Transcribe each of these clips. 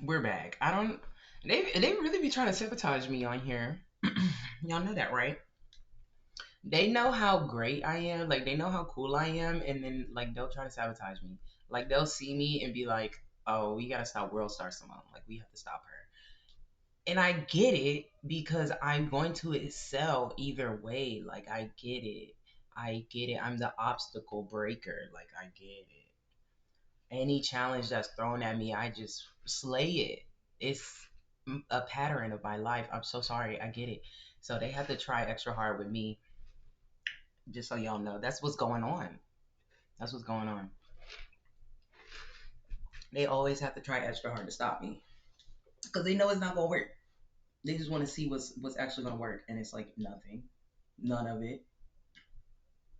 We're back. I don't. They really be trying to sabotage me on here. Y'all know that, right? They know how great I am. Like they know how cool I am, and then like they'll try to sabotage me. Like they'll see me and be like, "Oh, we gotta stop World Star Simone. Like we have to stop her." And I get it because I'm going to excel either way. Like I get it. I get it. I'm the obstacle breaker. Like I get it. Any challenge that's thrown at me, I just slay it. It's a pattern of my life. I'm so sorry. I get it. So they have to try extra hard with me, just so y'all know. That's what's going on. That's what's going on. They always have to try extra hard to stop me because they know it's not gonna work. They just want to see what's actually gonna work, and it's like nothing, none of it,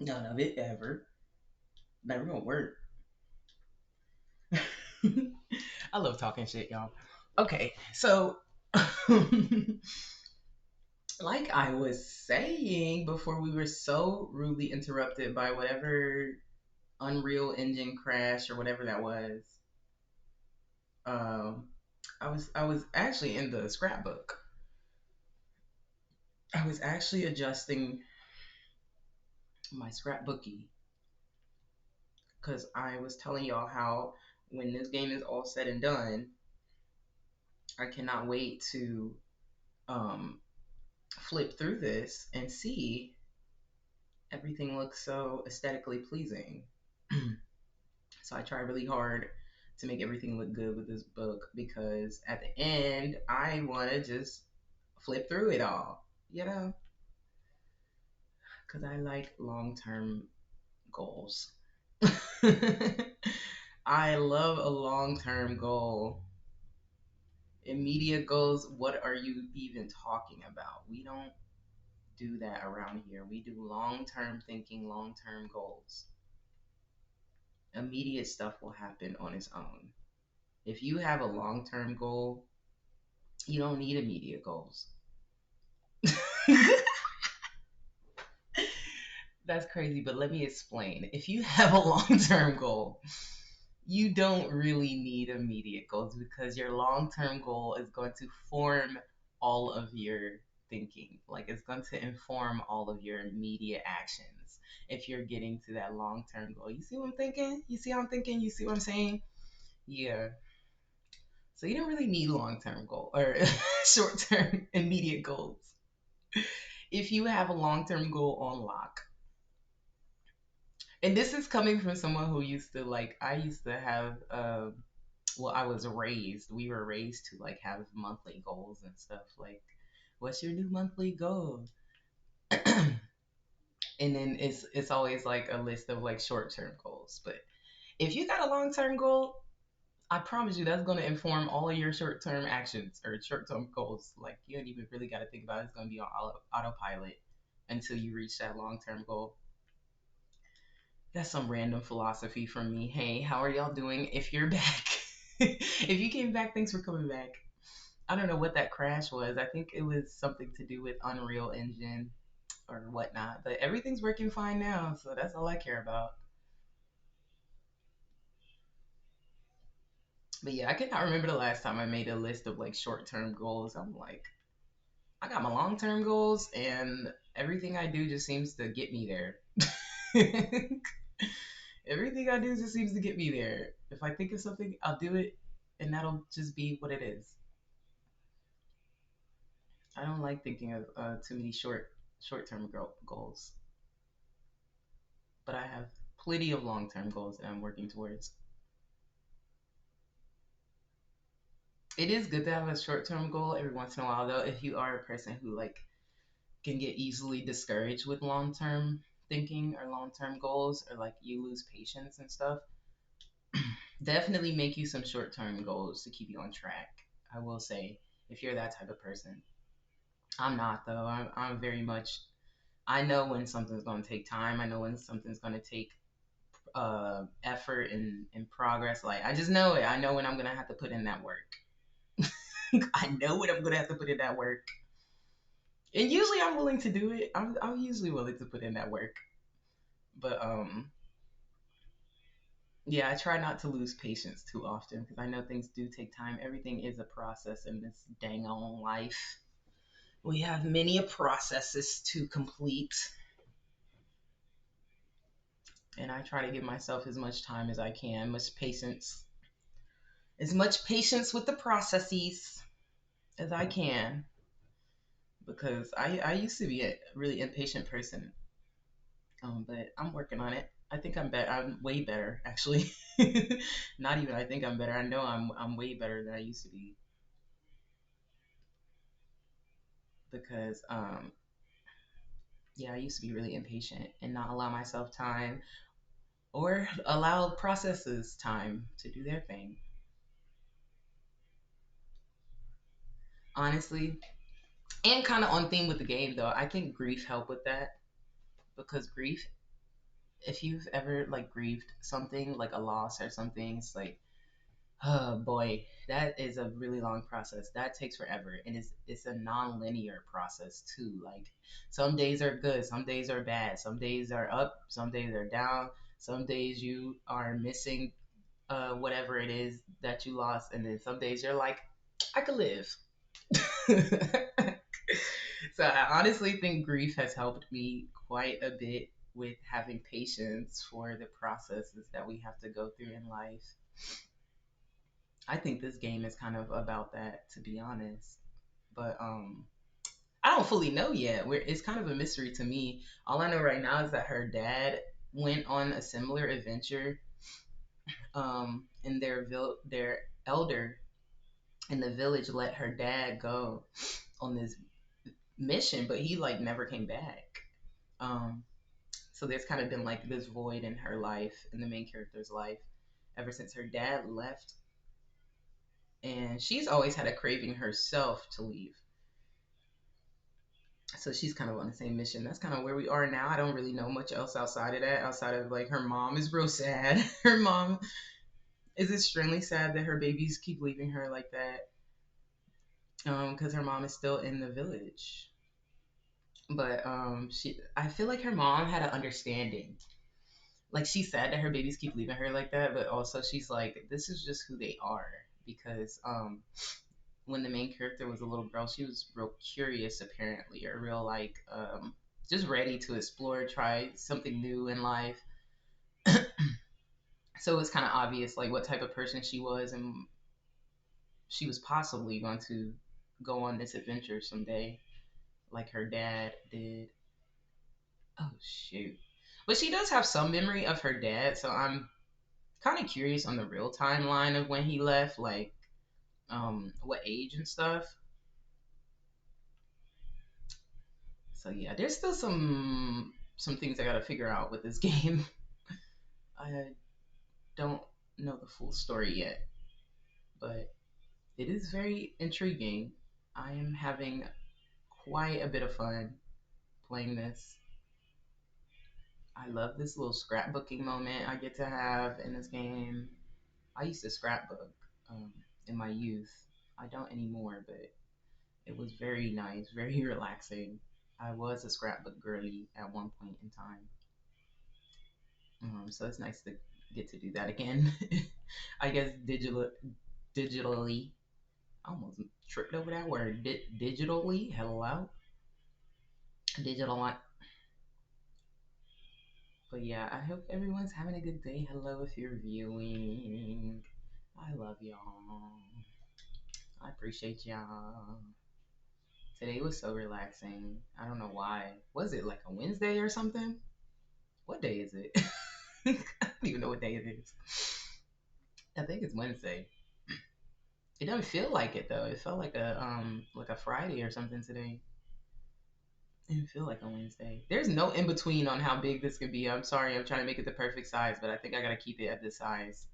none of it ever, never gonna work. I love talking shit, y'all. Okay, so like I was saying before, we were so rudely interrupted by whatever Unreal Engine crash or whatever that was. Um, I was actually in the scrapbook. I was actually adjusting my scrapbookie because I was telling y'all how when this game is all said and done, I cannot wait to um, flip through this and see everything looks so aesthetically pleasing. So I try really hard to make everything look good with this book because at the end, I want to just flip through it all, you know? Because I like long term goals. I love a long term goal. Immediate goals, what are you even talking about? We don't do that around here. We do long term thinking, long term goals. Immediate stuff will happen on its own. If you have a long term goal, you don't need immediate goals. That's crazy, but let me explain. If you have a long term goal, you don't really need immediate goals because your long term goal is going to form all of your thinking. Like it's going to inform all of your immediate actions if you're getting to that long term goal. You see what I'm thinking? You see how I'm thinking? You see what I'm saying? Yeah. So you don't really need long term goal or short term immediate goals. If you have a long term goal on lock, and this is coming from someone who used to like, I used to have well, I was raised, we were raised to like have monthly goals and stuff, like what's your new monthly goal? And then it's always like a list of like short-term goals. But if you got a long-term goal, I promise you that's going to inform all of your short-term actions or short-term goals. Like you don't even really got to think about it. It's going to be on autopilot until you reach that long-term goal. That's some random philosophy from me. Hey, how are y'all doing? If you're back, if you came back, thanks for coming back. I don't know what that crash was. I think it was something to do with Unreal Engine or whatnot, but everything's working fine now, so that's all I care about. But yeah, I cannot remember the last time I made a list of like short term goals. I'm like, I got my long term goals, and everything I do just seems to get me there. Everything I do just seems to get me there. If I think of something, I'll do it, and that'll just be what it is. I don't like thinking of too many short term goals, but I have plenty of long term goals that I'm working towards. It is good to have a short term goal every once in a while, though. If you are a person who like can get easily discouraged with long term thinking or long term goals, or like you lose patience and stuff, definitely make you some short term goals to keep you on track. I will say, if you're that type of person. I'm not though. I'm very much. I know when something's going to take time. I know when something's going to take effort and progress. Like I just know it. I know when I'm going to have to put in that work. I know when I'm going to have to put in that work. And usually I'm willing to do it. I'm usually willing to put in that work. But Yeah, I try not to lose patience too often because I know things do take time. Everything is a process in this dang on life. We have many processes to complete, and I try to give myself as much time as I can, as much patience with the processes as I can, because I used to be a really impatient person, but I'm working on it. I think I'm better. I'm way better, actually. Not even I think I'm better. I know I'm way better than I used to be because yeah, I used to be really impatient and not allow myself time or allow processes time to do their thing. Honestly, and kind of on theme with the game though, I think grief helped with that because grief, if you've ever like grieved something like a loss or something, it's like, oh boy, that is a really long process. That takes forever, and it's a non-linear process too. Like some days are good, some days are bad, some days are up, some days are down. Some days you are missing whatever it is that you lost, and then some days you're like, I could live. So I honestly think grief has helped me quite a bit with having patience for the processes that we have to go through in life. I think this game is kind of about that, to be honest. But I don't fully know yet. It's kind of a mystery to me. All I know right now is that her dad went on a similar adventure, and their elder in the village let her dad go on this mission, but he like never came back. Um, so there's kind of been like this void in her life, in the main character's life, ever since her dad left, and she's always had a craving herself to leave. So she's kind of on the same mission. That's kind of where we are now. I don't really know much else outside of that. Outside of like her mom is real sad. Her mom is extremely sad that her babies keep leaving her like that. Because her mom is still in the village. But I feel like her mom had an understanding. Like she's sad that her babies keep leaving her like that, but also she's like, this is just who they are. Because when the main character was a little girl, she was real curious apparently, or real like just ready to explore, try something new in life. So it was kind of obvious like what type of person she was, and she was possibly going to go on this adventure someday, like her dad did. Oh shoot. But she does have some memory of her dad, so I'm kind of curious on the real timeline of when he left, like what age and stuff. So yeah, there's still some things I gotta figure out with this game. I don't know the full story yet, but it is very intriguing. I am having quite a bit of fun playing this. I love this little scrapbooking moment I get to have in this game. I used to scrapbook um, in my youth. I don't anymore, but it was very nice, very relaxing. I was a scrapbook girly at one point in time. So it's nice to get to do that again. I guess digitally. I almost tripped over that word. Digitally. Hello, digital. But yeah, I hope everyone's having a good day. Hello, if you're viewing. I love y'all. I appreciate y'all. Today was so relaxing. I don't know why. Was it like a Wednesday or something? What day is it? I don't even know what day it is. I think it's Wednesday. It doesn't feel like it though. It felt like a Friday or something today. It didn't feel like a Wednesday. There's no in between on how big this could be. I'm sorry, I'm trying to make it the perfect size, but I think I gotta keep it at this size.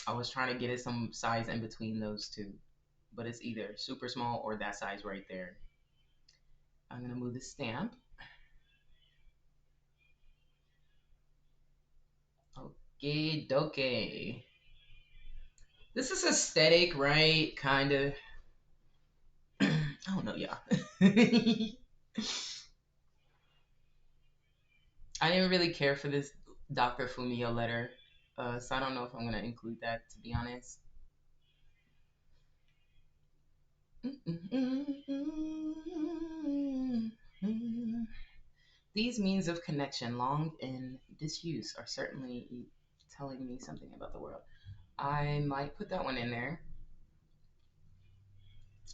I was trying to get it some size in between those two, but it's either super small or that size right there. I'm gonna move the stamp. Okay, doke. This is aesthetic, right? Kind of. I don't know, y'all. I didn't really care for this Dr. Fumio letter. So I don't know if I'm gonna include that, to be honest. These means of connection, long in disuse, are certainly telling me something about the world. I might put that one in there.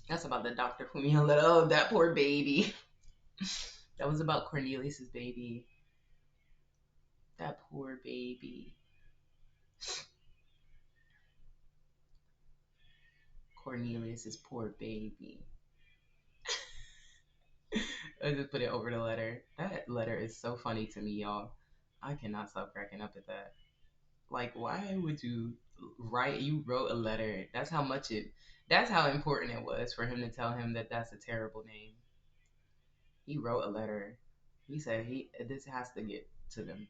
That's about the doctor whom you let. Oh, that poor baby. That was about Cornelius's baby. That poor baby. Cornelius's poor baby. I just put it over the letter. That letter is so funny to me, y'all. I cannot stop cracking up at that. Like, why would you write? You wrote a letter. That's how much it. That's how important it was for him to tell him that that's a terrible name. He wrote a letter. He said he. This has to get to them.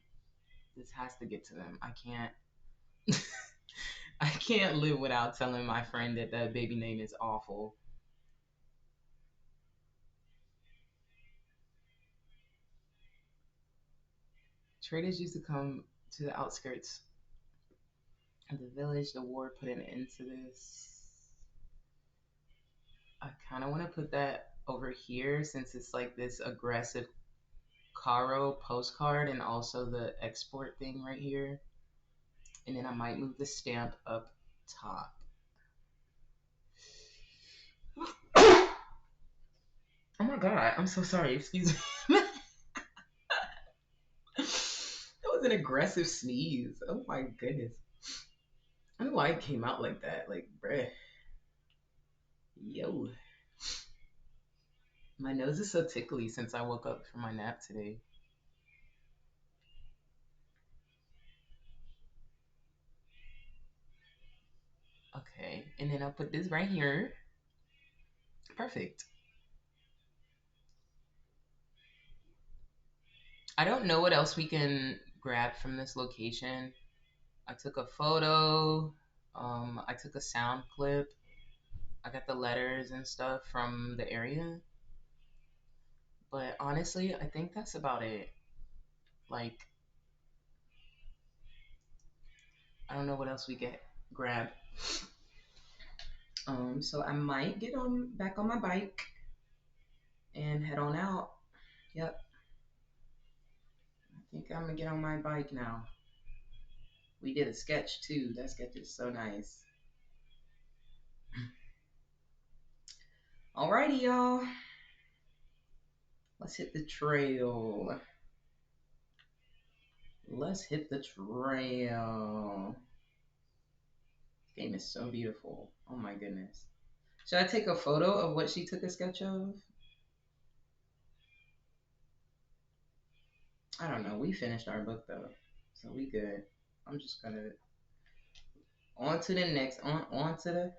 This has to get to them. I can't. I can't live without telling my friend that that baby name is awful. Traders used to come to the outskirts of the village. The war put an end to this. I kind of want to put that over here since it's like this aggressive Caro postcard and also the export thing right here. And then I might move the stamp up top. Oh my god, I'm so sorry. Excuse me. That was an aggressive sneeze. Oh my goodness. I don't know why it came out like that. Like, bruh. Yo. My nose is so tickly since I woke up from my nap today. Okay. And then I'll put this right here. Perfect. I don't know what else we can grab from this location. I took a photo. I took a sound clip. I got the letters and stuff from the area. But honestly, I think that's about it. Like, I don't know what else we get grab. So I might get on back on my bike and head on out. Yep. I think I'm gonna get on my bike now. We did a sketch too. That sketch is so nice. Alrighty, y'all. Let's hit the trail. Let's hit the trail. This game is so beautiful. Oh my goodness. Should I take a photo of what she took a sketch of? I don't know. We finished our book though, so we good. I'm just gonna on to the next on to the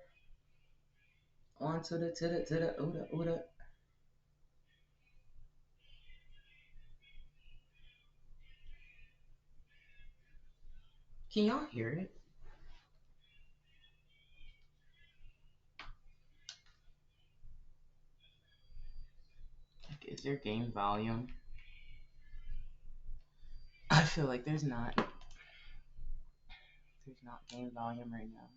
Uda Uda. Can y'all hear it? Like, is there game volume? I feel like there's not. There's not game volume right now.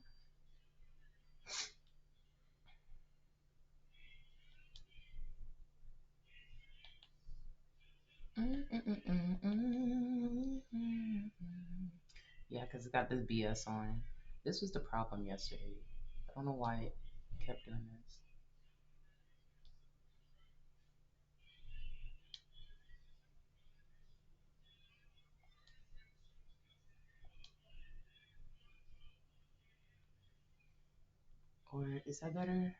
Yeah, because it got this BS on. This was the problem yesterday. I don't know why it kept doing this. Or is that better?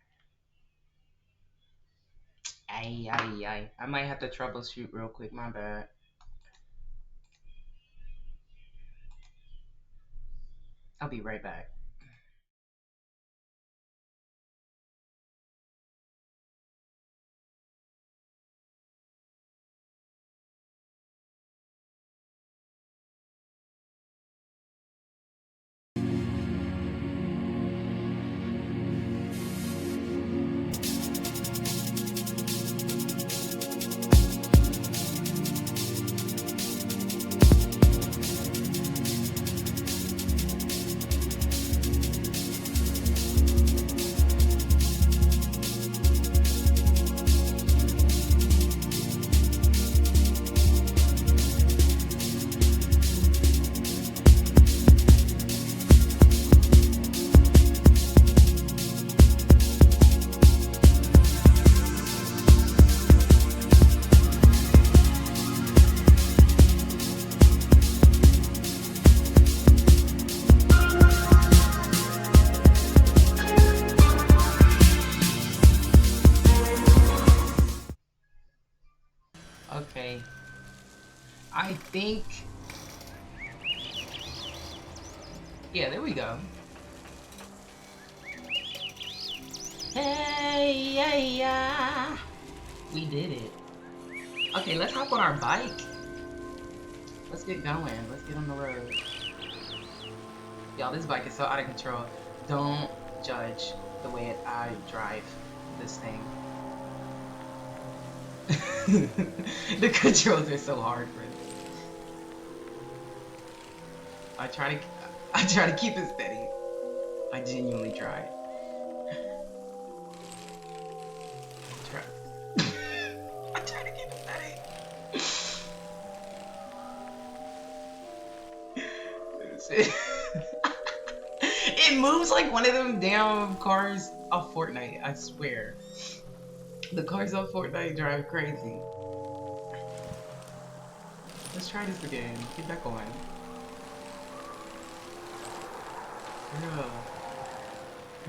Ay, ay, ay. I might have to troubleshoot real quick. My bad. I'll be right back. think, yeah, there we go. Hey, yeah, yeah. We did it. Okay, let's hop on our bike. Let's get going. Let's get on the road. Y'all, this bike is so out of control. Don't judge the way I drive this thing. The controls are so hard for this. I try to keep it steady. I genuinely try. I try to keep it steady. It moves like one of them damn cars off Fortnite, I swear. The cars off Fortnite drive crazy. Let's try this again. Get back on.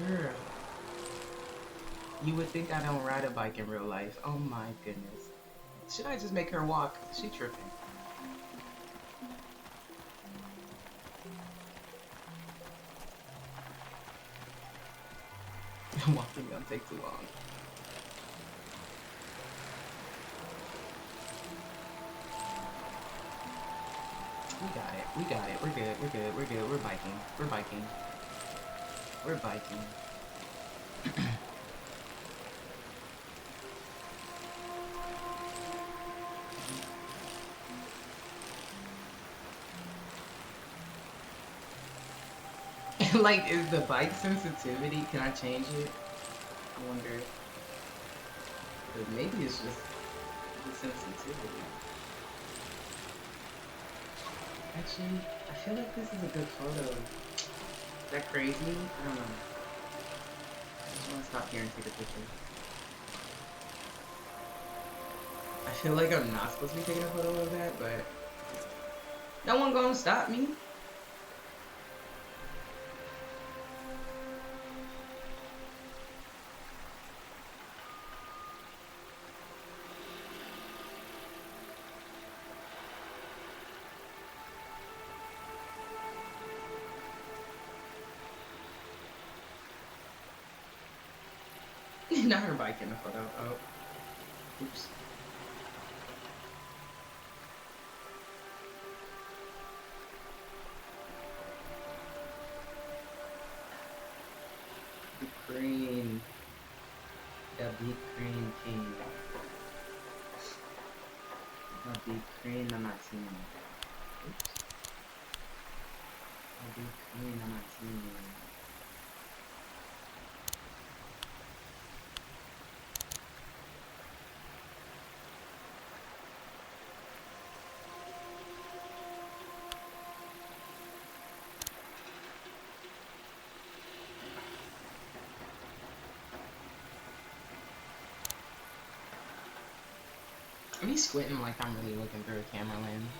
Girl. You would think I don't ride a bike in real life. Oh my goodness. Should I just make her walk? She tripping. Walking gonna take too long. We got it. We got it. We're good. We're good. We're good. We're biking. We're biking. We're biking. Like, is the bike sensitivity? Can I change it? I wonder. But maybe it's just the sensitivity. Actually, I feel like this is a good photo. Is that crazy? I don't know. I just want to stop here and take a picture. I feel like I'm not supposed to be taking a photo of that, but no one gonna stop me. Not her bike in the photo. Oh. Oops. The crane. The big crane king. The big crane on my team. Oops. The big crane on my team. Are you squinting like I'm really looking through a camera lens?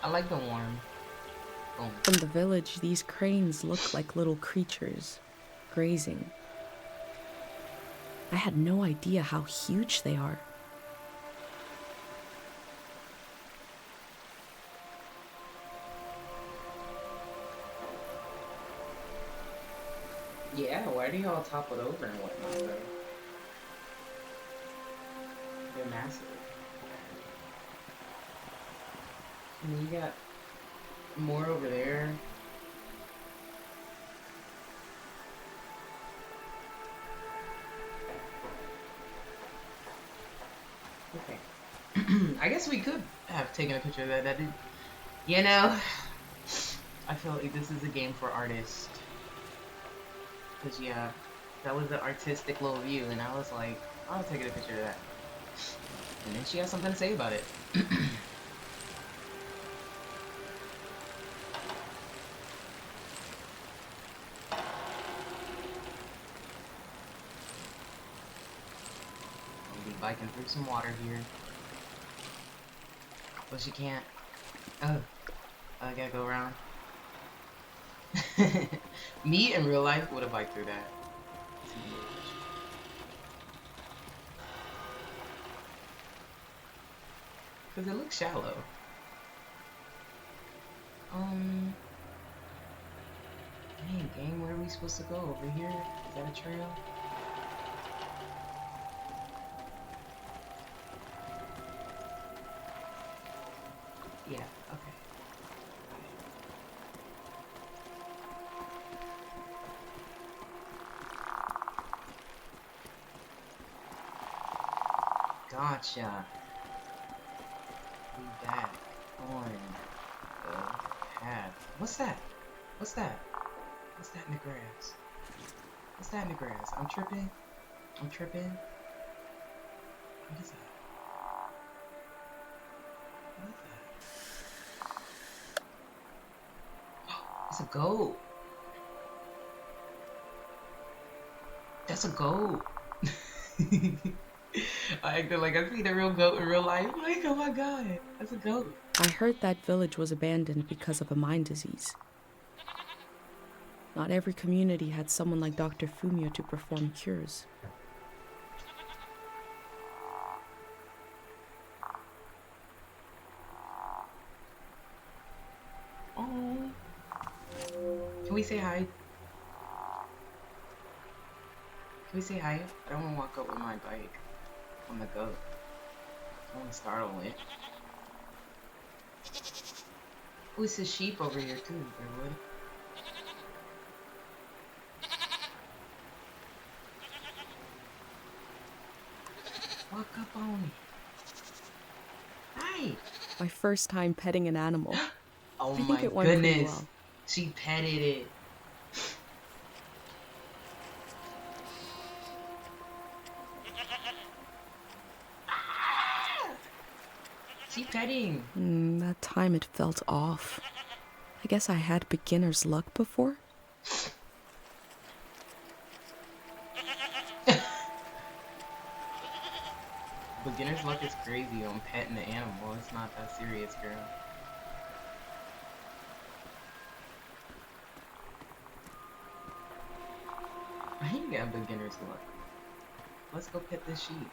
I like the warm. Boom. From the village, these cranes look like little creatures, grazing. I had no idea how huge they are. Yeah, why do y'all topple over and whatnot though? They're massive. And you got more over there. Okay. I guess we could have taken a picture of that. That did, you know, I feel like this is a game for artists. Cause yeah, that was an artistic little view, and I was like, I'll take a picture of that. And then she has something to say about it. biking through some water here. But she can't. Oh, I gotta go around. Me in real life would have biked through that. Because it looks shallow. Dang, gang, where are we supposed to go? Over here? Is that a trail? Yeah, okay. Gotcha. We back on the path. What's that? What's that? What's that in the grass? What's that in the grass? I'm tripping. I'm tripping. What is that? What is that? It's a goat. That's a goat. I acted like I seen a real goat in real life. Like, oh my god, that's a goat. I heard that village was abandoned because of a mind disease. Not every community had someone like Dr. Fumio to perform cures. Oh. Can we say hi? Can we say hi? I don't want to walk up with my bike on the goat. I want to startle it. Oh, it's a sheep over here too, Bearwood. Walk up on me. Hi. My first time petting an animal. Oh I think my it went pretty goodness. well. She petted it. She petting. That time it felt off. I guess I had beginner's luck before. Beginner's luck is crazy on petting the animal. It's not that serious, girl. I ain't got beginner's luck. Let's go pet this sheep.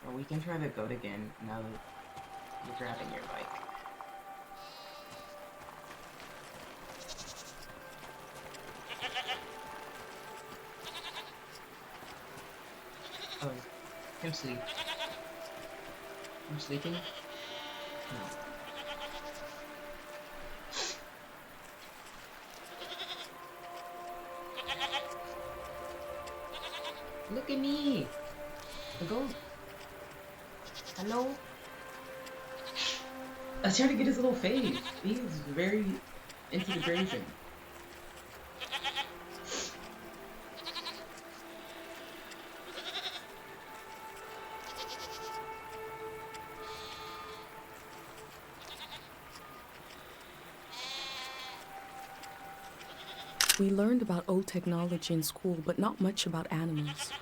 Or we can try the goat again now that you're grabbing your bike. Oh, him sleep. You sleeping? No. Look at me! The goat. Hello? I was trying to get his little face. He is very into the grazing. We learned about old technology in school, but not much about animals.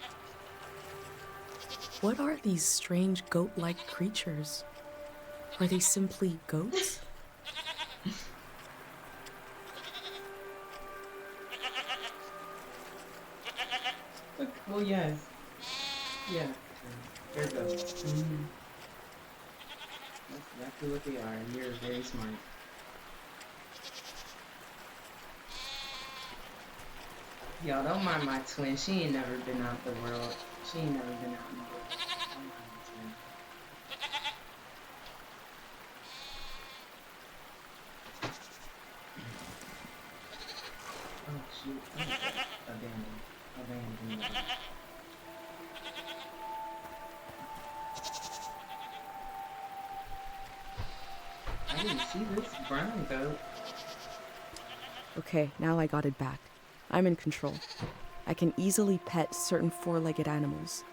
What are these strange goat-like creatures? Are they simply goats? Look, well, yes. Yeah, they're goats. Mm-hmm. That's exactly what they are, and you're very smart. Y'all don't mind my twin. She ain't never been out the world. She ain't never been out in the world. Don't mind my twin. Oh shoot. Oh, abandoned. Abandoned. I didn't see this brown goat. Okay, now I got it back. I'm in control. I can easily pet certain four-legged animals.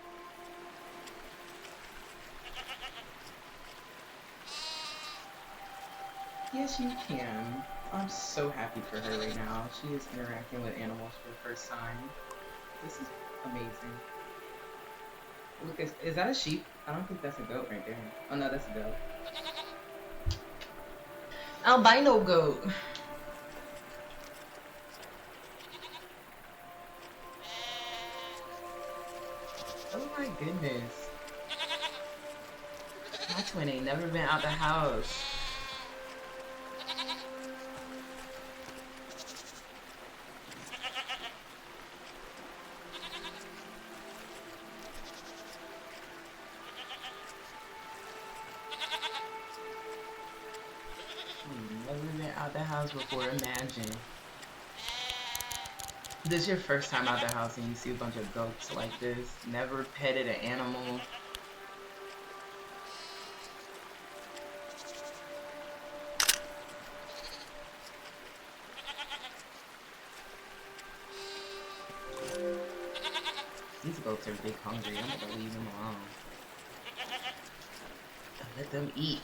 Yes, you can. I'm so happy for her right now. She is interacting with animals for the first time. This is amazing. Look, is that a sheep? I don't think that's a goat right there. Oh no, that's a goat. Albino goat. Oh my goodness. My twin ain't never been out the house. Never been out the house before, imagine. This is your first time out the house and you see a bunch of goats like this. Never petted an animal. These goats are big hungry. I'm gonna leave them alone. Let them eat.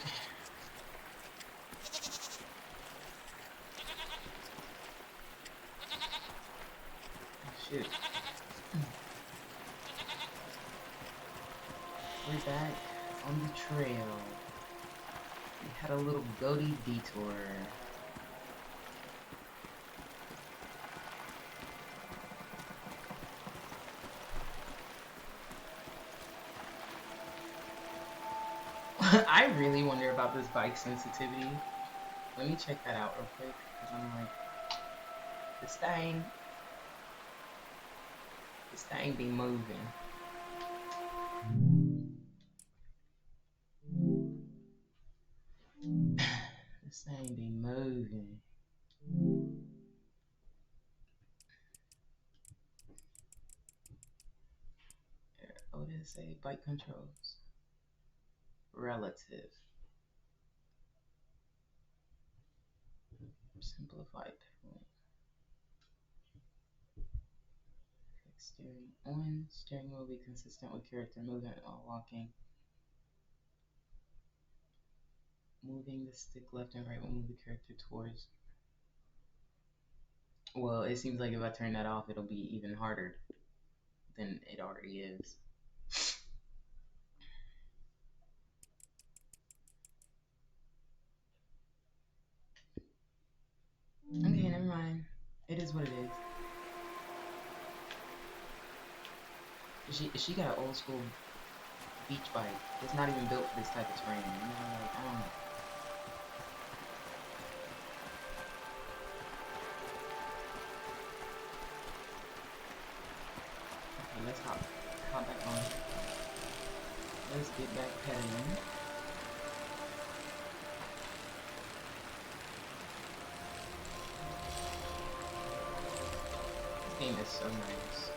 Oh, shoot. We're back on the trail. We had a little goaty detour. I really wonder about this bike sensitivity. Let me check that out real quick, because I'm like, this thing be moving. This thing be moving. What did it say? Bike controls. Relative. Simplified. Steering on. Steering will be consistent with character movement while walking. Moving the stick left and right will move the character towards. Well, it seems like if I turn that off, it'll be even harder than it already is. Okay, never mind. It is what it is. She got an old school beach bike. It's not even built for this type of terrain. You know, like, I don't know. Okay, let's hop back on. Let's get back pedaling. This game is so nice.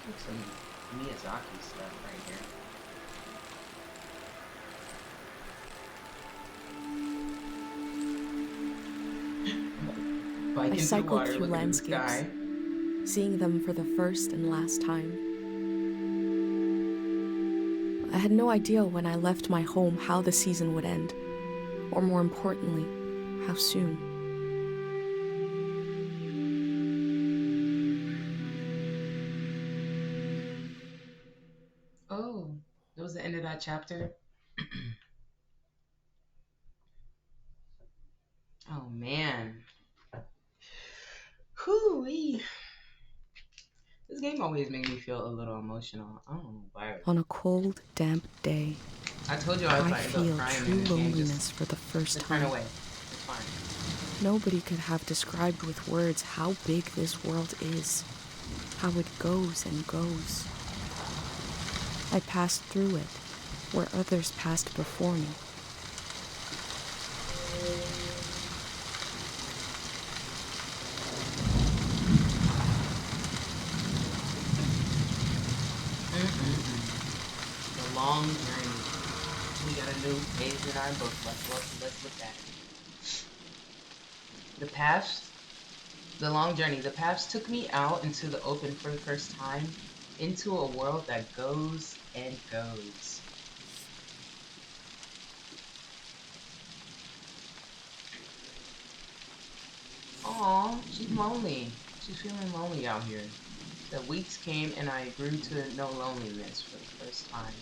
Like some Miyazaki stuff right here. I cycled through landscapes, seeing them for the first and last time. I had no idea when I left my home how the season would end, or more importantly, how soon. Oh, that was the end of that chapter. Oh man. Whoo-wee. This game always made me feel a little emotional. I don't know why. On a cold, damp day, I told you I was I like, end up feel crying true in this game. loneliness for the first Just turn time. away. It's fine. Nobody could have described with words how big this world is, how it goes and goes. I passed through it, where others passed before me. The long journey. We got a new page in our book. Let's look at it. The paths, the long journey. The paths took me out into the open for the first time, into a world that goes and goes. lonely. She's feeling lonely out here. The weeks came and I grew to know loneliness for the first time.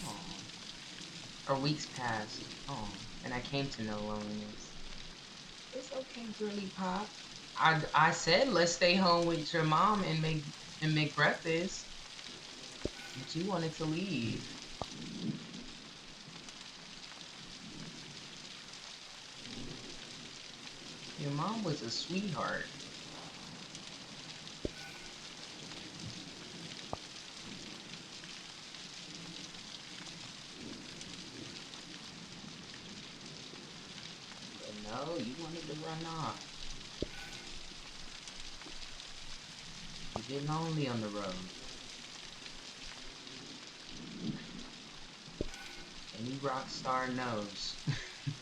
Oh. Or weeks passed. Oh. And I came to know loneliness. It's okay, girly pop. I said let's stay home with your mom and make breakfast, but you wanted to leave. Your mom was a sweetheart. But no, you wanted to run off. You get lonely on the road. Any rock star knows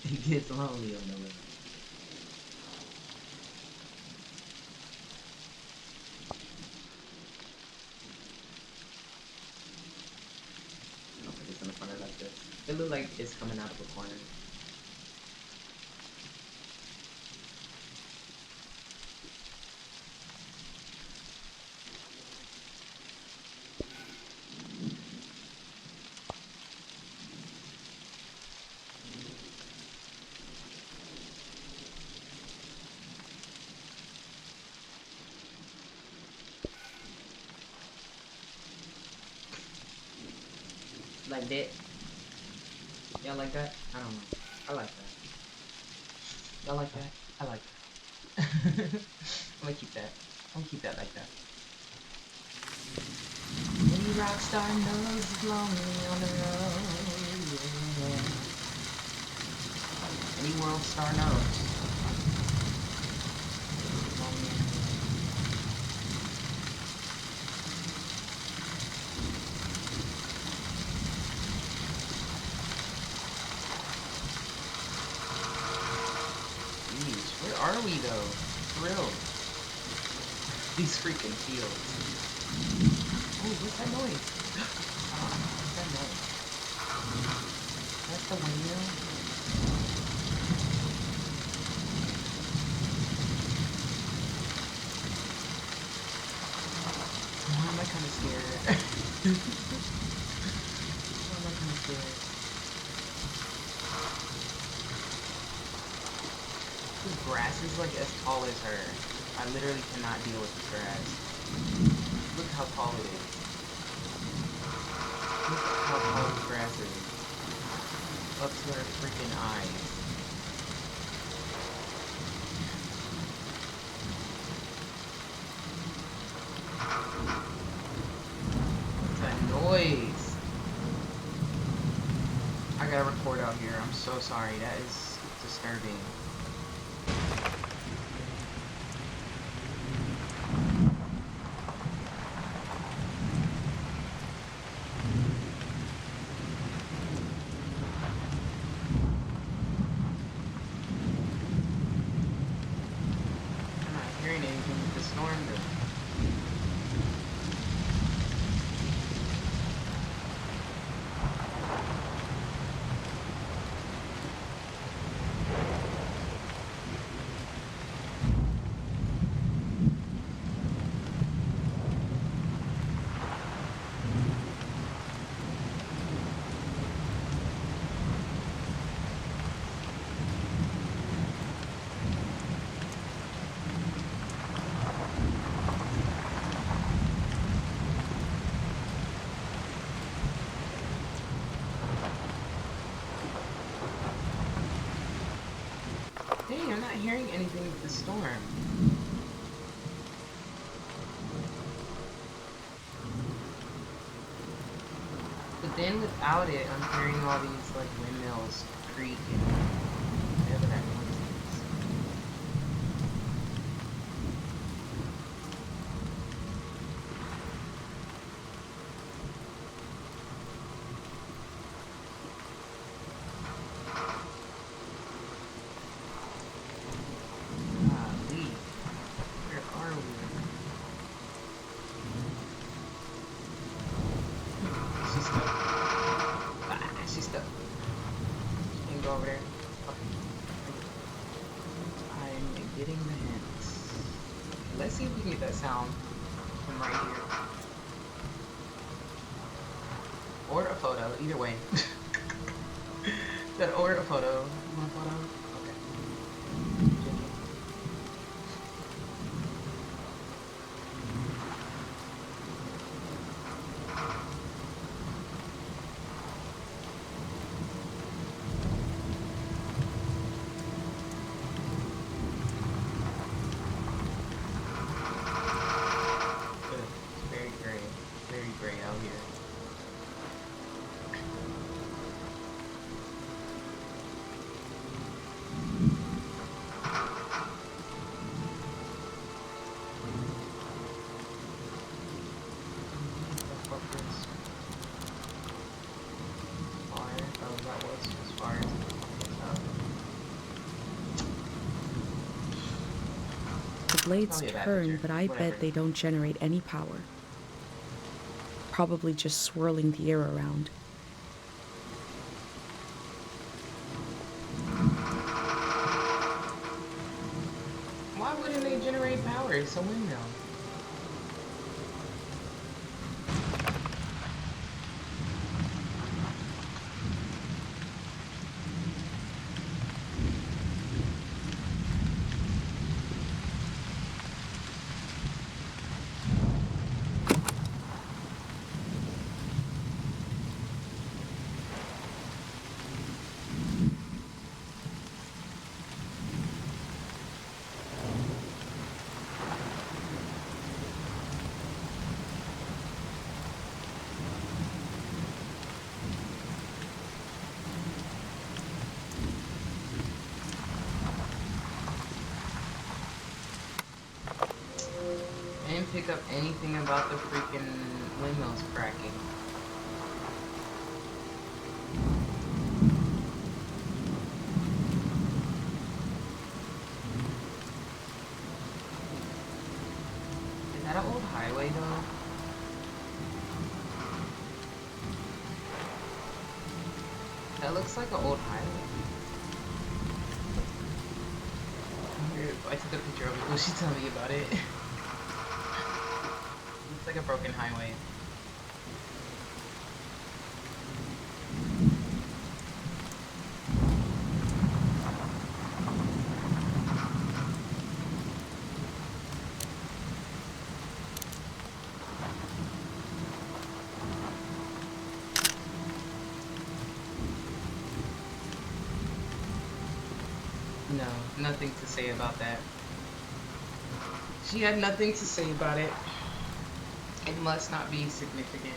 it gets lonely on the road. I'll put this in the corner like this. It looks like it's coming out of a corner. Like that. Y'all like that? I don't know. I like that. Y'all like that? I like that. I'm gonna keep that. I'm gonna keep that like that. Any rock star knows it's lonely on the road. Yeah. Any world star knows. It's lonely on the road. Jeez, where are we though? For real. These freaking fields. Oh, what's that noise? What's that noise? That's the windmill? Why am I kind of scared? Why am I kind of scared? This grass is like as tall as her. I literally cannot deal with the grass. Look how tall it is. Look how tall the grass is. Up to her freaking eyes. What's that noise? I gotta record out here. I'm so sorry. That is disturbing. I'm not hearing anything with the storm though. Dang, I'm not hearing anything with the storm. But then without it, I'm hearing all these like windmills creak and whatever that noise is. Golly, where are we? She's stuck. Ah, she's stuck. see if we can get that sound from right here. Or a photo, either way. That or a photo. You want a photo? Okay. Good. It's very gray. Very gray out here. The blades Probably a bad turn, picture. but I Whatever. bet they don't generate any power. Probably just swirling the air around. Why wouldn't they generate power? It's a windmill. I didn't pick up anything about the freaking windmills cracking. Is that an old highway though? That looks like an old highway. I took a picture of it. Will she tell me about it? Looks like a broken highway. No, nothing to say about that. She had nothing to say about it. It must not be significant.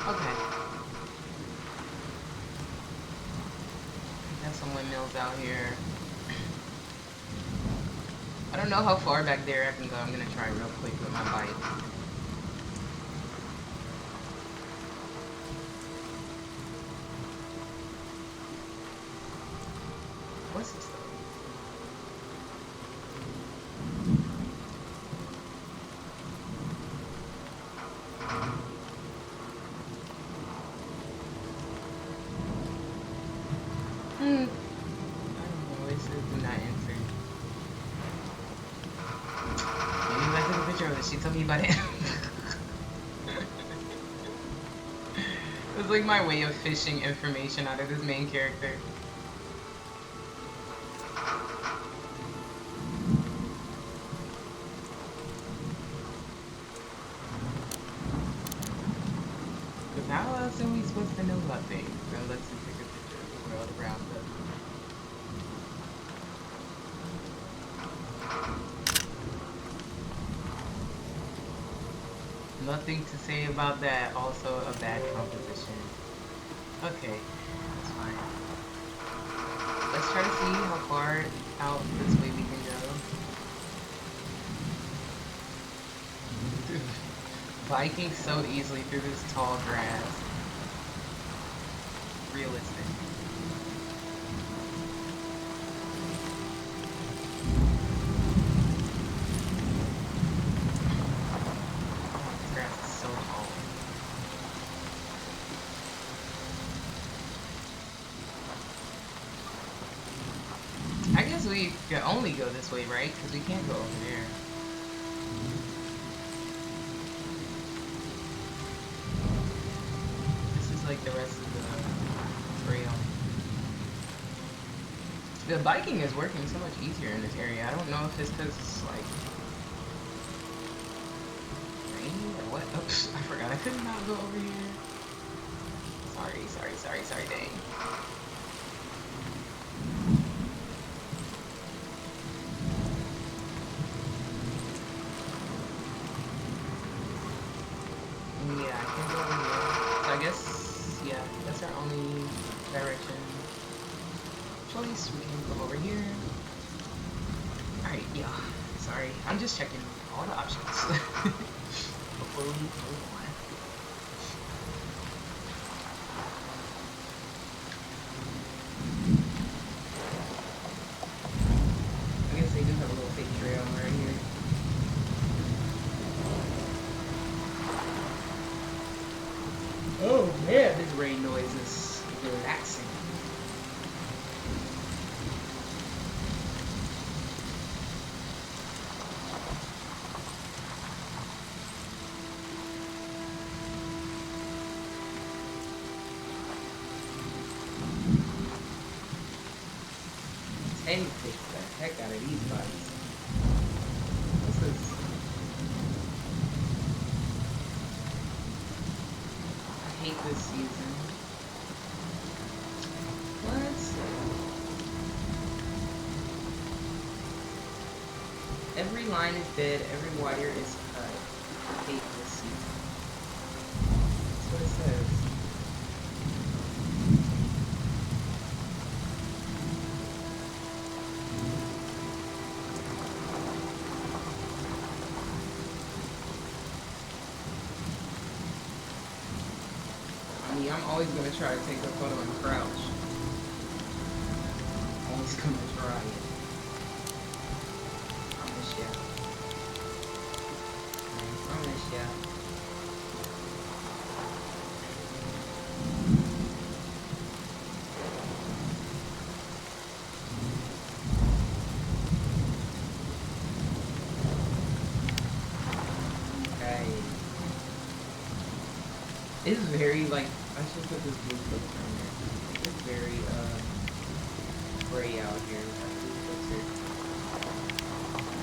Okay. Got some windmills out here. I don't know how far back there I can go. I'm gonna try real quick with my bike. What's this though? I don't know. It says do not enter. Maybe if I took a picture of it, she told me about it. It was like my way of fishing information out of this main character. Because how else are we supposed to know about things? So let's just take a picture of the world around us. Nothing to say about that. Also a bad composition. Okay, that's fine. Let's try to see how far out this way we can go. Biking so easily through this tall grass. Realistic. This grass is so tall. we can only go this way, right? Because we can't go over there. This is like the rest of the trail. The biking is working so much easier in this area. I don't know if it's because it's like rainy or what. Oops, I forgot. I could not go over here. Sorry, dang. Yeah, I can go over here. So I guess, yeah, that's our only direction choice. We can go over here. Alright, yeah. Sorry. I'm just checking all the options before we move on. I guess they do have a little fake trail right here. Oh man, this rain noise is relaxing. Tay takes the heck out of these bodies. This is. I hate this season. What? Every line is dead, every wire is cut. I hate this season. That's what it says. I mean, I'm always gonna try to take a photo and crouch. Always gonna try it. Promise ya. I promise ya. Okay. It's very like I should put this blue filter on there. It's very gray out here. That blue filter.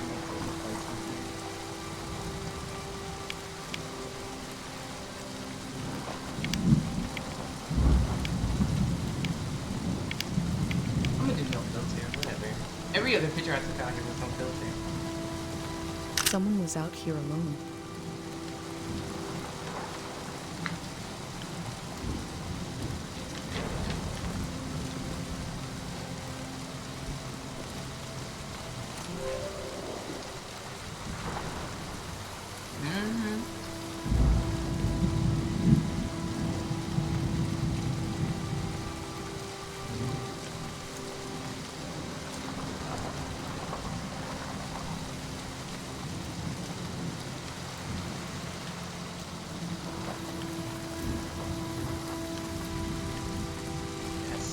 Makes it look like something. I'm gonna do no filter, whatever. Every other picture I took out here was no filter. Someone was out here alone.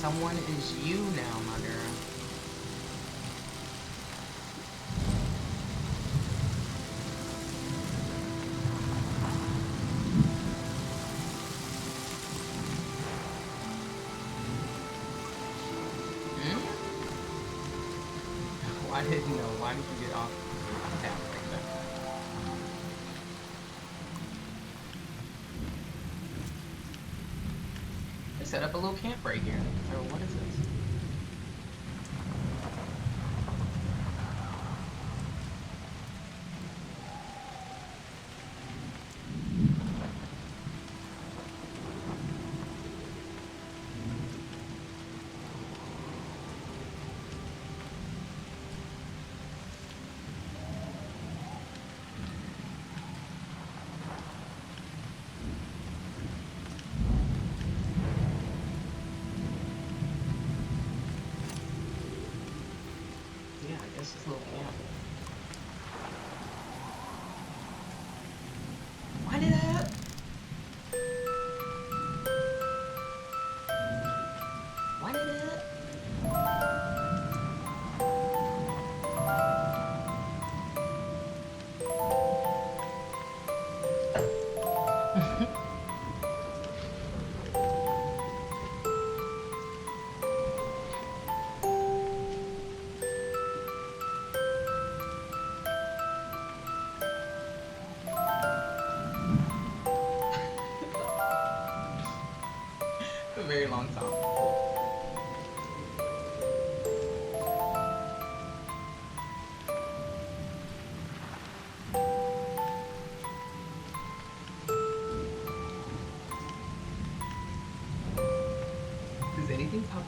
Someone is you now, my girl. Hmm? Why did you know? Why did you get off the path like that? They set up a little camp right here. Or what is this? Yeah, I guess it's a little camp. Why did that? Why did that?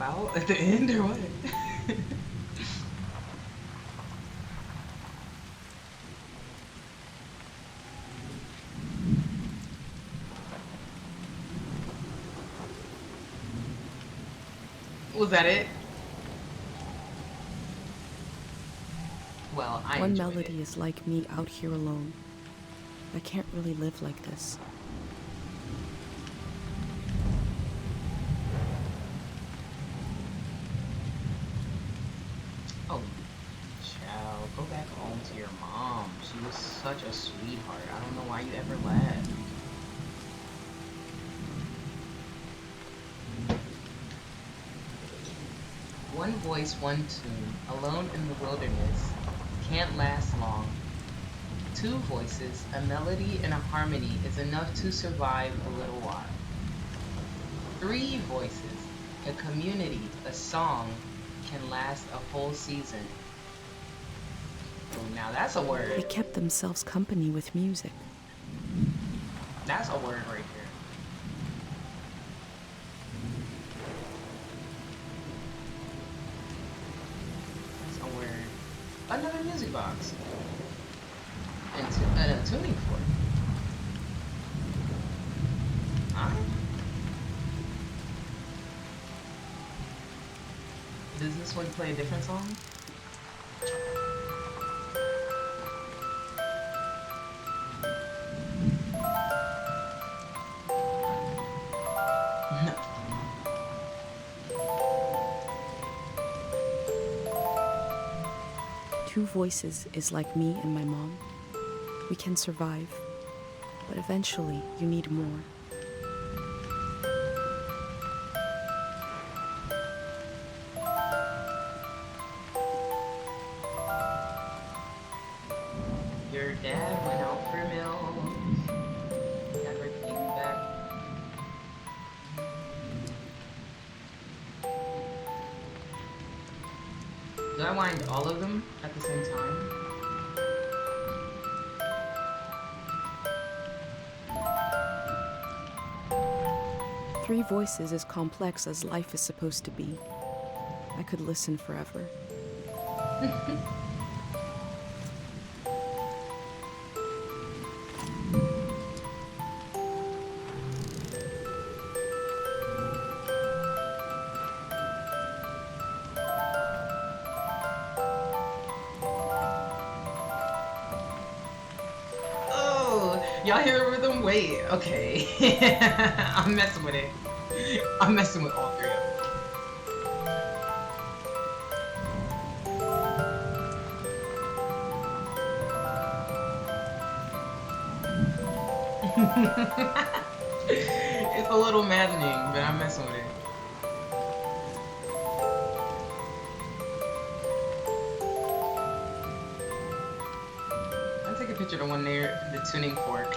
out at the end or what? Was that it? Well, I One enjoyed it. melody is like me out here alone. I can't really live like this. Oh, child, go back home to your mom. She was such a sweetheart. I don't know why you ever left. One voice, one tune, alone in the wilderness, can't last long. Two voices, a melody and a harmony is enough to survive a little while. Three voices, a community, a song, can last a whole season. Oh, now that's a They word. kept themselves company with music. That's a word right there. That's a word. Another music box. And a tuning fork. Alright. Does this one play a different song? No. Two voices is like me and my mom. We can survive, but eventually you need more. Your dad went out for milk. Never came back. Do I wind all of them at the same time? Three voices is complex as life is supposed to be. I could listen forever. Oh, y'all hear the rhythm? Wait, okay. I'm messing with it. I'm messing with all three of them. It's a little maddening, but I'm messing with it. I'll take a picture of the one there, the tuning fork.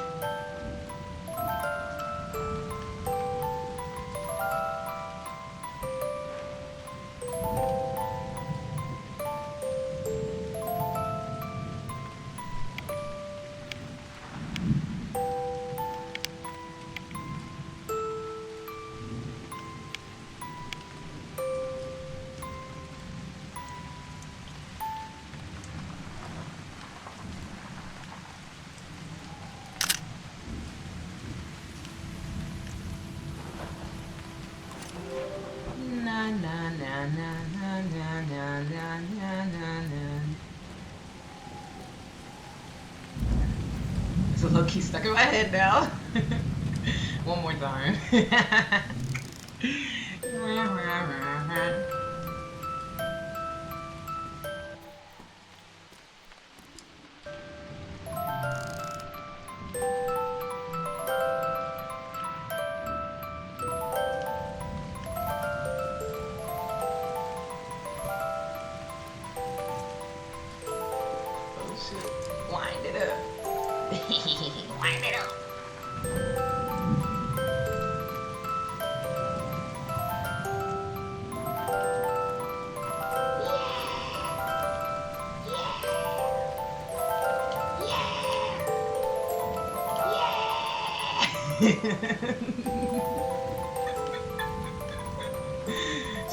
Na na na na na na na na na na na. It's a low key stuck in my head now. One more time. Oh shit. Wind it up. Wind it up.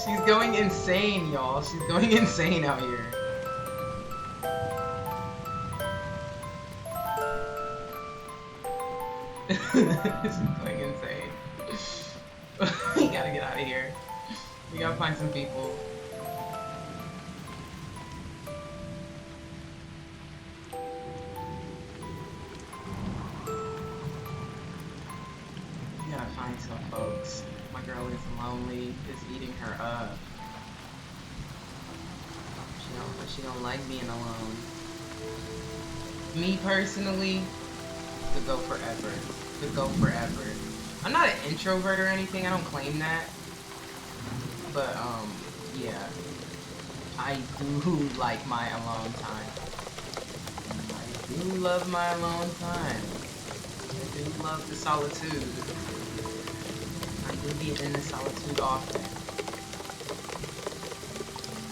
She's going insane, y'all. She's going insane out here. She's going insane. We gotta get out of here. We gotta find some people. We gotta find some folks. My girl is lonely. It's eating her up. She don't like being alone. Me personally, could go forever. Could go forever. I'm not an introvert or anything. I don't claim that. But yeah, I do like my alone time. I do love my alone time. I do love the solitude. I do be in the solitude often.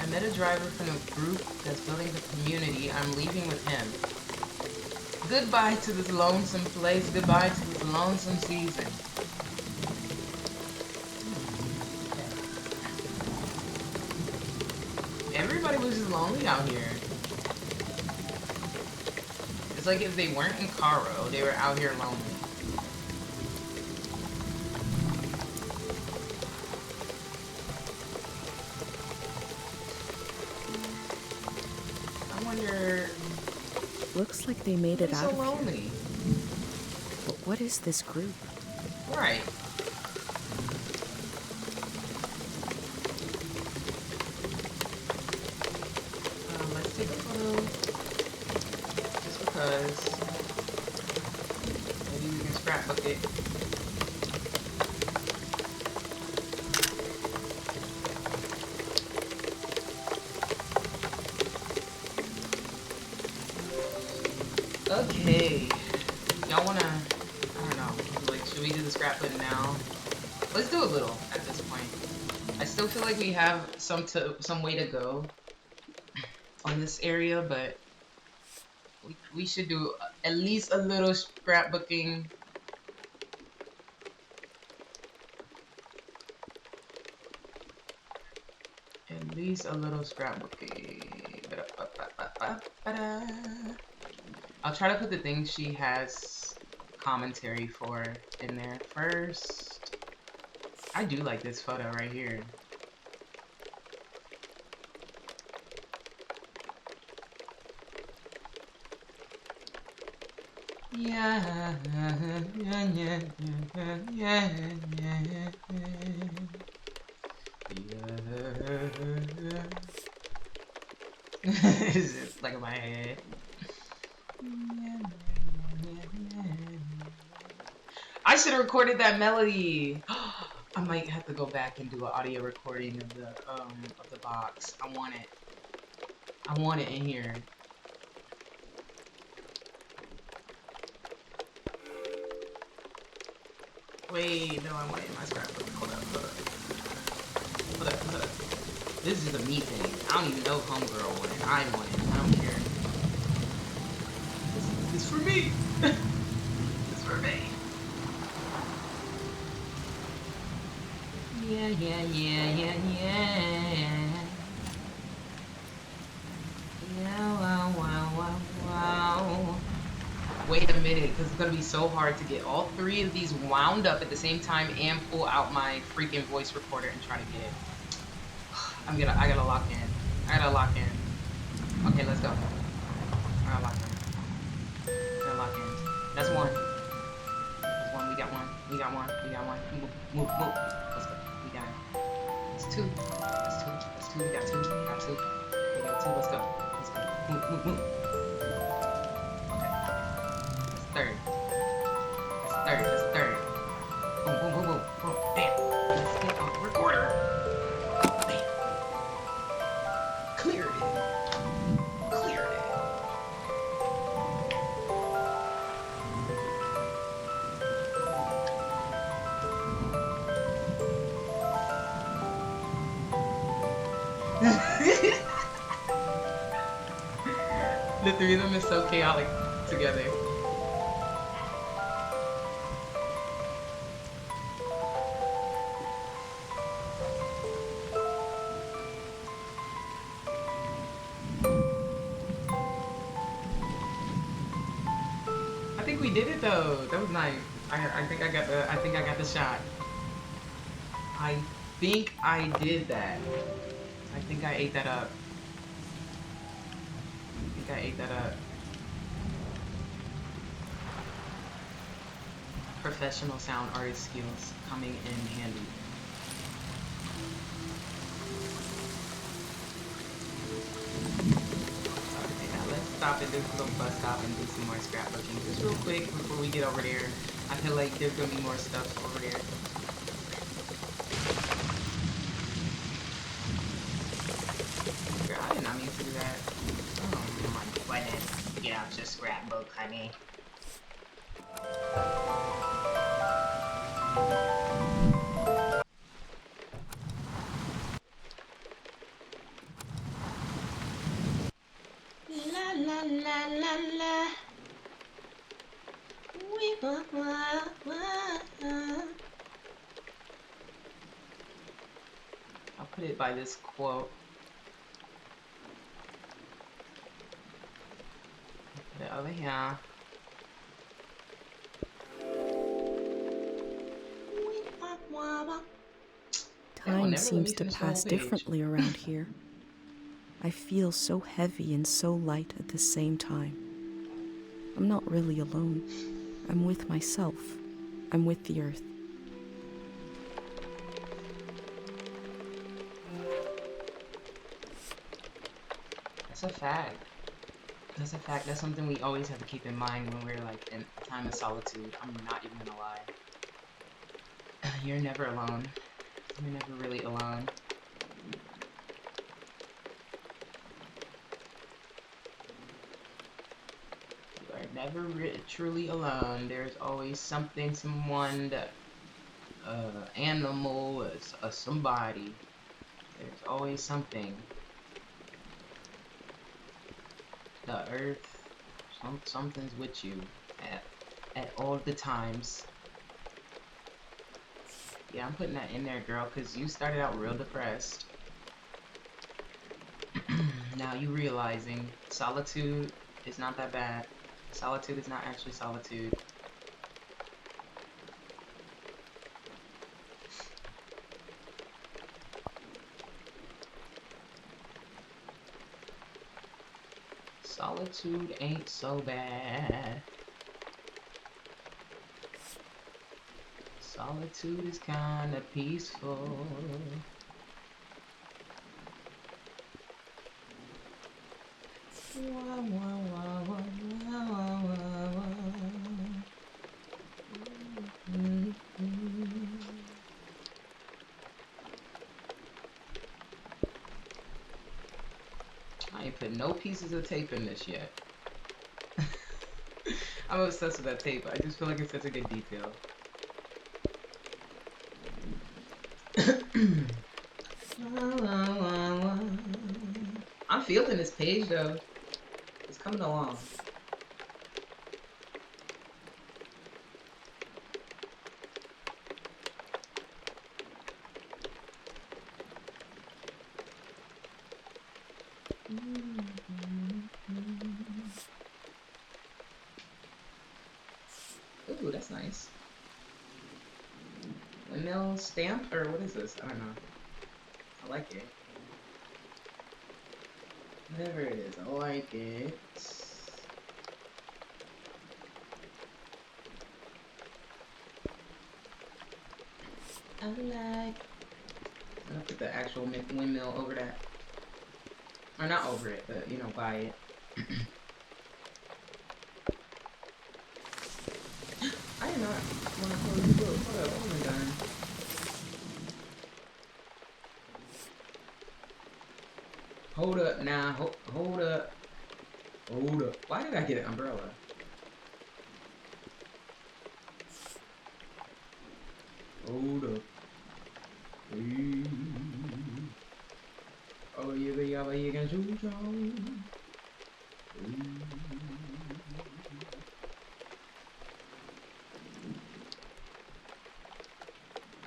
I met a driver from a group that's building the community. I'm leaving with him. Goodbye to this lonesome place. Goodbye to this lonesome season. Everybody was just lonely out here. It's like if they weren't in Caro, they were out here lonely. I wonder. Looks like they made it out So of lonely. here. But what is this group? Right. Let's take a photo. Just because. Maybe we can scrapbook it. Okay. Y'all wanna, I don't know, like, should we do the scrapbook now? Let's do a little at this point. I still feel like we have some way to go on this area, but we should do at least a little scrapbooking. At least a little scrapbooking. I'll try to put the things she has commentary for in there first. I do like this photo right here. Yeah, it's just like in my head. I should have recorded that melody. I might have to go back and do an audio recording of the box. I want it. I want it in here. Wait, no, I want it in my scrapbook. Hold up. This is a me thing. I don't even know if homegirl want it. I want it. I don't care. This is for me. This is for me. Yeah. Wow. Wait a minute, because it's gonna be so hard to get all three of these wound up at the same time and pull out my freaking voice recorder and try to get it. I gotta lock in. Okay, let's go. I gotta lock in. That's one. We got one. Move. Let's go. We got it. That's two. We got two. Let's go. Move. Okay. That's third. Boom. Bam. Let's get on the recorder. Bam. Cleared it. The three of them is so chaotic together. did it though. That was nice. I think I got the shot. I think I did that. I think I ate that up. I think I ate that up. Professional sound artist skills coming in handy. Okay, now let's stop at this little bus stop and do some more scrapbooking. Just real quick before we get over there. I feel like there's gonna be more stuff over there. Girl, I did not mean to do that. Oh my goodness. Get out your scrapbook, honey. La la la la la. We I'll put it by this quote. Put it over here. Time seems to pass differently around here. I feel so heavy and so light at the same time. I'm not really alone. I'm with myself. I'm with the earth. That's a fact. That's a fact. That's something we always have to keep in mind when we're like in a time of solitude. I'm not even gonna lie. You're never alone. You're never really alone. You are never truly alone. There's always something, someone, animal, somebody. There's always something. The earth, something's with you at all the times. Yeah, I'm putting that in there, girl, because you started out real depressed. Now you realizing solitude is not that bad. Solitude is not actually solitude. Solitude ain't so bad. Solitude is kinda peaceful. Wah, wah, wah, wah, wah, wah, wah, wah. I ain't put no pieces of tape in this yet. I'm obsessed with that tape. I just feel like it's such a good detail. I'm feeling this page though. It's coming along. Ooh, that's nice. Windmill stamp, or what is this? I don't know. I like it. Whatever it is, I like it. I like. I'm gonna put the actual windmill over that. Or not over it, but you know, by it. I did not want to close the book. Hold up, what am I done? Hold up now, hold up. Hold up. Why did I get an umbrella? Hold up. Oh, you can shoot on.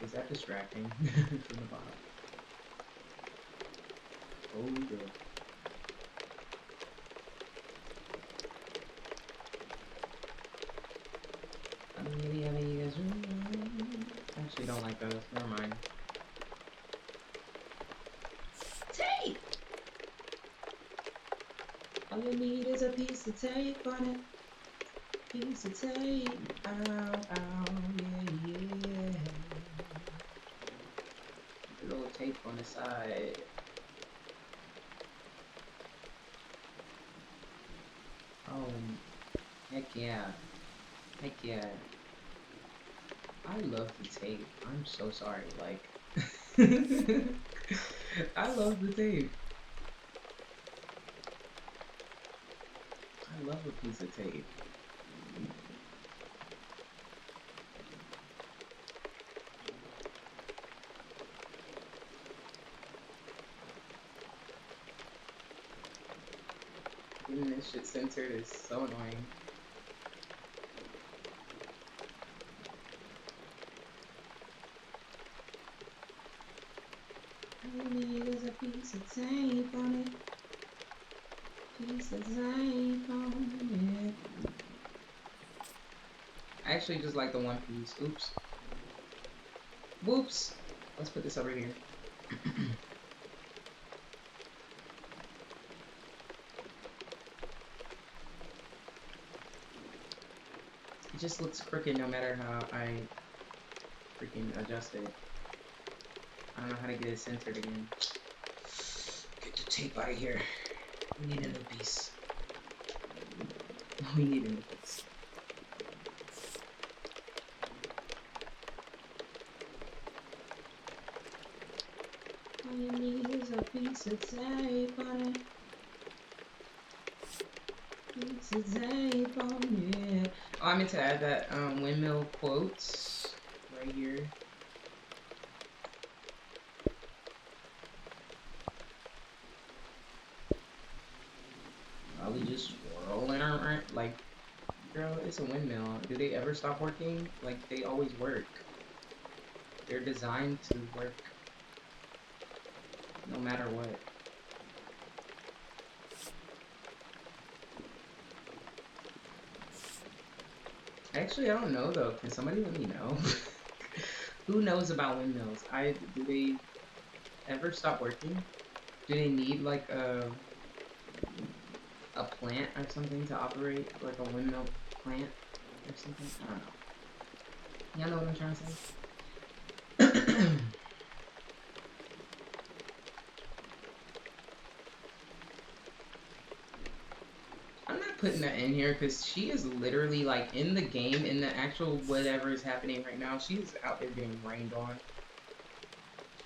Is that distracting from the bottom? Hold up. like those. Never mind. Tape! All you need is a piece of tape on it. Piece of tape. Ow, ow, yeah, yeah. A little tape on the side. Oh, heck yeah. Heck yeah. I love the tape. I'm so sorry. Like, I love the tape. I love a piece of tape. Getting this shit censored is so annoying. All you need is a piece of tape on it. Piece of tape on it. I actually just like the one piece. Oops. Whoops. Let's put this over here. It just looks crooked no matter how I freaking adjust it. I don't know how to get it centered again. Get the tape out of here. We need a new piece. We need a new piece. All you need is a piece of tape on it. Piece of tape on it. Oh, I meant to add that windmill quotes right here. Probably just swirling around. Like, girl, it's a windmill. Do they ever stop working? Like, they always work. They're designed to work no matter what. Actually, I don't know though. Can somebody let me know? Who knows about windmills? Do they ever stop working? Do they need like a plant or something to operate, like a windmill plant or something? I don't know. Y'all know what I'm trying to say? I'm not putting that in here because she is literally like in the game, in the actual whatever is happening right now. She is out there getting rained on.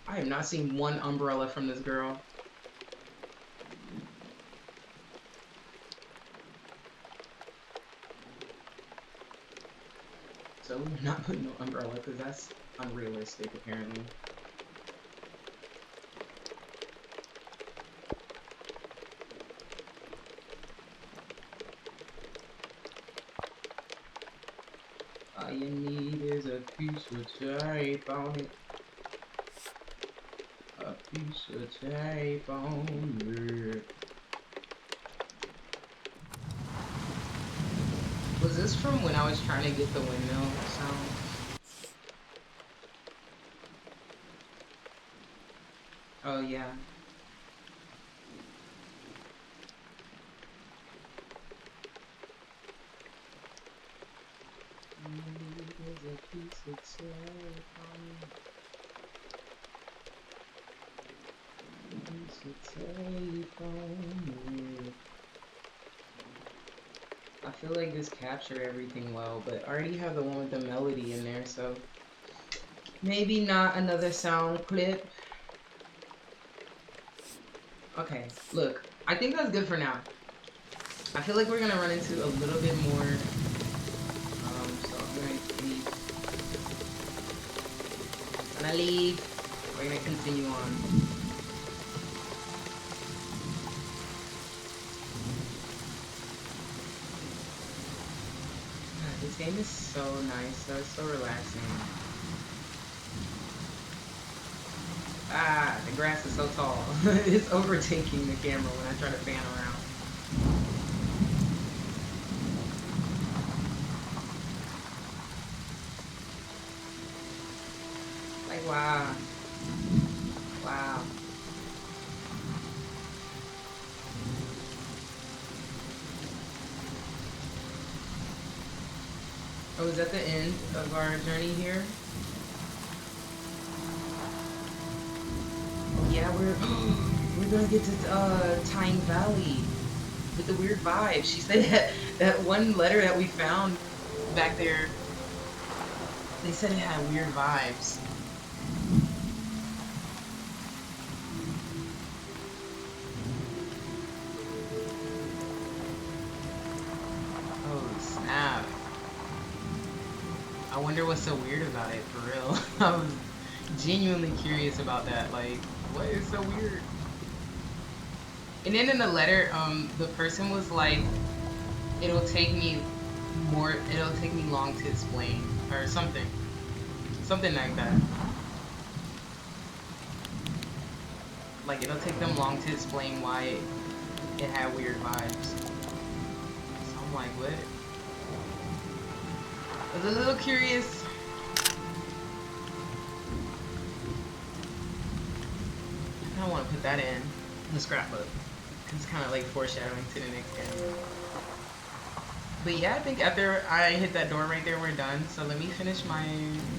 I have not seen one umbrella from this girl. So we're not putting no umbrella because that's unrealistic apparently. All you need is a piece of tape on it. A piece of tape on it. Was this from when I was trying to get the windmill sound? Oh yeah. There's a piece of tape on it. Piece of tape on it. I feel like this captured everything well, but I already have the one with the melody in there, so maybe not another sound clip. Okay, look, I think that's good for now. I feel like we're gonna run into a little bit more, so I'm gonna leave. We're gonna continue on. This game is so nice, so it's so relaxing. Ah, the grass is so tall. It's overtaking the camera when I try to fan around. Oh, is that the end of our journey here? Oh yeah, we're we're gonna get to Tyne Valley with the weird vibes. She said that one letter that we found back there, they said it had weird vibes. Oh snap! I wonder what's so weird about it for real. I was genuinely curious about that. Like, what is so weird? And then in the letter, the person was like, "It'll take me more. It'll take me long to explain," or something like that. Like, it'll take them long to explain why it had weird vibes. So I'm like, what? I was a little curious. I don't want to put that in the scrapbook. It's kind of like foreshadowing to the next game. But yeah, I think after I hit that door right there, we're done. So let me finish my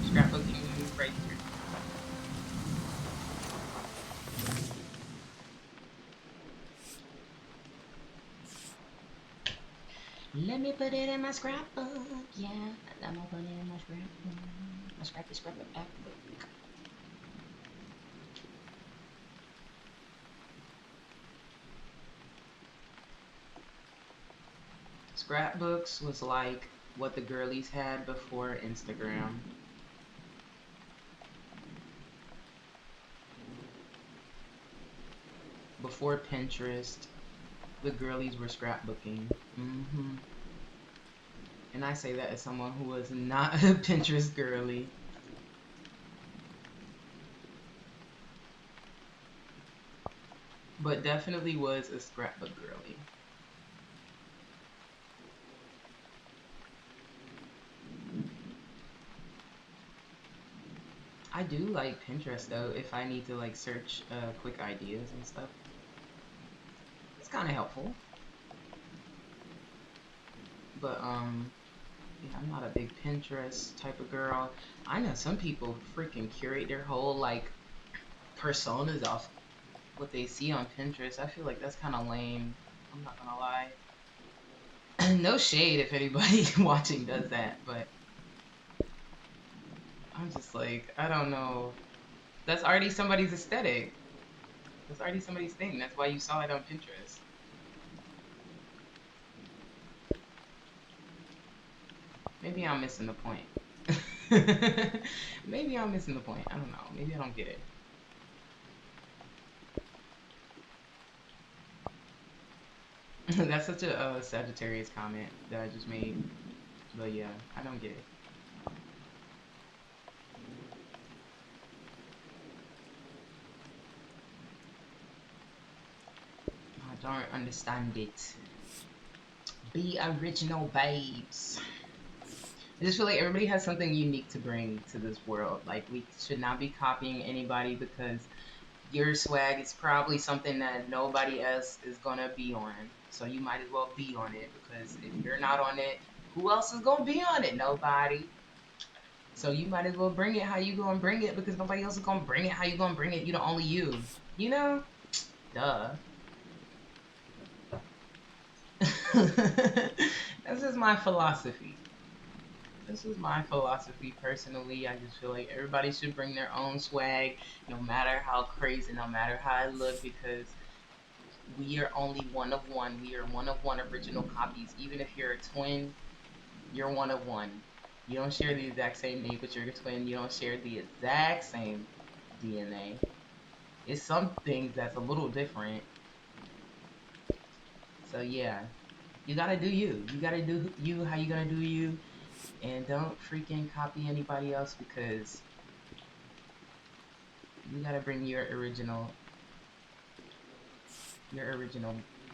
scrapbooking right here. Let me put it in my scrapbook. Yeah, I'm gonna put it in my scrapbook. My scrapbook back book. Scrapbooks was like what the girlies had before Instagram. Before Pinterest, the girlies were scrapbooking. And I say that as someone who was not a Pinterest girly. But definitely was a scrapbook girly. I do like Pinterest though, if I need to like search quick ideas and stuff. It's kind of helpful. But yeah, I'm not a big Pinterest type of girl. I know some people freaking curate their whole like personas off what they see on Pinterest. I feel like that's kind of lame. I'm not gonna lie. No shade if anybody watching does that, but I'm just like, I don't know. That's already somebody's aesthetic. That's already somebody's thing. That's why you saw it on Pinterest. Maybe I'm missing the point. Maybe I'm missing the point. I don't know. Maybe I don't get it. That's such a Sagittarius comment that I just made. But yeah, I don't get it. I don't understand it. Be original, babes. I just feel like everybody has something unique to bring to this world. Like, we should not be copying anybody because your swag is probably something that nobody else is gonna be on. So you might as well be on it, because if you're not on it, who else is gonna be on it? Nobody. So you might as well bring it how you gonna bring it, because nobody else is gonna bring it how you gonna bring it. You the only you. You know? Duh. That's just my philosophy. This is my philosophy personally. I just feel like everybody should bring their own swag, no matter how crazy, no matter how I look, because we are only one of one. We are one of one original copies. Even if you're a twin, you're one of one. You don't share the exact same name, but you're a twin. You don't share the exact same DNA. It's some things that's a little different. So yeah, you gotta do you. You gotta do you how you gonna do you, and don't freaking copy anybody else, because you gotta bring your original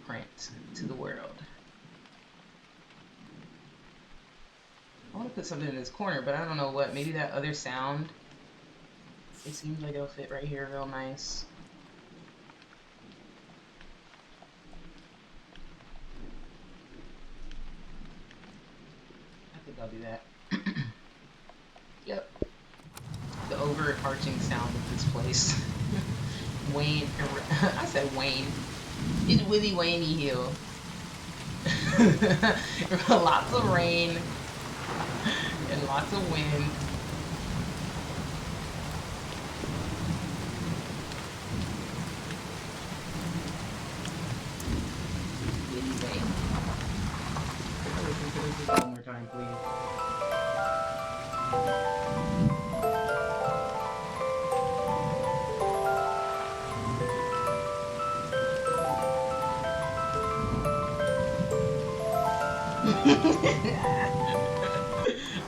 print to the world. I want to put something in this corner, but I don't know what. Maybe that other sound. It seems like it'll fit right here real nice. I think I'll do that. overarching sound of this place. Wayne, I said Wayne. It's Willie Waney Hill. Lots of rain and lots of wind. Willie Wayne. Can I listen to this just one more time, please?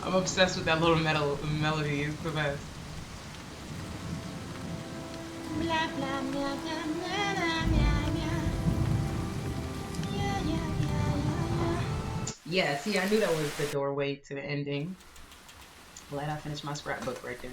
I'm obsessed with that little metal melody. It's the best. Blah, blah, blah, blah, blah, blah, blah. Yeah, yeah, yeah, yeah, yeah. Yeah, see, I knew that was the doorway to the ending. Glad I finished my scrapbook right there.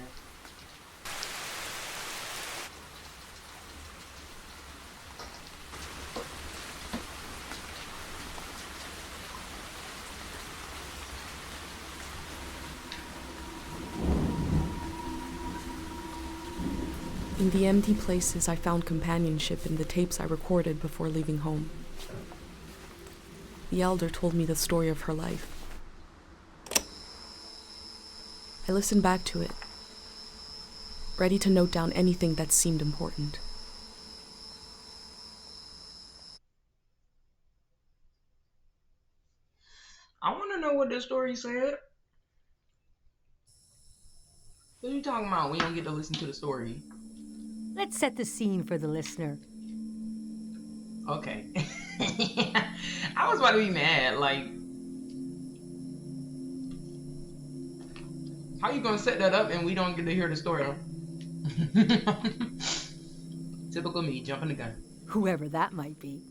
In the empty places, I found companionship in the tapes I recorded before leaving home. The elder told me the story of her life. I listened back to it, ready to note down anything that seemed important. I want to know what this story said. What are you talking about? We don't get to listen to the story. Let's set the scene for the listener. Okay. I was about to be mad. Like, how you gonna set that up and we don't get to hear the story? Typical me, jumping the gun. Whoever that might be.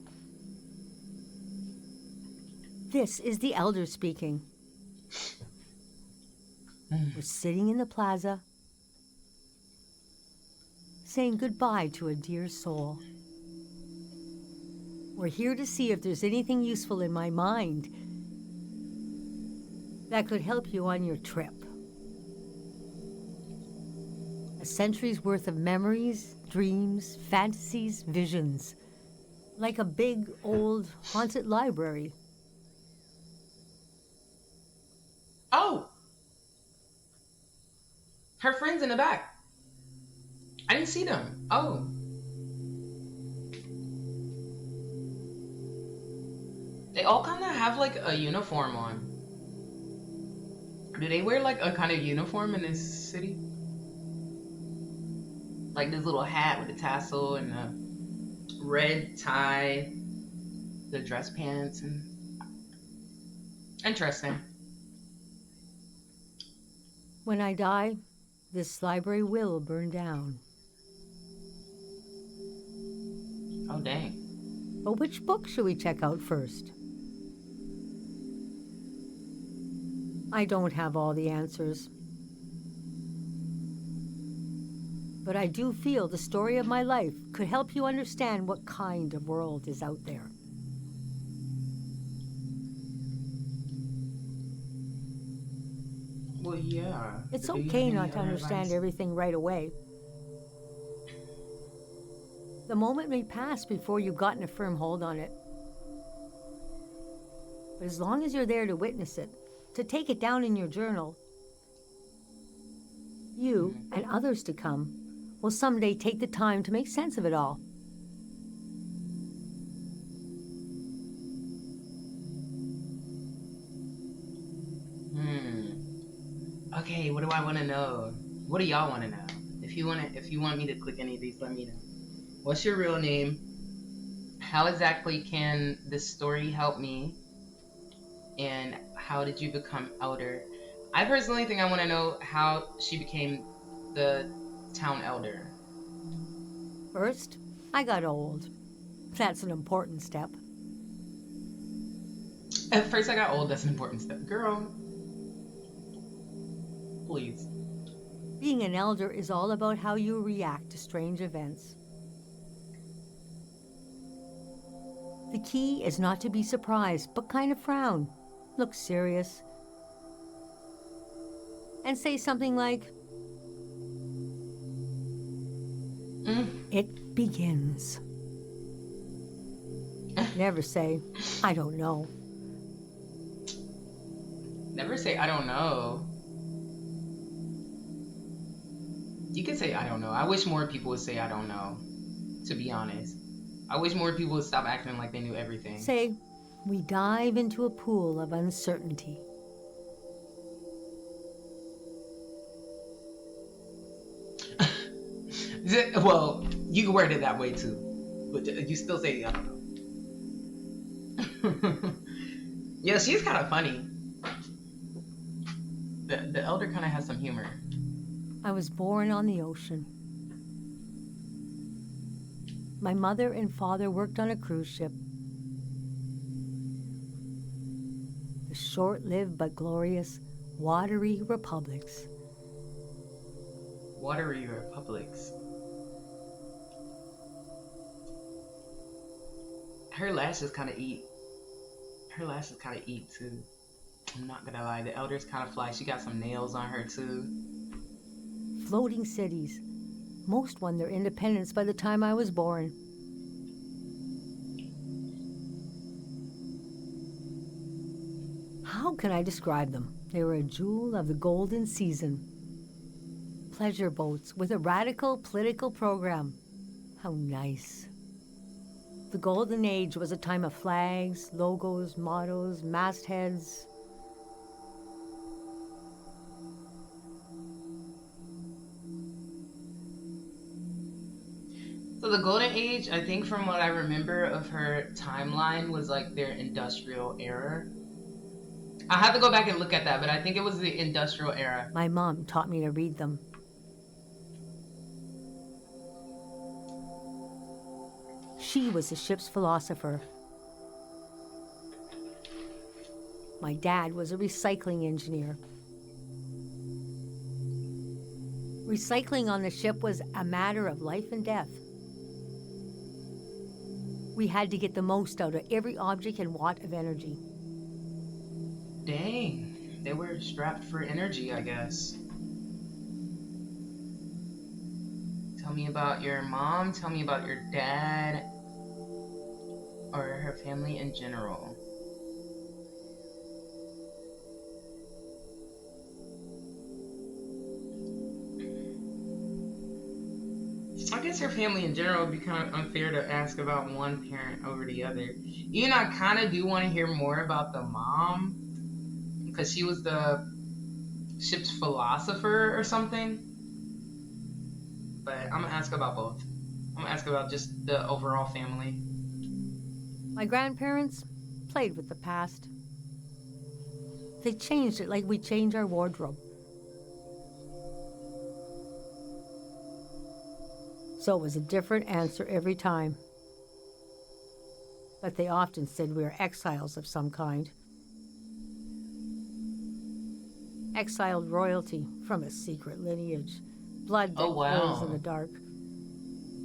This is the elder speaking. We're sitting in the plaza, saying goodbye to a dear soul. We're here to see if there's anything useful in my mind that could help you on your trip. A century's worth of memories, dreams, fantasies, visions. Like a big, old, haunted library. Oh! Her friends in the back. I didn't see them. Oh. They all kind of have like a uniform on. Do they wear like a kind of uniform in this city? Like this little hat with a tassel and a red tie, the dress pants, and interesting. When I die, this library will burn down. Oh, dang. But which book should we check out first? I don't have all the answers. But I do feel the story of my life could help you understand what kind of world is out there. Well, yeah. It's But do you have okay any not to other understand advice? everything right away. The moment may pass before you've gotten a firm hold on it. But as long as you're there to witness it, to take it down in your journal, you and others to come will someday take the time to make sense of it all. Okay, what do I want to know? What do y'all want to know? If you want me to click any of these, let me know. What's your real name? How exactly can this story help me? And how did you become elder? I personally think I want to know how she became the town elder. First, I got old. That's an important step. At first I got old, that's an important step. Girl, please. Being an elder is all about how you react to strange events. The key is not to be surprised, but kind of frown, look serious, and say something like, It begins. Never say, I don't know. Never say I don't know. You can say I don't know. I wish more people would say I don't know, to be honest. I wish more people would stop acting like they knew everything. Say, we dive into a pool of uncertainty. Well, you can word it that way too, but you still say I don't know. Yeah, she's kind of funny. The elder kind of has some humor. I was born on the ocean. My mother and father worked on a cruise ship. The short-lived but glorious watery republics. Watery republics. Her lashes kind of eat. Her lashes kind of eat too. I'm not gonna lie. The elder's kind of fly. She got some nails on her too. Floating cities. Most won their independence by the time I was born. How can I describe them? They were a jewel of the golden season. Pleasure boats with a radical political program. How nice. The golden age was a time of flags, logos, mottos, mastheads. So the golden age, I think from what I remember of her timeline, was like their industrial era. I have to go back and look at that, but I think it was the industrial era. My mom taught me to read them. She was the ship's philosopher. My dad was a recycling engineer. Recycling on the ship was a matter of life and death. We had to get the most out of every object and watt of energy. Dang, they were strapped for energy, I guess. Tell me about your mom, tell me about your dad, or her family in general. I guess her family in general would be kind of unfair to ask about one parent over the other. Even I kind of do want to hear more about the mom, because she was the ship's philosopher or something. But I'm gonna ask about both. I'm gonna ask about just the overall family. My grandparents played with the past. They changed it like we change our wardrobe. So it was a different answer every time. But they often said we were exiles of some kind. Exiled royalty from a secret lineage. Blood that Oh glows wow. in the dark.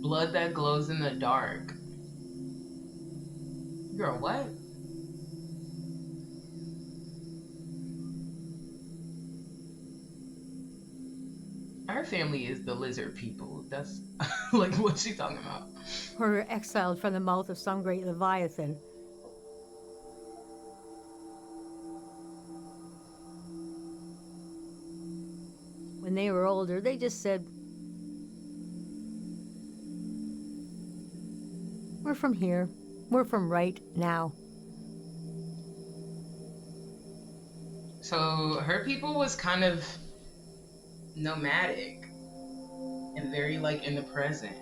Blood that glows in the dark. Girl, what? Her family is the lizard people. That's like what's she talking about? Or we're exiled from the mouth of some great leviathan. When they were older, they just said, we're from here. We're from right now. So her people was kind of nomadic and very like in the present.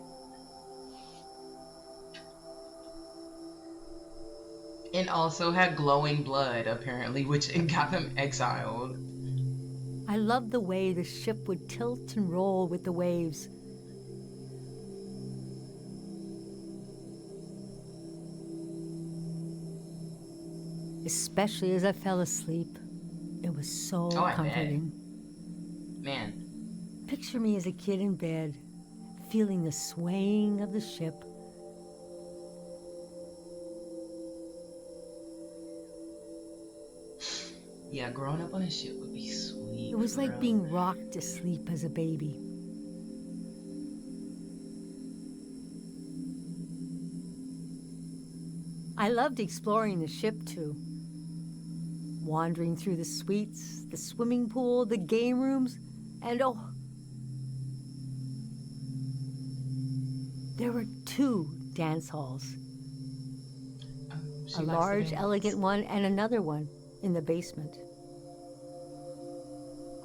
And also had glowing blood apparently, which got them exiled. I loved the way the ship would tilt and roll with the waves. Especially as I fell asleep. It was so Oh, I bet. comforting. Man, Picture me as a kid in bed, feeling the swaying of the ship. yeah, growing up on a ship would be sweet. It was like bro. being rocked to sleep as a baby. I loved exploring the ship too. Wandering through the suites, the swimming pool, the game rooms, and oh, there were two dance halls. She A likes to large, dance. elegant one and another one in the basement.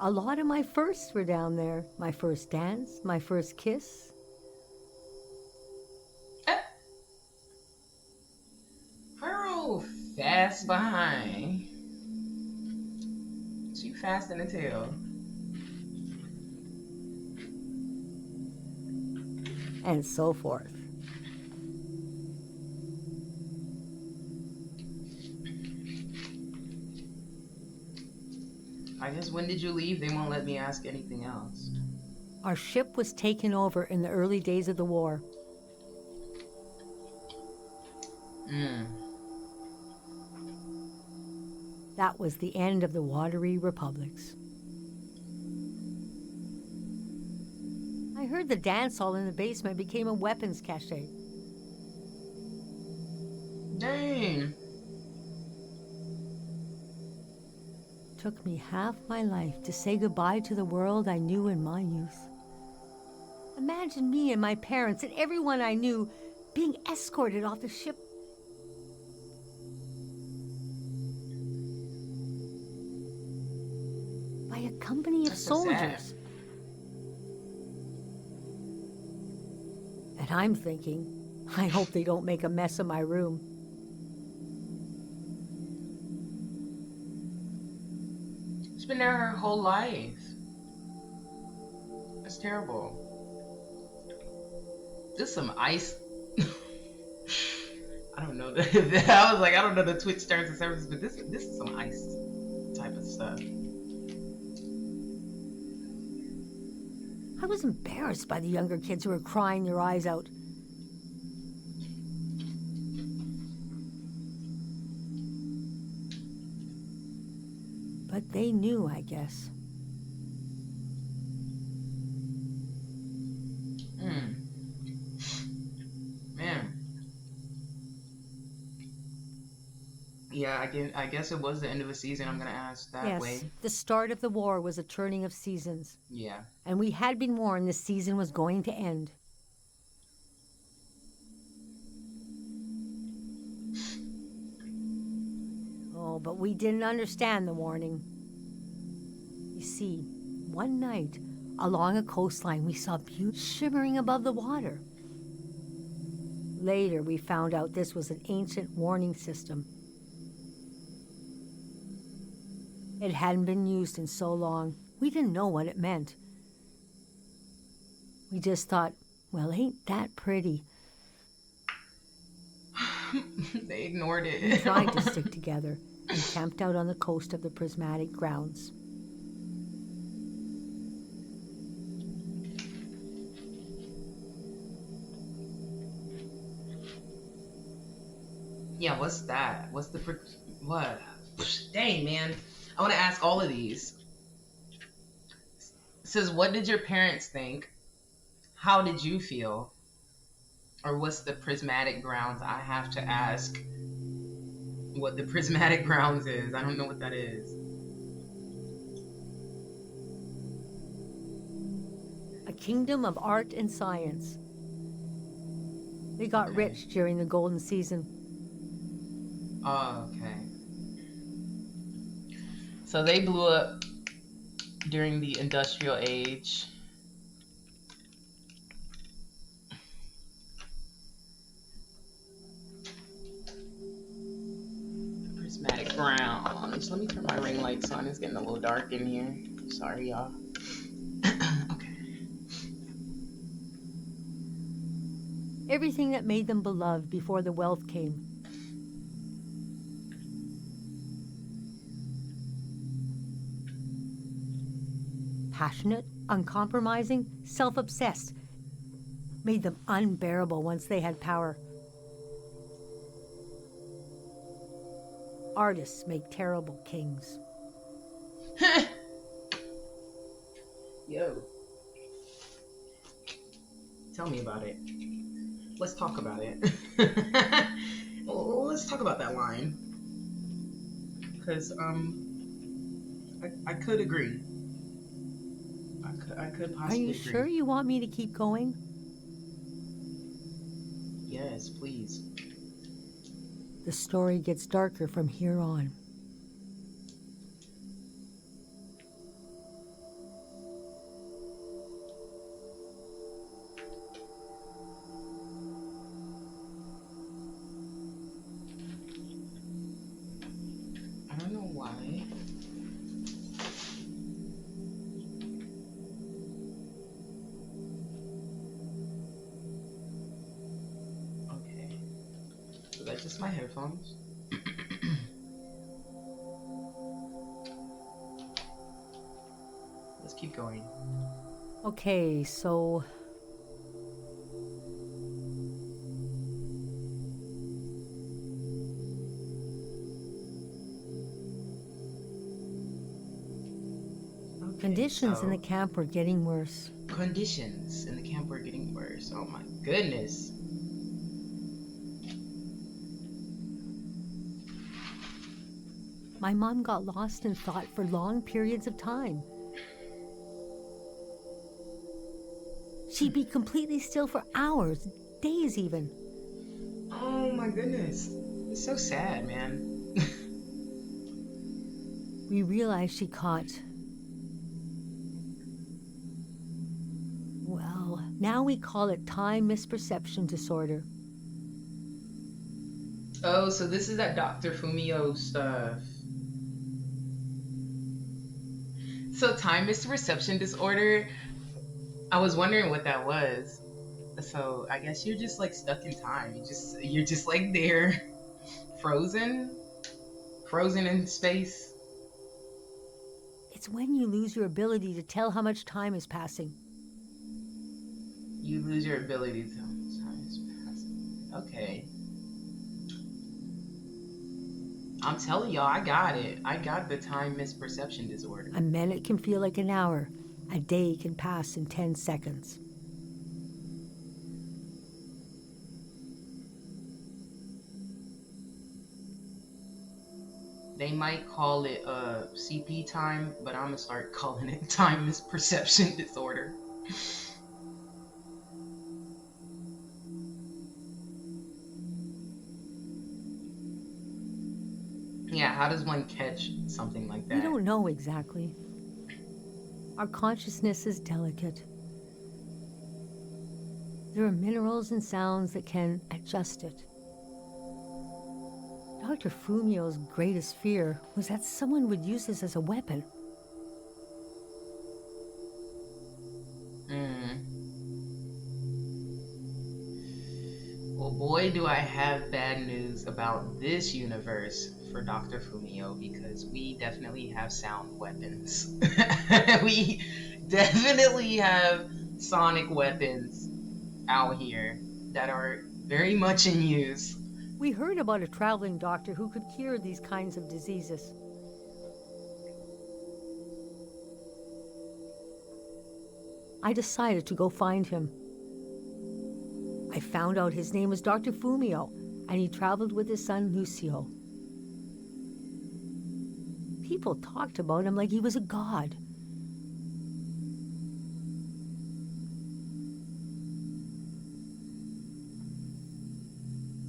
A lot of my firsts were down there. My first dance, my first kiss. Eh, Pearl fast behind. She fast in the tail. And so forth. I guess when did you leave? They won't let me ask anything else. Our ship was taken over in the early days of the war. Mm. That was the end of the watery republics. I heard the dance hall in the basement became a weapons cache. Dang. Took me half my life to say goodbye to the world I knew in my youth. Imagine me and my parents and everyone I knew being escorted off the ship. By a company of That's so sad. soldiers. And I'm thinking, I hope they don't make a mess of my room. She's been there her whole life. That's terrible. This is some ice. I don't know. I was like, I don't know the Twitch terms and services, but this is some ice type of stuff. I was embarrassed by the younger kids who were crying their eyes out. But they knew, I guess. Man. Yeah, I guess it was the end of the season. I'm gonna ask that way. Yes, the start of the war was a turning of seasons. Yeah. And we had been warned the season was going to end. Oh, but we didn't understand the warning. You see, one night, along a coastline, we saw beauty shimmering above the water. Later, we found out this was an ancient warning system. It hadn't been used in so long, we didn't know what it meant. We just thought, well, ain't that pretty? They ignored it. We tried to stick together and camped out on the coast of the prismatic grounds. Yeah, what's that? What's the what? Dang, man. I want to ask all of these. It says, what did your parents think? How did you feel? Or what's the prismatic grounds? I have to ask what the prismatic grounds is. I don't know what that is. A kingdom of art and science. They got rich during the golden season. Oh, okay. So they blew up during the industrial age. Prismatic grounds. Let me turn my ring lights on. It's getting a little dark in here. Sorry, y'all. Okay. Everything that made them beloved before the wealth came. Passionate, uncompromising, self-obsessed. Made them unbearable once they had power. Artists make terrible kings. Yo. Tell me about it. Let's talk about it. Let's let's talk about that line, because I could agree. I could Are you possibly sure agree. you want me to keep going? Yes, please. The story gets darker from here on. I don't know why. Okay. Was that just my headphones? Let's keep going. Okay, so Okay, conditions in the so camp were getting worse. conditions in the camp were getting worse. Oh my goodness. My mom got lost in thought for long periods of time. She'd be completely still for hours, days even. Oh my goodness. It's so sad, man. We realized she caught, well, now we call it time misperception disorder. Oh, so this is that Dr. Fumio stuff. So time misperception disorder, I was wondering what that was. So I guess you're just like stuck in time. You're just like there, frozen, frozen in space. It's when you lose your ability to tell how much time is passing. You lose your ability to tell time is passing. Okay. I'm telling y'all, I got it. I got the time misperception disorder. A minute can feel like an hour. A day can pass in 10 seconds. They might call it CP time, but I'm gonna start calling it time misperception disorder. Yeah, how does one catch something like We that? don't know exactly. Our consciousness is delicate. There are minerals and sounds that can adjust it. Dr. Fumio's greatest fear was that someone would use this as a weapon. Mm. Well, boy, do I have bad news about this universe for Dr. Fumio, because we definitely have sound weapons. We definitely have sonic weapons out here that are very much in use. We heard about a traveling doctor who could cure these kinds of diseases. I decided to go find him. I found out his name was Dr. Fumio, and he traveled with his son Lucio. People talked about him like he was a god.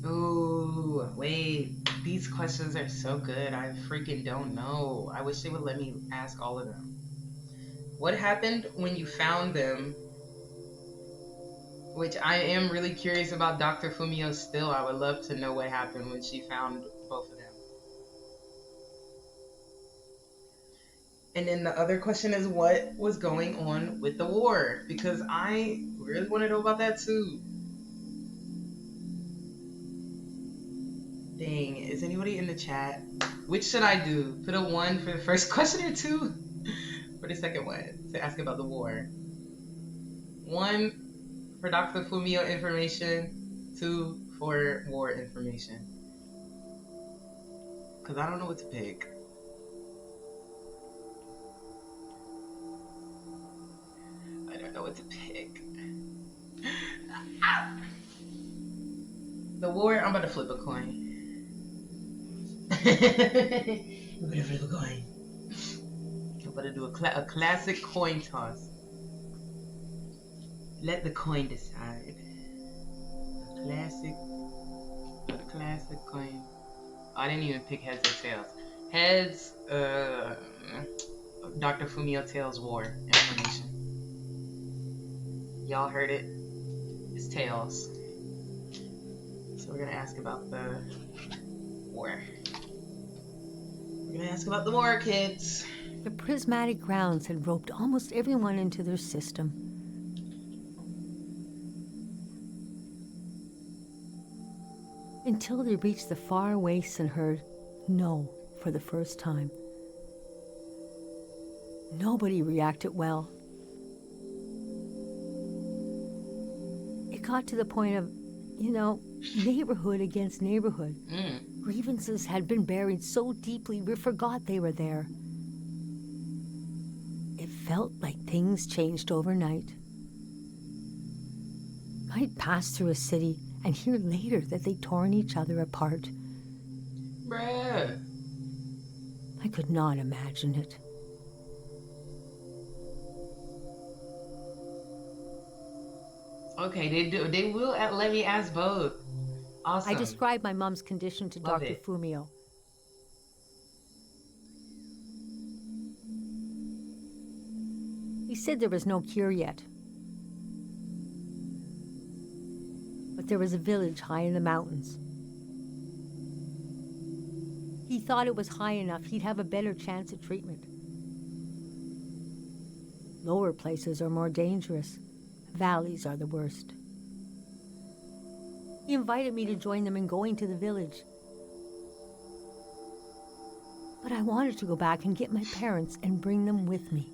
Ooh, wait. These questions are so good. I freaking don't know. I wish they would let me ask all of them. What happened when you found them? Which I am really curious about Dr. Fumio still. I would love to know what happened when she found both of them. And then the other question is, what was going on with the war? Because I really want to know about that too. Dang, is anybody in the chat? Which should I do? Put a 1 for the first question or 2 for the second one to ask about the war? 1 for Dr. Fumio information, 2 for war information. Because I don't know what to pick. I don't know what to pick. The war, I'm about to flip a coin. Whatever we're going. I'm gonna do a classic coin toss. Let the coin decide. Classic, a classic coin. I didn't even pick heads or tails. Heads, Dr. Fumio Tails War information. Y'all heard it. It's tails. So we're gonna ask about the war. We're gonna ask about the war, kids. The prismatic grounds had roped almost everyone into their system. Until they reached the far wastes and heard no for the first time. Nobody reacted well. It got to the point of, neighborhood against neighborhood. Grievances had been buried so deeply we forgot they were there. It felt like things changed overnight. I'd pass through a city and hear later that they'd torn each other apart. Bruh. I could not imagine it. Okay, they will let me ask both. Awesome. I described my mom's condition to Love Dr. it. Fumio. He said there was no cure yet. But there was a village high in the mountains. He thought it was high enough he'd have a better chance at treatment. Lower places are more dangerous. Valleys are the worst. He invited me to join them in going to the village. But I wanted to go back and get my parents and bring them with me.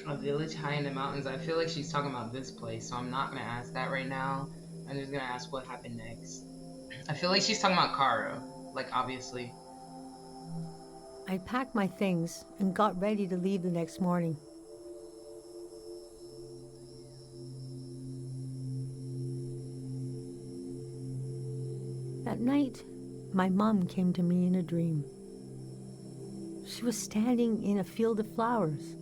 A village high in the mountains. I feel like she's talking about this place, so I'm not gonna ask that right now. I'm just gonna ask what happened next. I feel like she's talking about Karo, like obviously. I packed my things and got ready to leave the next morning. That night, my mom came to me in a dream. She was standing in a field of flowers.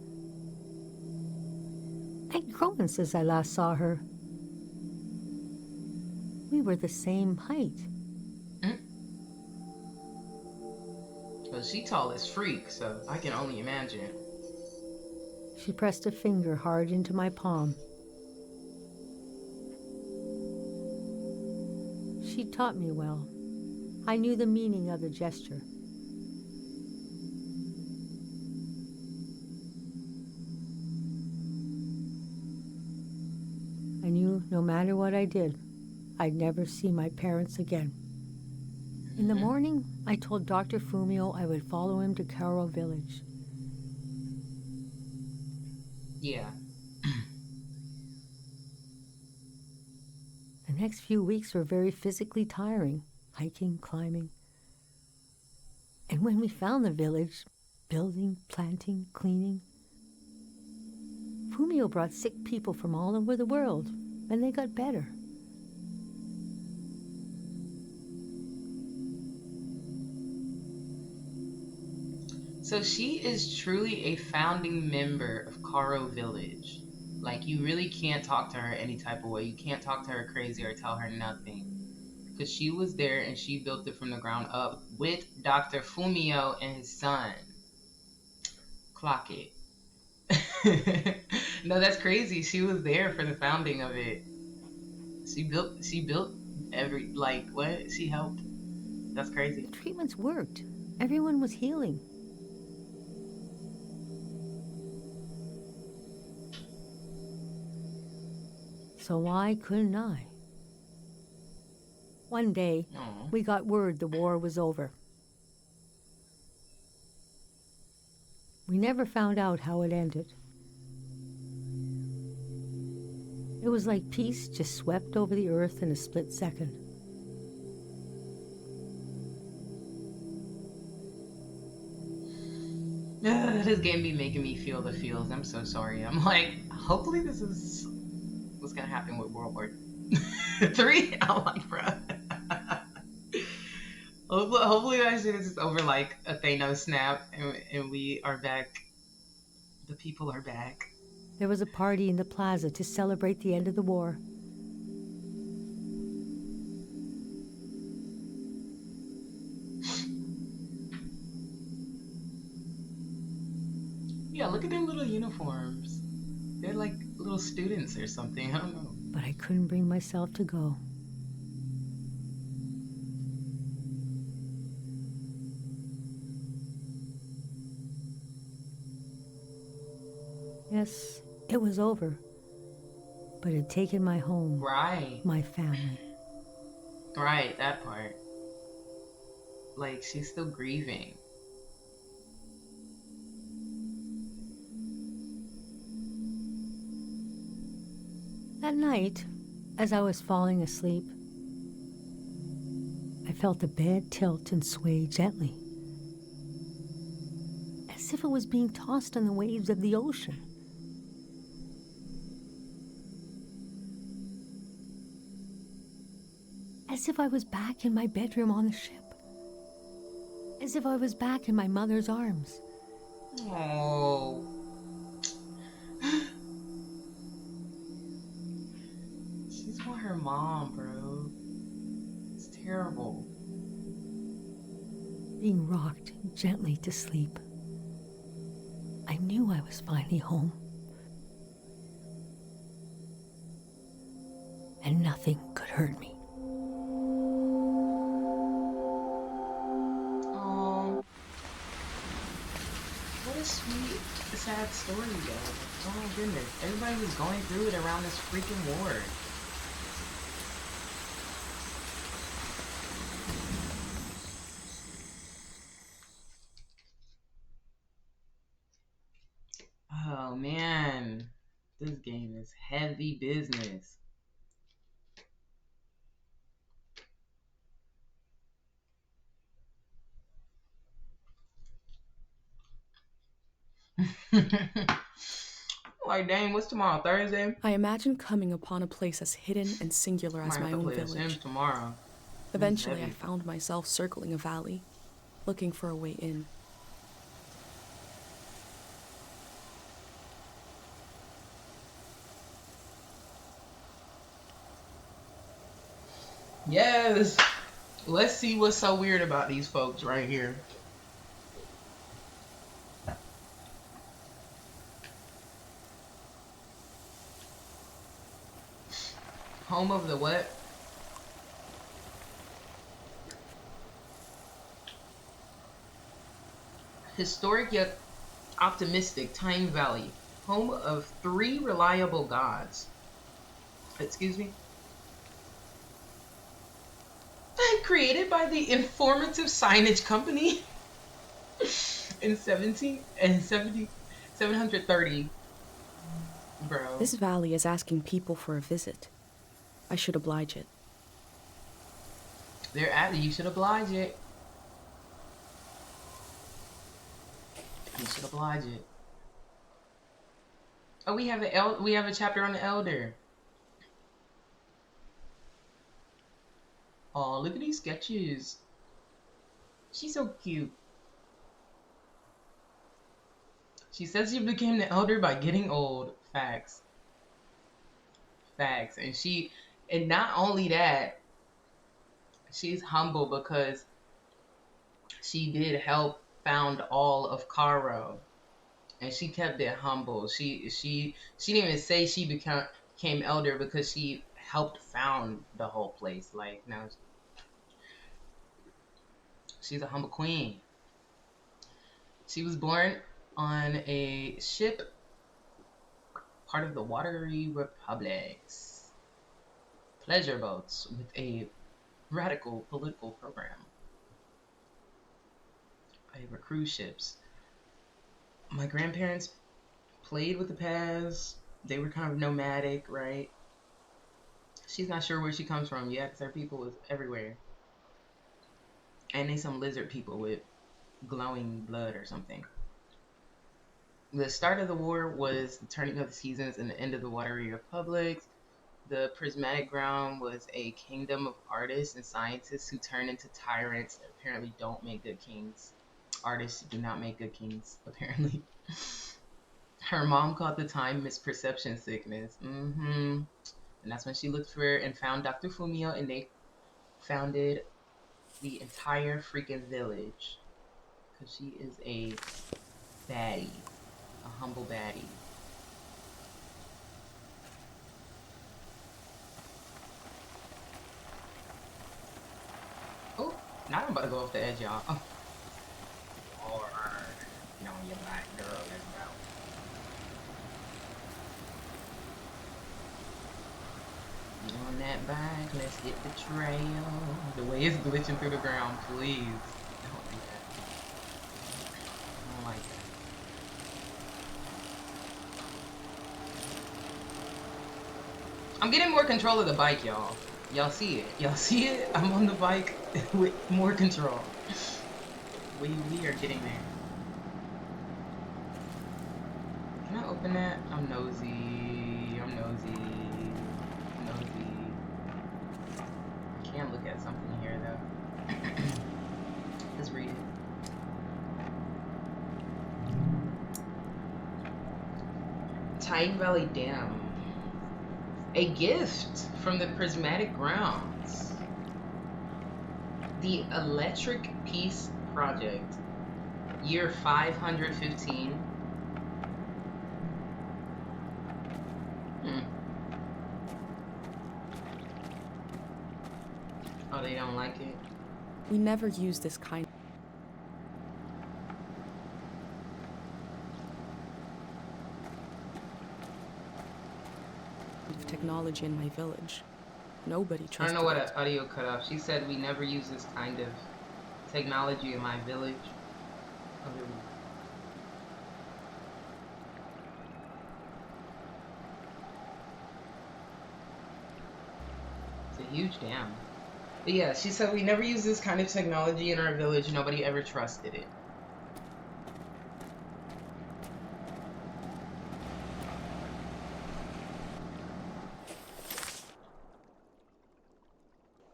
I'd grown since I last saw her. We were the same height. Well, she tall as freak, so I can only imagine. She pressed a finger hard into my palm. She taught me well. I knew the meaning of the gesture. I knew no matter what I did, I'd never see my parents again. In the morning, I told Dr. Fumio I would follow him to Karo village. Yeah. The next few weeks were very physically tiring, hiking, climbing. And when we found the village, building, planting, cleaning, Fumio brought sick people from all over the world, and they got better. So she is truly a founding member of Karo Village. Like, you really can't talk to her any type of way. You can't talk to her crazy or tell her nothing. Because she was there and she built it from the ground up with Dr. Fumio and his son. Clock it. No, that's crazy. She was there for the founding of it. She built every, like, what? She helped. That's crazy. The treatments worked. Everyone was healing. So why couldn't I? One day, Aww. we got word the war was over. We never found out how it ended. It was like peace just swept over the earth in a split second. This game be making me feel the feels. I'm so sorry. I'm like, hopefully this is what's gonna happen with World War Three. I'm like, bro. Hopefully that shit is just over like a Thanos snap, and we are back. The people are back. There was a party in the plaza to celebrate the end of the war. Yeah, look at them little uniforms. They're like little students or something. I don't know. But I couldn't bring myself to go. Yes, it was over. But it had taken my home, Right. my family. Right, that part. Like, she's still grieving. That night, as I was falling asleep, I felt the bed tilt and sway gently, as if it was being tossed on the waves of the ocean. As if I was back in my bedroom on the ship. As if I was back in my mother's arms. Oh. She's want her mom, bro. It's terrible. Being rocked gently to sleep. I knew I was finally home. And nothing could hurt me. Oh. What a sweet, sad story, though. Oh my goodness. Everybody was going through it around this freaking war. Oh man. This game is heavy business. Like, dang, what's tomorrow? Thursday? I imagine coming upon a place as hidden and singular as Might have my to own play The Sims village. tomorrow. Eventually, I heavy. found myself circling a valley, looking for a way in. Yes. Let's see what's so weird about these folks right here. Home of the what? Historic yet optimistic Time Valley. Home of three reliable gods. Excuse me? Created by the informative signage company in 730. Bro. This valley is asking people for a visit. I should oblige it. They're at it. You should oblige it. You should oblige it. Oh, we have a chapter on the elder. Oh, look at these sketches. She's so cute. She says she became the elder by getting old. Facts. Facts. And not only that, she's humble because she did help found all of Cairo. And she kept it humble. She didn't even say she became elder because she helped found the whole place. Like, no, she's a humble queen. She was born on a ship, part of the Watery Republic's pleasure boats with a radical political program. They were cruise ships. My grandparents played with the past. They were kind of nomadic, right? She's not sure where she comes from yet because her people was everywhere. And they some lizard people with glowing blood or something. The start of the war was the turning of the seasons and the end of the watery republics. The prismatic ground was a kingdom of artists and scientists who turn into tyrants that apparently don't make good kings. Artists do not make good kings, apparently. Her mom called the time misperception sickness. And that's when she looked for and found Dr. Fumio, and they founded the entire freaking village. Because she is a baddie, a humble baddie. Oh, now I'm about to go off the edge, y'all. Oh, Lord. Get on your back, girl. Let's go. Get on that bike. Let's hit the trail. The way it's glitching through the ground, please. Don't do that. I don't like that. I'm getting more control of the bike, y'all. Y'all see it? Y'all see it? I'm on the bike with more control. We are getting there. Can I open that? I'm nosy. I'm nosy. I'm nosy. I can look at something here though. Let's read it. Tyne Valley Dam. A gift from the prismatic grounds. The Electric Peace Project. Year 515. Oh, they don't like it? We never use this kind of technology in my village. Nobody I don't trusted know what it. audio cut off. She said we never use this kind of technology in my village. Oh, here we go. It's a huge dam. But yeah, she said we never use this kind of technology in our village. Nobody ever trusted it.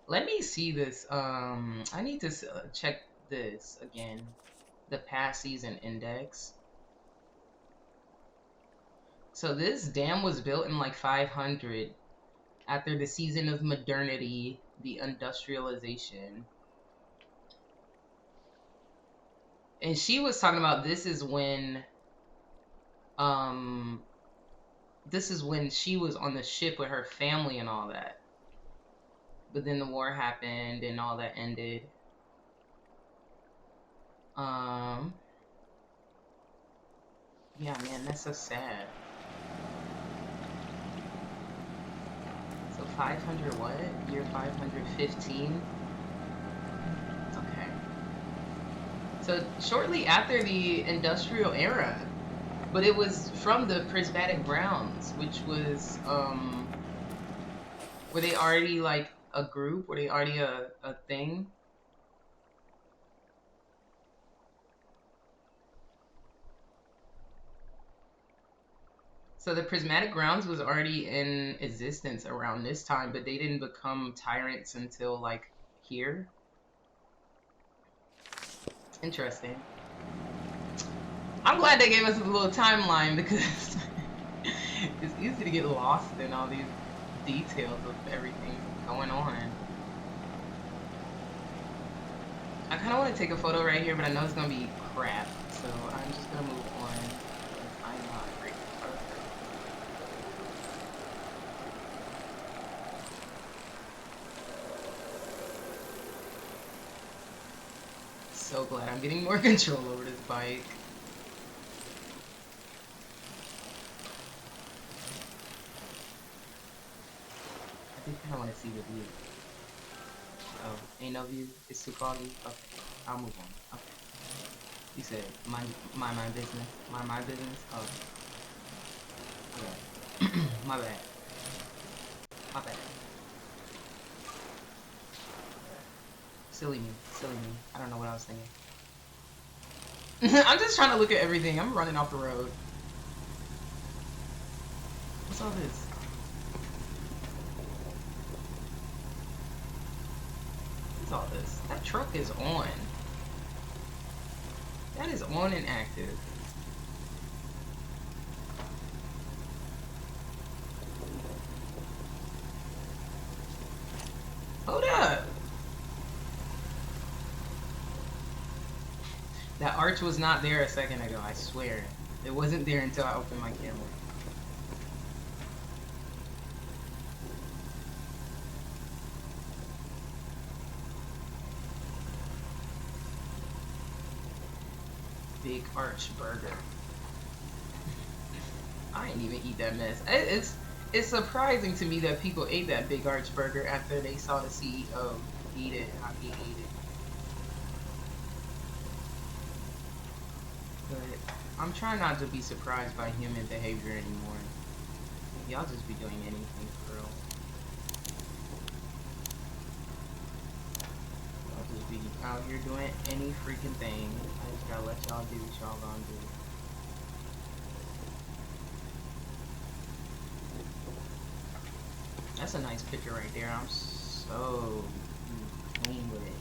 Let me see this. I need to check this again. The past season index. So this dam was built in like 500 after the season of modernity, the industrialization. And she was talking about um this is when she was on the ship with her family and all that. But then the war happened and all that ended. Um yeah, man, that's so sad. So 500 what? Year 515? Okay. So shortly after the industrial era, but it was from the prismatic grounds, which was were they already like a group? Were they already a thing? So the prismatic grounds was already in existence around this time, but they didn't become tyrants until like here. Interesting. I'm glad they gave us a little timeline because it's easy to get lost in all these details of everything going on. I kind of want to take a photo right here, but I know it's going to be crap, so I'm just going to move on to the timeline right further. So glad I'm getting more control over this bike. I do kind of want to see the view. Oh, ain't no view? It's too foggy? Okay, I'll move on. Okay. You said, mind my business? Mind my business? Oh, okay. My bad. My bad. Silly me. Silly me. I don't know what I was thinking. I'm just trying to look at everything. I'm running off the road. What's all this? What's all this? That truck is on. That is on and active. Hold up. That arch was not there a second ago, I swear. It wasn't there until I opened my camera. Big arch burger. I ain't even eat that mess. It's surprising to me that people ate that big arch burger after they saw the CEO eat it, how he ate it. But I'm trying not to be surprised by human behavior anymore. Y'all just be doing anything for real. Y'all just be out here doing any freaking thing. I just gotta let y'all do what y'all gonna do. That's a nice picture right there. I'm so clean with it.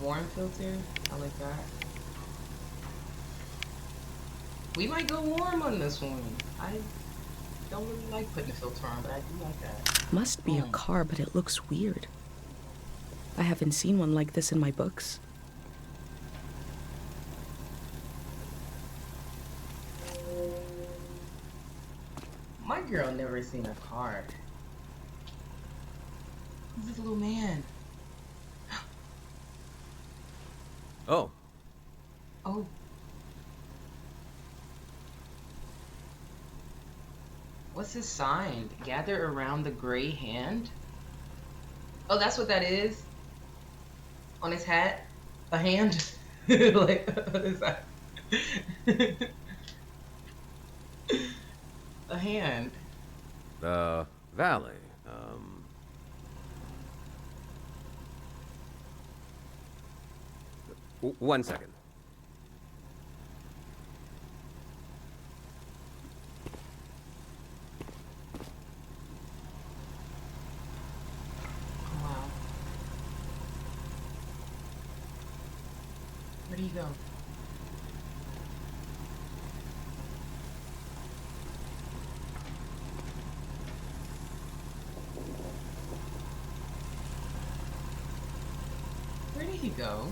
Warm filter. I like that. We might go warm on this one. I don't really like putting a filter on, but I do like that. Must be a car, but it looks weird. I haven't seen one like this in my books. My girl never seen a car. Who's this little man? Oh. Oh. What's his sign? Gather around the gray hand? Oh, that's what that is? On his hat? A hand? Like, what is that? A hand. The valley. One second. Oh, wow. Where do you go? Where did he go?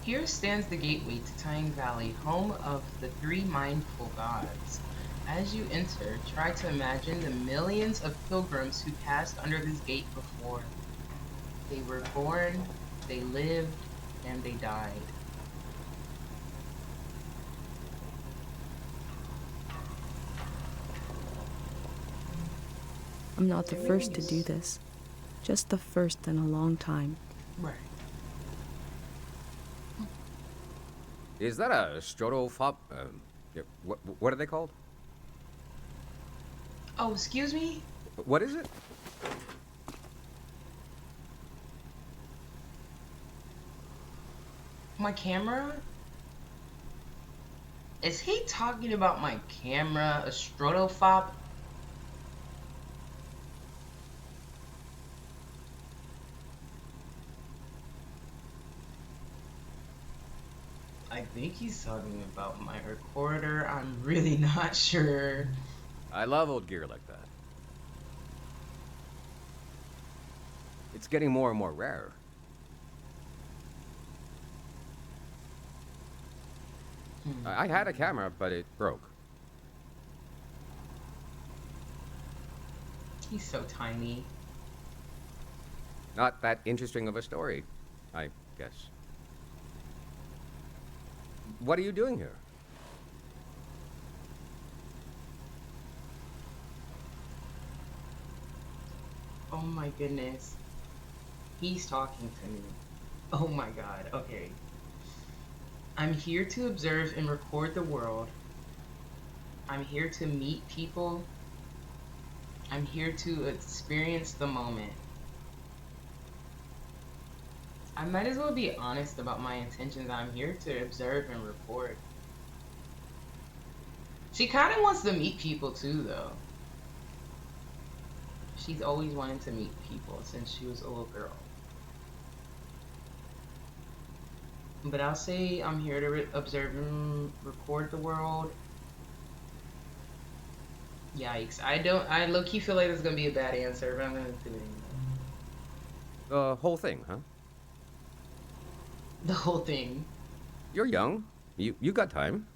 Here stands the gateway to Tying Valley, home of the three mindful gods. As you enter, try to imagine the millions of pilgrims who passed under this gate before. They were born, they lived, and they died. I'm not the first to do this. Just the first in a long time. Right. Is that a strotopop? Yeah, what are they called? Oh, excuse me? What is it? My camera? Is he talking about my camera? A strotofop? I think he's talking about my recorder. I'm really not sure. I love old gear like that. It's getting more and more rare. I had a camera, but it broke. He's so tiny. Not that interesting of a story, I guess. What are you doing here? Oh my goodness. He's talking to me. Oh my god. Okay. I'm here to observe and record the world. I'm here to meet people. I'm here to experience the moment. I might as well be honest about my intentions. I'm here to observe and record. She kind of wants to meet people too, though. She's always wanted to meet people since she was a little girl. But I'll say I'm here to observe and record the world. Yikes. I low-key feel like this is gonna be a bad answer, but I'm gonna do it anyway. The whole thing, huh? The whole thing. You're young. You got time.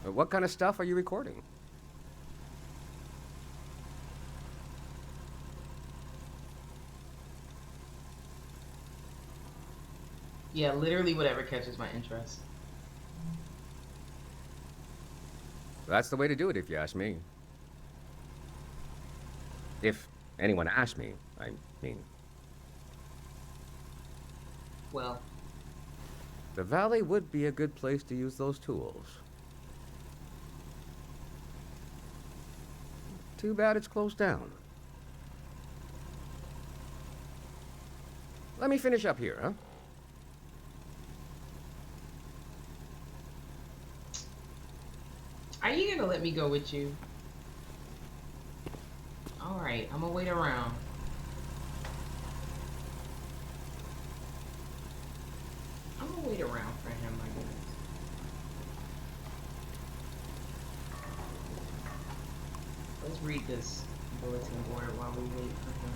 What kind of stuff are you recording? Yeah, literally whatever catches my interest. That's the way to do it, if you ask me. If anyone asks me, I mean. Well, The valley would be a good place to use those tools. Too bad it's closed down. Let me finish up here, huh? are you gonna let me go with you? Alright, I'm gonna wait around. I'm gonna wait around for him, I guess. Let's read this bulletin board while we wait for him.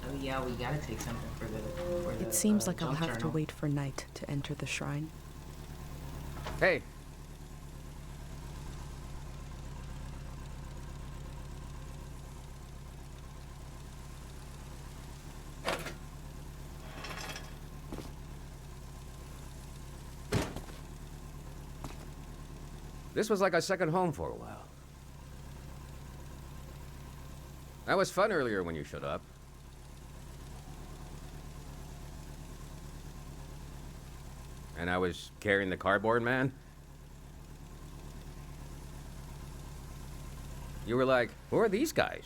Oh yeah, we gotta take something for the It seems like I'll junk have to journal. wait for night to enter the shrine. Hey. This was like a second home for a while. That was fun earlier when you showed up. And I was carrying the cardboard man. You were like, who are these guys?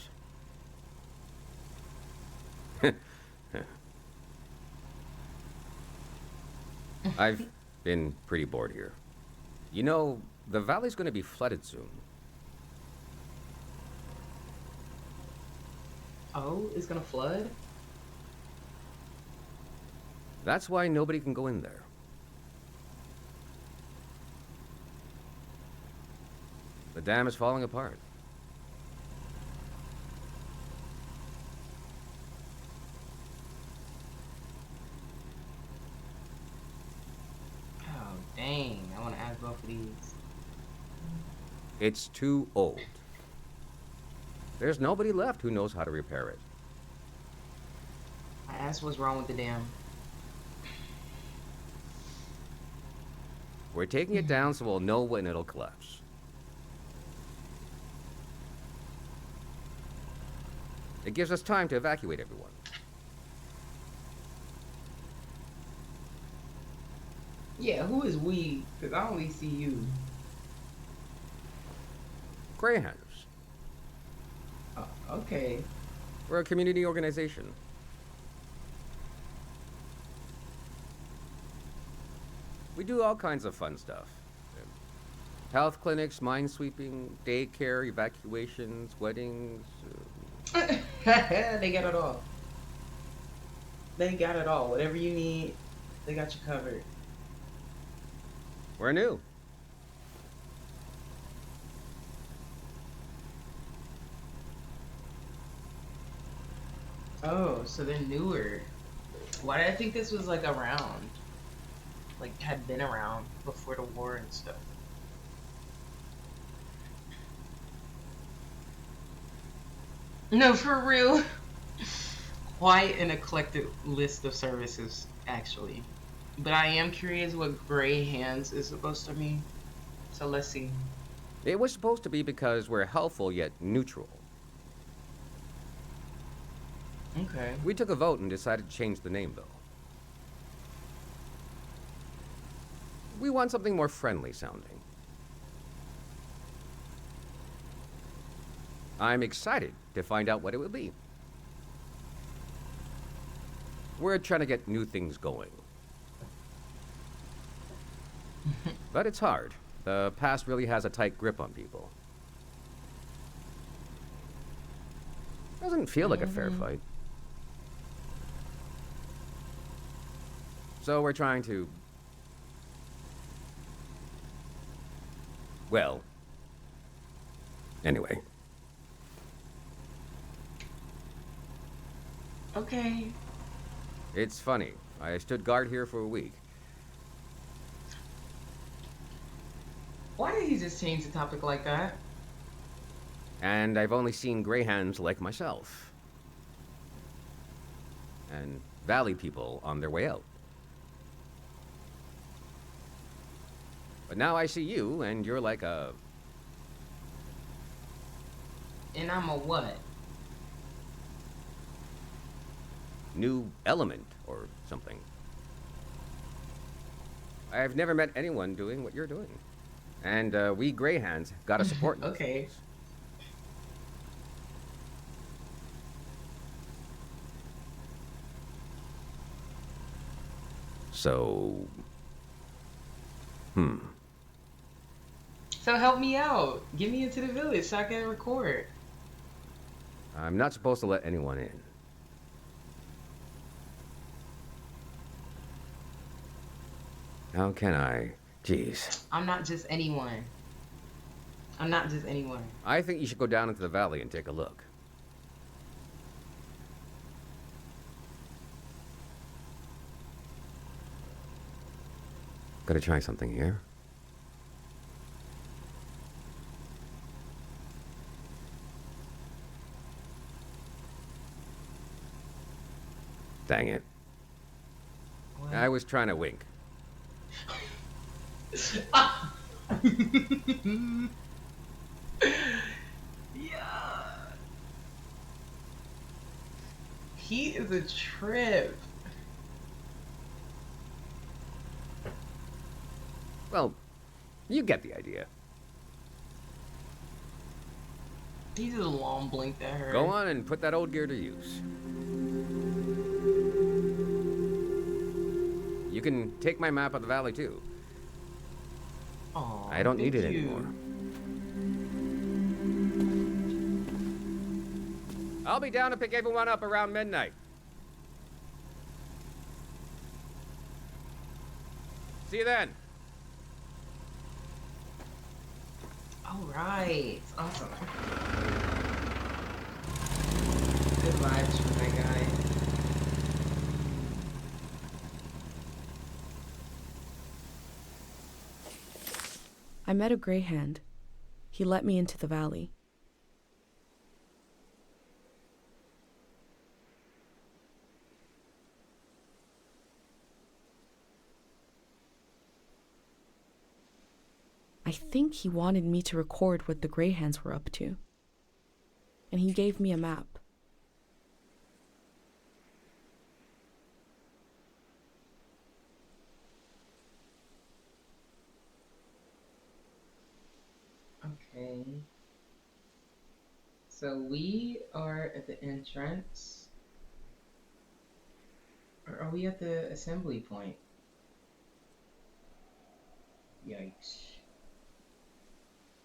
I've been pretty bored here. You know, the valley's gonna be flooded soon. Oh, it's gonna flood? That's why nobody can go in there. The dam is falling apart. Oh dang, I wanna ask both of these. It's too old. There's nobody left who knows how to repair it. I asked what's wrong with the dam. We're taking it down so we'll know when it'll collapse. It gives us time to evacuate everyone. Yeah, who is we? Because I only see you. Greyhounders. Okay. We're a community organization. We do all kinds of fun stuff. Health clinics, mine sweeping, daycare, evacuations, weddings. They got it all. They got it all. Whatever you need, they got you covered. We're new. Oh, so they're newer. Why did I think this was like around? Like had been around before the war and stuff. No, for real. Quite an eclectic list of services, actually. But I am curious what gray hands is supposed to mean. So let's see. It was supposed to be because we're helpful yet neutral. Okay. We took a vote and decided to change the name, though. We want something more friendly sounding. I'm excited to find out what it will be. We're trying to get new things going. But it's hard. The past really has a tight grip on people. Doesn't feel like a fair fight. So we're trying to... Well... Anyway. Okay. It's funny. I stood guard here for a week. Why did he just change the topic like that? And I've only seen greyhounds like myself. And valley people on their way out. But now I see you, and you're like a... And I'm a what? new element or something. I've never met anyone doing what you're doing. And we greyhounds gotta support those Okay. things. So... So help me out. Get me into the village so I can record. I'm not supposed to let anyone in. How can I? Jeez. I'm not just anyone. I'm not just anyone. I think you should go down into the valley and take a look. Gotta try something here. Dang it. What? I was trying to wink. Yeah. He is a trip. Well, you get the idea. He just long blinked at her. Go on and put that old gear to use. You can take my map of the valley too. Aw, I don't need thank it you. anymore. I'll be down to pick everyone up around midnight. See you then. All right. Awesome. Good vibes from that guy. I met a greyhound. He let me into the valley. I think he wanted me to record what the greyhounds were up to. And he gave me a map. Okay. So we are at the entrance. Or are we at the assembly point? Yikes.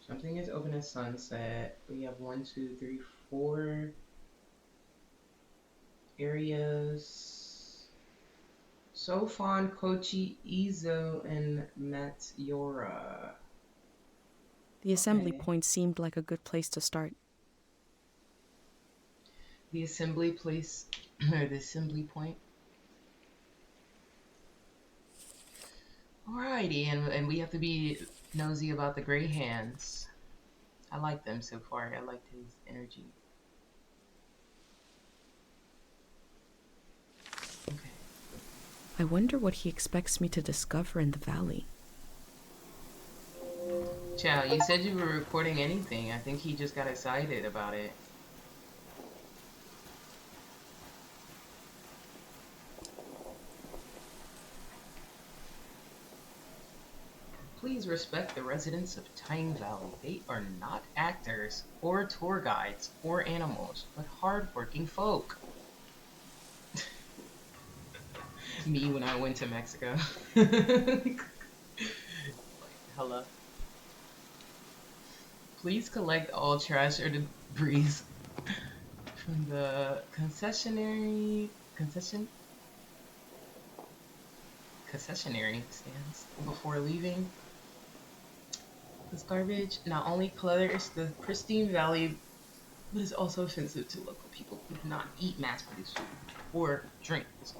Something is open at sunset. We have 1, 2, 3, 4 areas. Sofon, Kochi, Izo, and Matsiora. The assembly Okay. point seemed like a good place to start. The assembly place, or the assembly point. Alrighty, and we have to be nosy about the gray hands. I like them so far. I liked his energy. Okay. I wonder what he expects me to discover in the valley. Chow, you said you were recording anything. I think he just got excited about it. Please respect the residents of Tyne Valley. They are not actors or tour guides or animals, but hardworking folk. Me when I went to Mexico. Like, hello. Please collect all trash or debris from the concessionary stands before leaving. This garbage not only clutters the pristine valley, but is also offensive to local people who do not eat mass-produced food or drink this.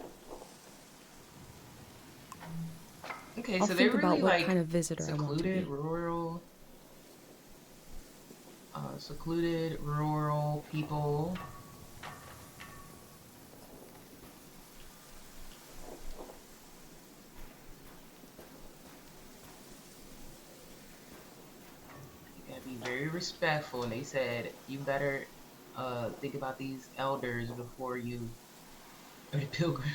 Okay, I'll so they're think about really what like kind of visitor I want to secluded, be. rural people. You gotta be very respectful. And they said you better think about these elders before you, or the pilgrims.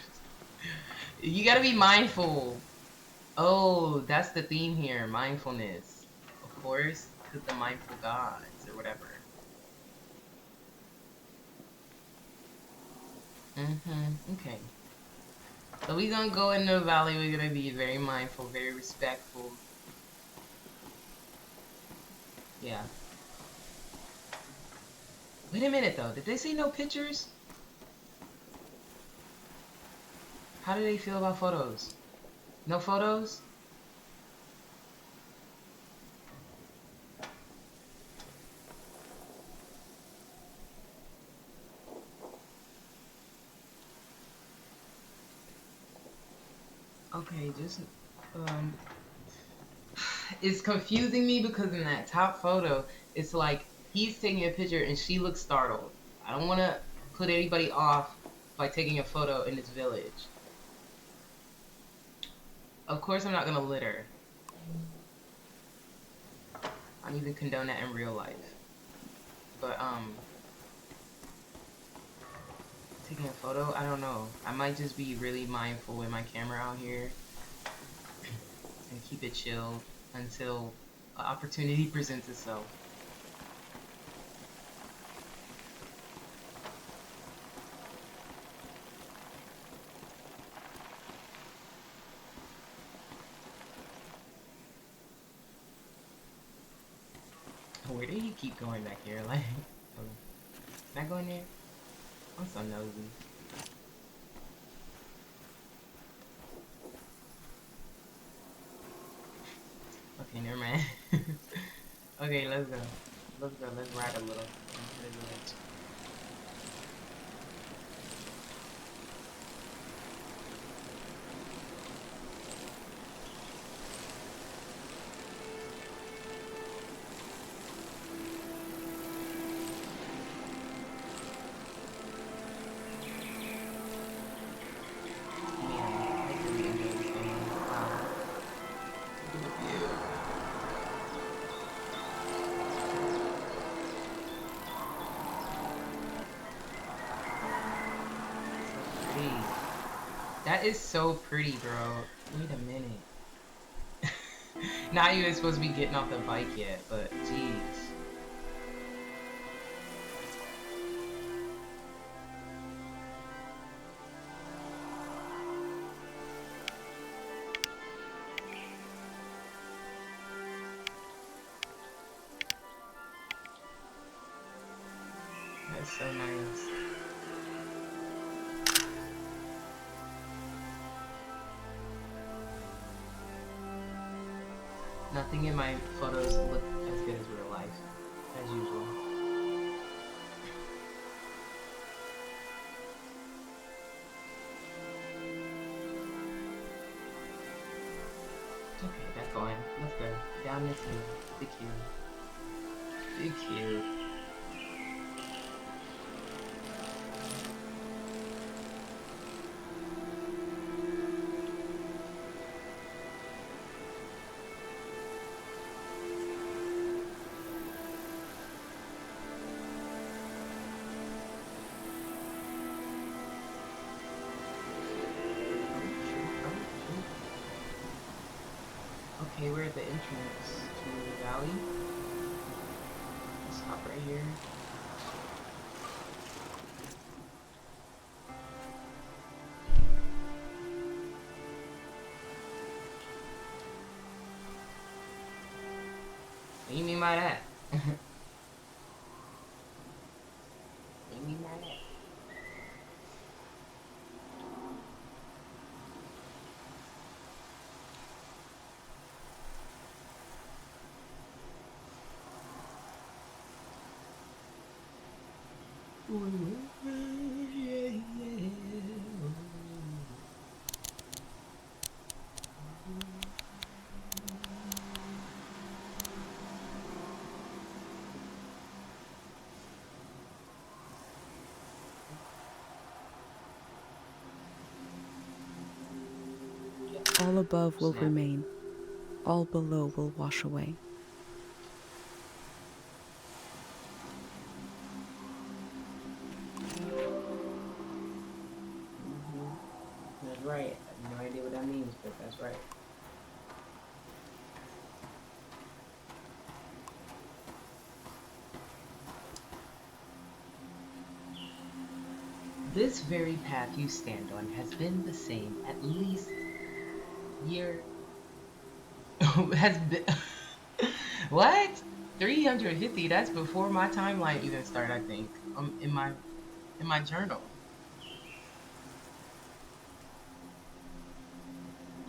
You gotta be mindful. Oh, that's the theme here, mindfulness. Of course, because the mindful gods or whatever. Okay. So we gonna go in the valley. We're gonna be very mindful, very respectful. Yeah. Wait a minute though. Did they say no pictures? How do they feel about photos? No photos? Okay, just um it's confusing me because in that top photo, it's like he's taking a picture and she looks startled. I don't want to put anybody off by taking a photo in this village. Of course, I'm not gonna litter. I don't even condone that in real life. But taking a photo, I don't know. I might just be really mindful with my camera out here and keep it chill until an opportunity presents itself. Where did he keep going back here? Like, can I go in there? I'm so nosy. Okay, never mind. Okay, let's go. Let's go. Let's ride a little. Man, I really enjoy this game. Wow. Look at the view. So pretty. That is so pretty, bro. Wait a minute. Not even supposed to be getting off the bike yet, but jeez. That's so nice. Nothing in my photos look as good as real life, as usual. Okay, that's going. Let's go. Down this hill. Big hill. Big hill. Okay, we're at the entrance. Valley. Stop right here. What do you mean by that? What do you mean by that? All above will Snap it. remain, all below will wash away. That's right. I have no idea what that means, but that's right. This very path you stand on has been the same at least year has been what? 350, that's before my timeline even started, I think. In my journal.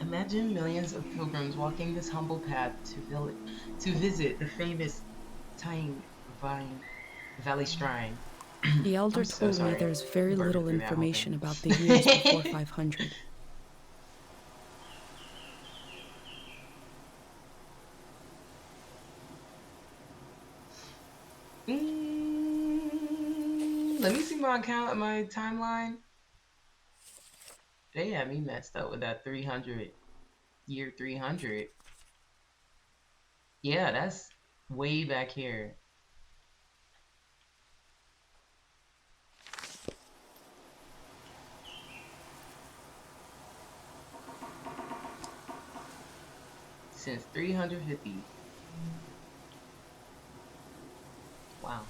Imagine millions of pilgrims walking this humble path to visit the famous Tyne Valley Shrine. The elder I'm so told me sorry. there's very Burger little through that whole information thing. about the years before 500. Let me see my account, my timeline. They had me messed up with that 300, year 300. Yeah, that's way back here. Since 350. Wow.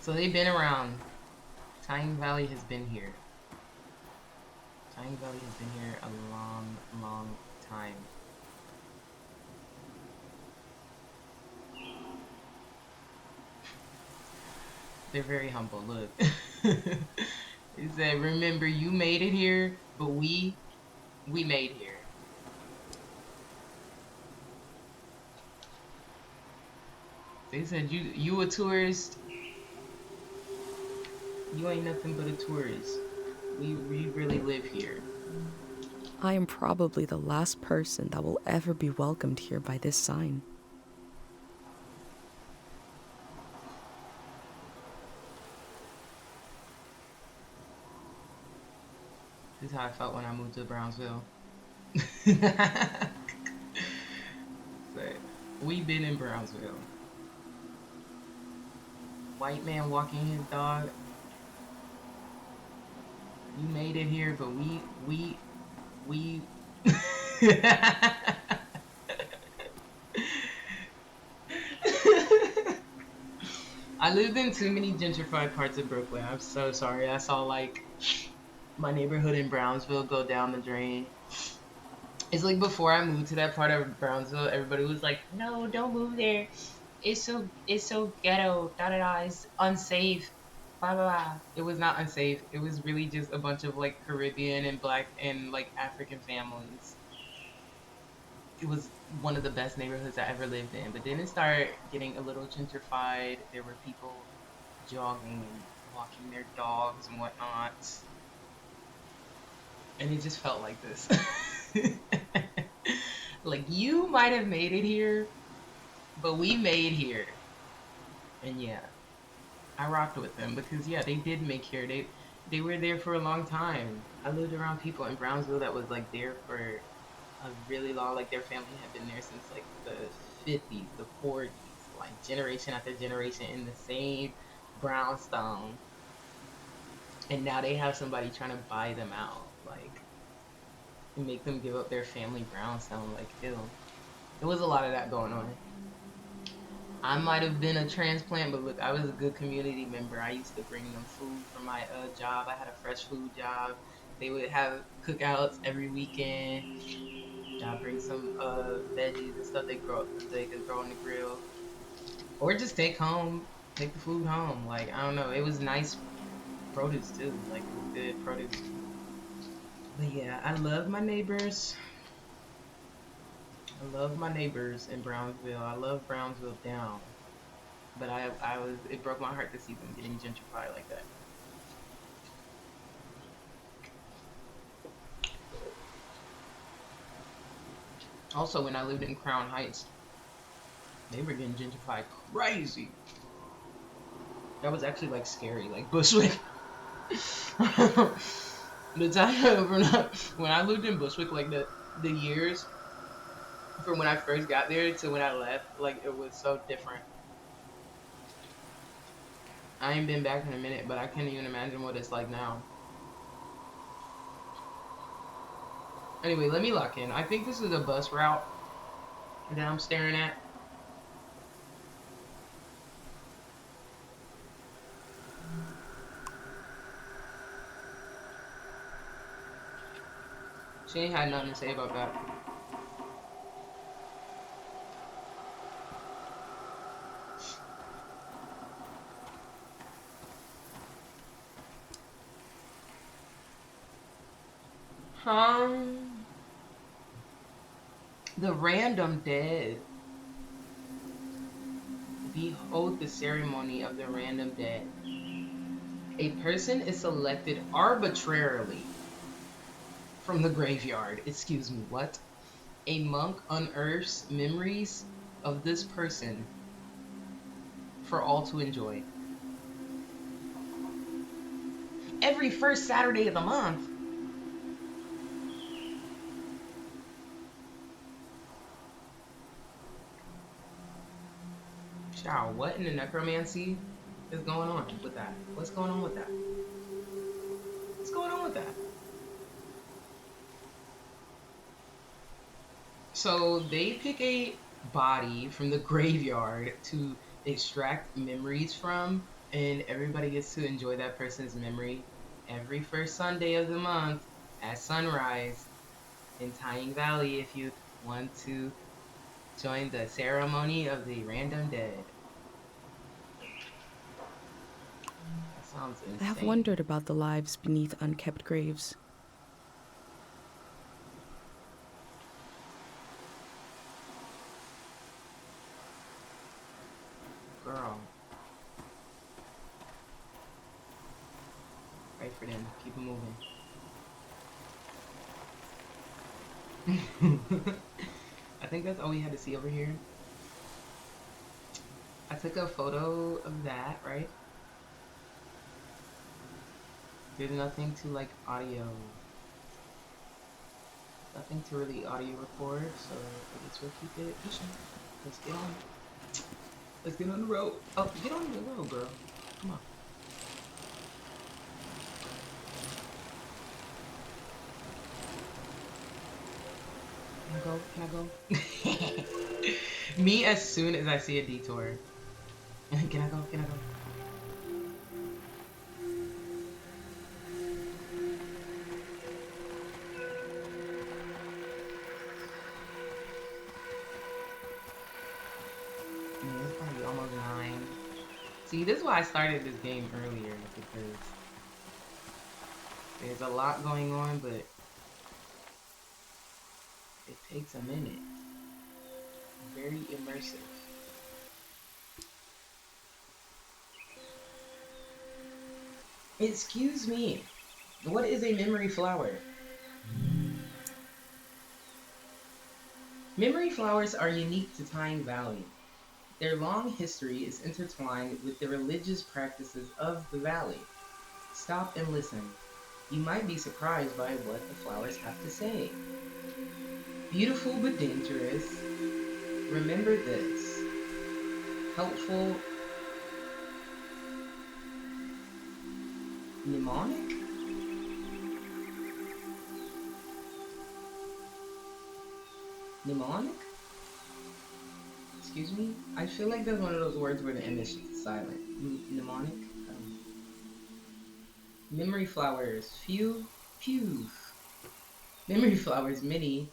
So they've been around. Tyne Valley has been here. Tyne Valley has been here a long, long time. They're very humble. Look. He said, remember, you made it here, but we made here. They said, you a tourist, you ain't nothing but a tourist. We really live here. I am probably the last person that will ever be welcomed here by this sign. This is how I felt when I moved to Brownsville. But we been in Brownsville. White man walking his dog. You made it here, but we I lived in too many gentrified parts of Brooklyn. I'm so sorry. I saw like my neighborhood in Brownsville go down the drain. It's like before I moved to that part of Brownsville, everybody was like, "No, don't move there. It's so ghetto. Da da da. It's unsafe. Blah blah blah." It was not unsafe. It was really just a bunch of like Caribbean and Black and like African families. It was one of the best neighborhoods I ever lived in. But then it started getting a little gentrified. There were people jogging and walking their dogs and whatnot. And it just felt like this. Like you might have made it here, but we made here. And yeah, I rocked with them because yeah, they did make here. They were there for a long time. I lived around people in Brownsville that was like there for a really long, like their family had been there since like the 50s, the 40s, like generation after generation in the same brownstone. And now they have somebody trying to buy them out, like and make them give up their family brownstone. Like, ew. There was a lot of that going on. I might have been a transplant, but look, I was a good community member. I used to bring them food from my job. I had a fresh food job. They would have cookouts every weekend. I bring some veggies and stuff they can throw on the grill, or just take the food home. Like I don't know, it was nice produce too. Like it was good produce. But yeah, I love my neighbors. I love my neighbors in Brownsville. I love Brownsville down. But I was it broke my heart to see them getting gentrified like that. Also, when I lived in Crown Heights, they were getting gentrified crazy. That was actually like scary, like Bushwick. The time when I lived in Bushwick, like the years from when I first got there to when I left, like it was so different. I ain't been back in a minute, but I can't even imagine what it's like now. Anyway, let me lock in. I think this is a bus route that I'm staring at. She ain't had nothing to say about that. Um, the random dead. Behold the ceremony of the random dead. A person is selected arbitrarily from the graveyard. Excuse me, what? A monk unearths memories of this person for all to enjoy. Every first Saturday of the month. Child, what in the necromancy is going on with that? What's going on with that? What's going on with that? So they pick a body from the graveyard to extract memories from, and everybody gets to enjoy that person's memory every first Sunday of the month at sunrise in Tying Valley if you want to join the ceremony of the random dead. That sounds I have insane. wondered about the lives beneath unkept graves. Girl, pray for them. Keep them moving. I think that's all we had to see over here. I took a photo of that, right? There's nothing to like audio. Nothing to really audio record, so I guess we'll keep it pushing. Let's get on. Let's get on the road. Oh, get on the road, girl. Come on. Can I go? Can I go? Me as soon as I see a detour. Can I go? Can I go? Man, it's probably almost 9. See, this is why I started this game earlier, because there's a lot going on, but it takes a minute. Very immersive. Excuse me. What is a memory flower? Memory flowers are unique to Tyne Valley. Their long history is intertwined with the religious practices of the valley. Stop and listen. You might be surprised by what the flowers have to say. Beautiful but dangerous. Remember this. Helpful. Mnemonic? Mnemonic? Excuse me? I feel like that's one of those words where the M is silent. Mnemonic? I don't know. Memory flowers. Few. Pew. Memory flowers. Many.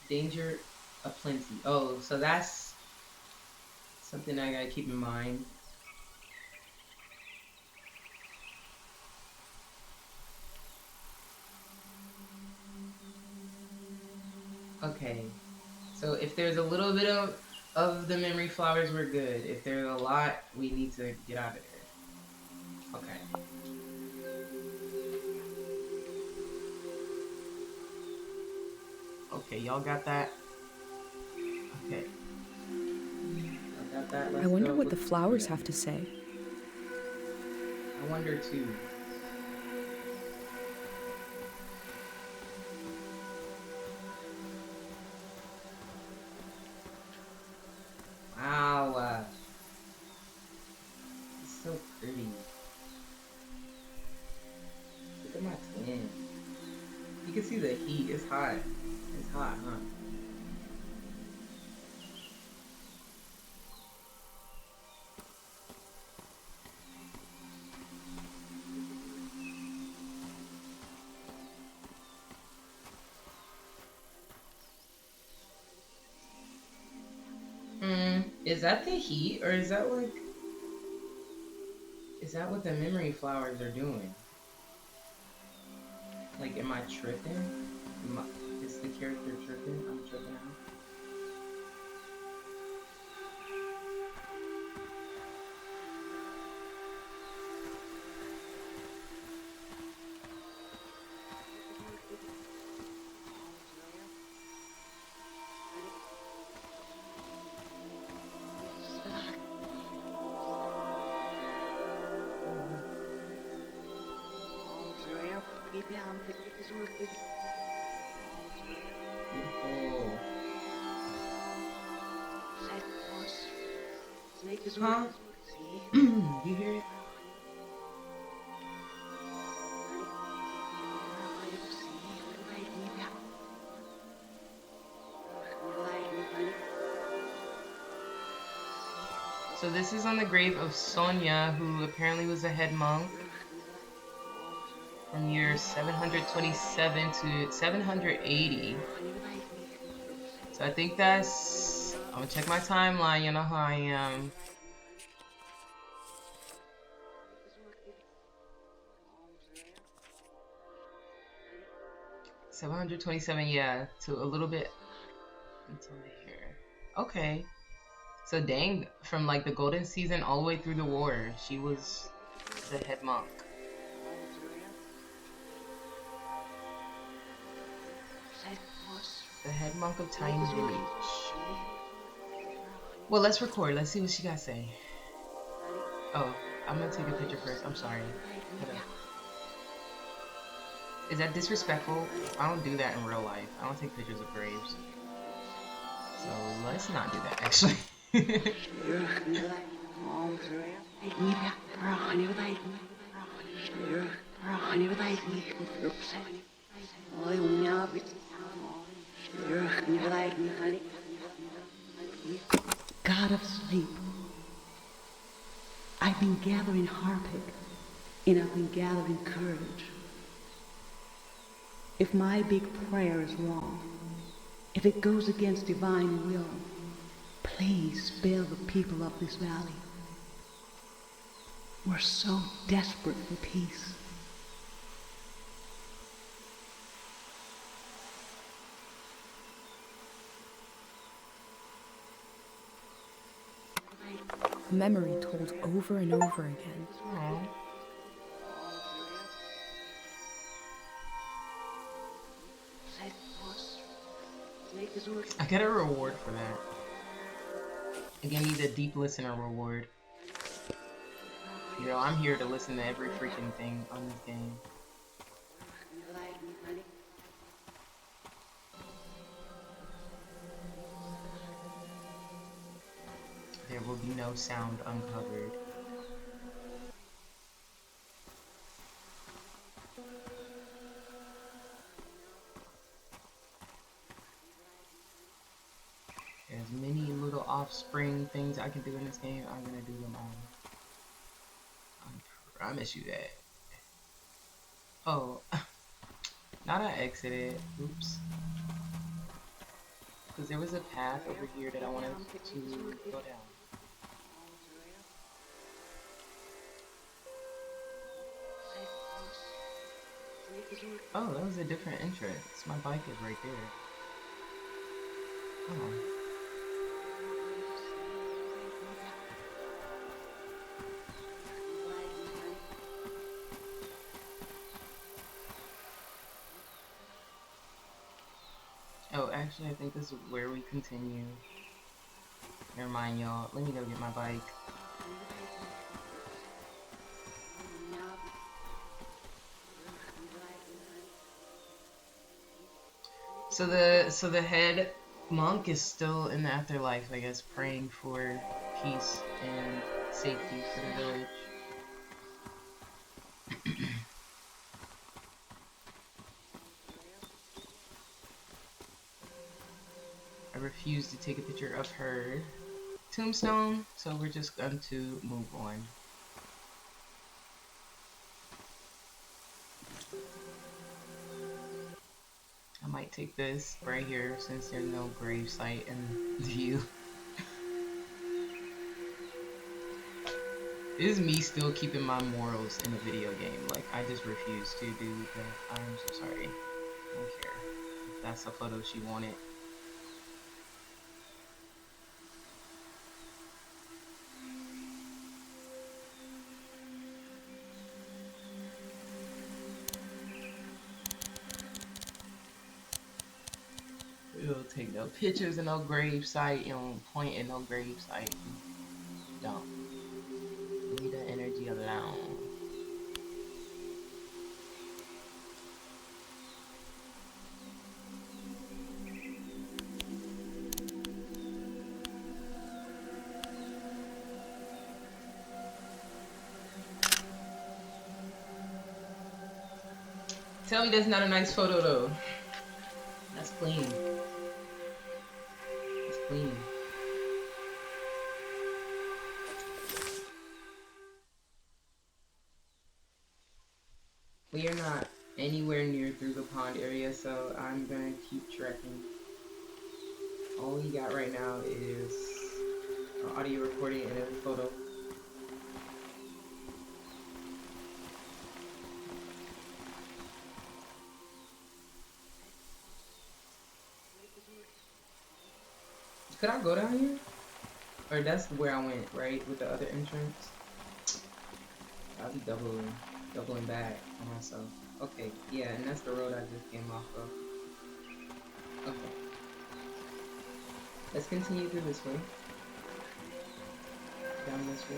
Danger aplenty. Oh, so that's something I gotta keep in mind. Okay. So if there's a little bit of the memory flowers, we're good. If there's a lot, we need to get out of there. Okay. Okay, y'all got that? Okay. Y'all got that? I Let's wonder go. what the flowers have to say. I wonder too. Wow. It's so pretty. Look at my twin. You can see the heat. It's hot. It's hot, huh? Is that the heat, or is that like... Is that what the memory flowers are doing? Like, am I tripping? Is the character tripping? I'm tripping out. Beautiful. Huh? You hear it? So this is on the grave of Sonia, who apparently was a head monk from year 727 to 780. So I think that's... I'm gonna check my timeline, you know how I am. 727, yeah, to a little bit until here. Okay. So dang, from like the golden season all the way through the war, she was the head monk. The head monk of Tiny Village. Well, let's record. Let's see what she got to say. Oh, I'm gonna take a picture first. I'm sorry. Hold up. Is that disrespectful? I don't do that in real life. I don't take pictures of graves. So let's not do that, actually. God of sleep, I've been gathering harpic, and I've been gathering courage. If my big prayer is wrong, if it goes against divine will, please spare the people of this valley. We're so desperate for peace. A memory told over and over again. Aww. I get a reward for that. I give me the deep listener reward. You know, I'm here to listen to every freaking thing on this game. There will be no sound uncovered. There's many little single offspring things I can do in this game, I'm gonna do them all. I promise you that. Oh, not I exited. Oops. Because there was a path over here that I wanted to go down. Oh, that was a different entrance. My bike is right there. Oh. Oh, actually, I think this is where we continue. Never mind, y'all. Let me go get my bike. So the head monk is still in the afterlife, I guess, praying for peace and safety for the village. I refuse to take a picture of her tombstone, so we're just going to move on. I might take this right here since there's no grave site in view. This is me still keeping my morals in a video game. Like, I just refuse to do that. I'm so sorry. I don't care. If that's a photo she wanted. You don't take no pictures of no grave site. You don't point at no grave site. Don't. Leave the energy alone. Tell me that's not a nice photo though. That's clean. That's clean. We are not anywhere near through the pond area, so I'm gonna keep trekking. All we got right now is an audio recording and a photo. Could I go down here? Or that's where I went, right? With the other entrance? I'll be doubling back on myself. Okay, yeah, and that's the road I just came off of. Okay. Let's continue through this way. Down this way.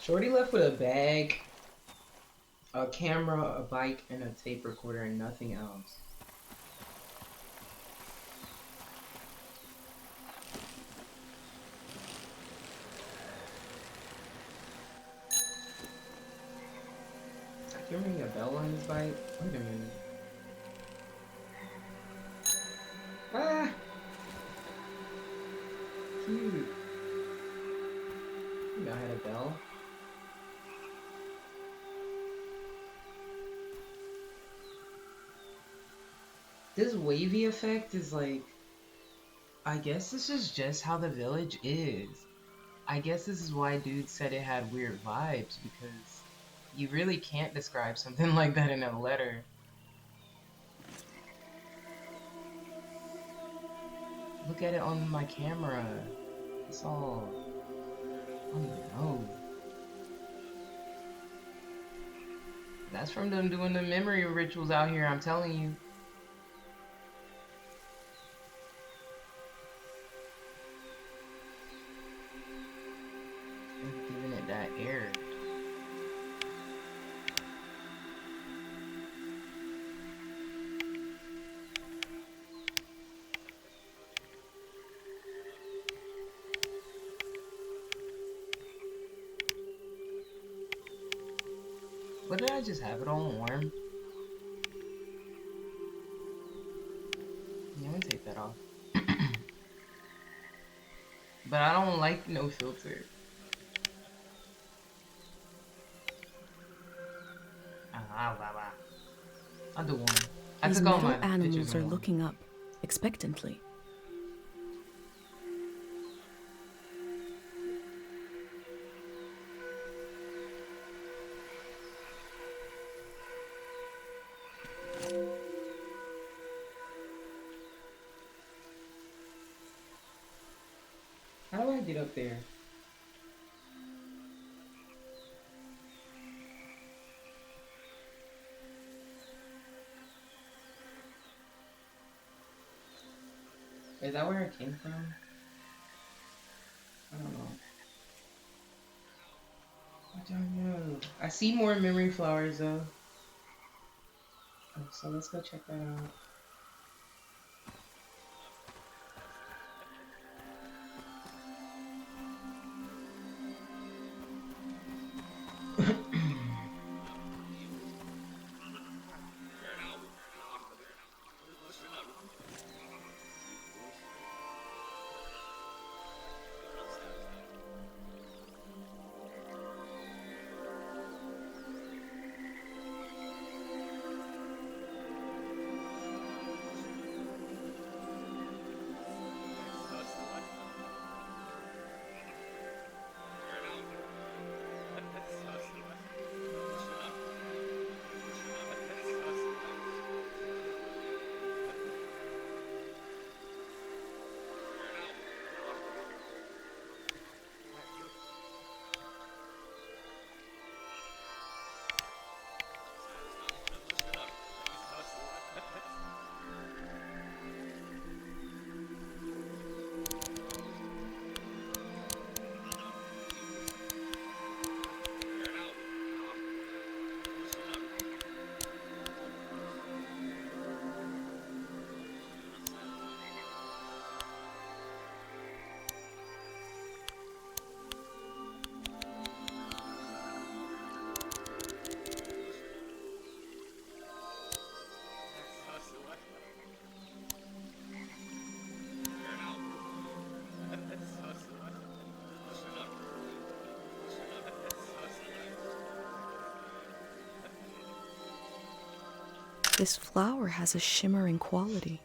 Shorty left with a bag, a camera, a bike, and a tape recorder, and nothing else. I can ring a bell on this bike. Wait a minute. Ah! Cute. You know I had a bell. This wavy effect is like, I guess this is just how the village is. I guess this is why dude said it had weird vibes, because you really can't describe something like that in a letter. Look at it on my camera. It's all, I don't even know. That's from them doing the memory rituals out here, I'm telling you. Giving it that air. What did I just have it on warm? Yeah, I'm gonna take that off. But I don't like no filter. I'll do warm. I These took all metal my pictures animals in are warm. looking up, expectantly. How do I get up there? Is that where it came from? I don't know. I don't know. I see more memory flowers though. Oh, so let's go check that out. This flower has a shimmering quality.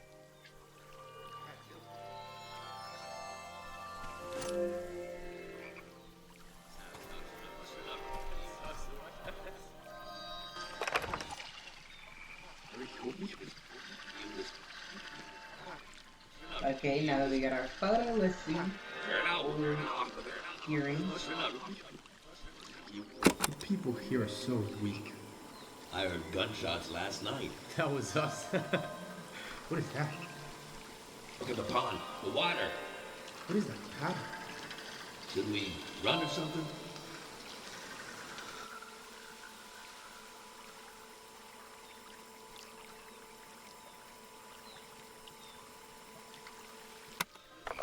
Okay, now that we got our photo, let's see what we're hearing. The people here are so weak. I heard gunshots last night. That was us. What is that? Look at the pond, the water. What is that pattern? Should we run or something?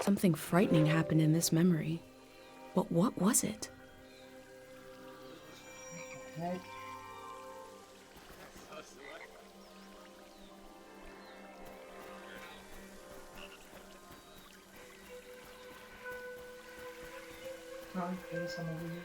Something frightening happened in this memory. But what was it? Heck. Oh, there's some over here.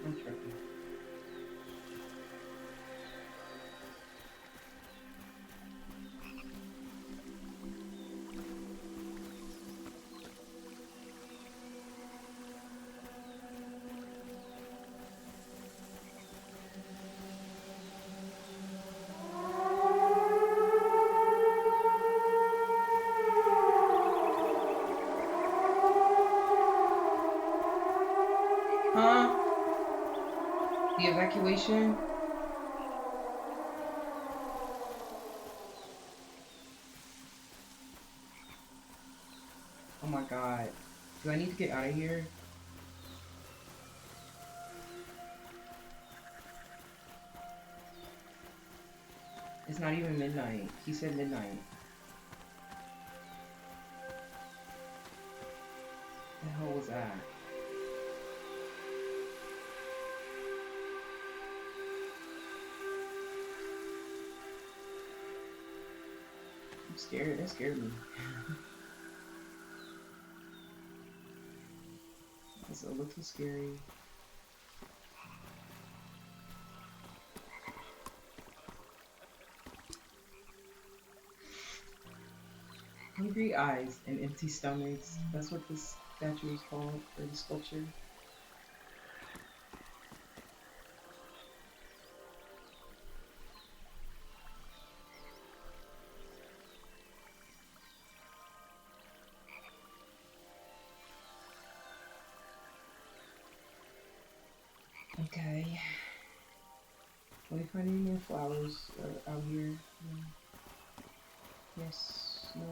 I'm tripping. Huh? The evacuation? Oh my god. Do I need to get out of here? It's not even midnight. He said midnight. The hell was that? I'm scared. That scared me. It's a little scary. Hungry eyes and empty stomachs. That's what this statue is called, or the sculpture. Okay. Can we find any more flowers out here? No. Yes. No.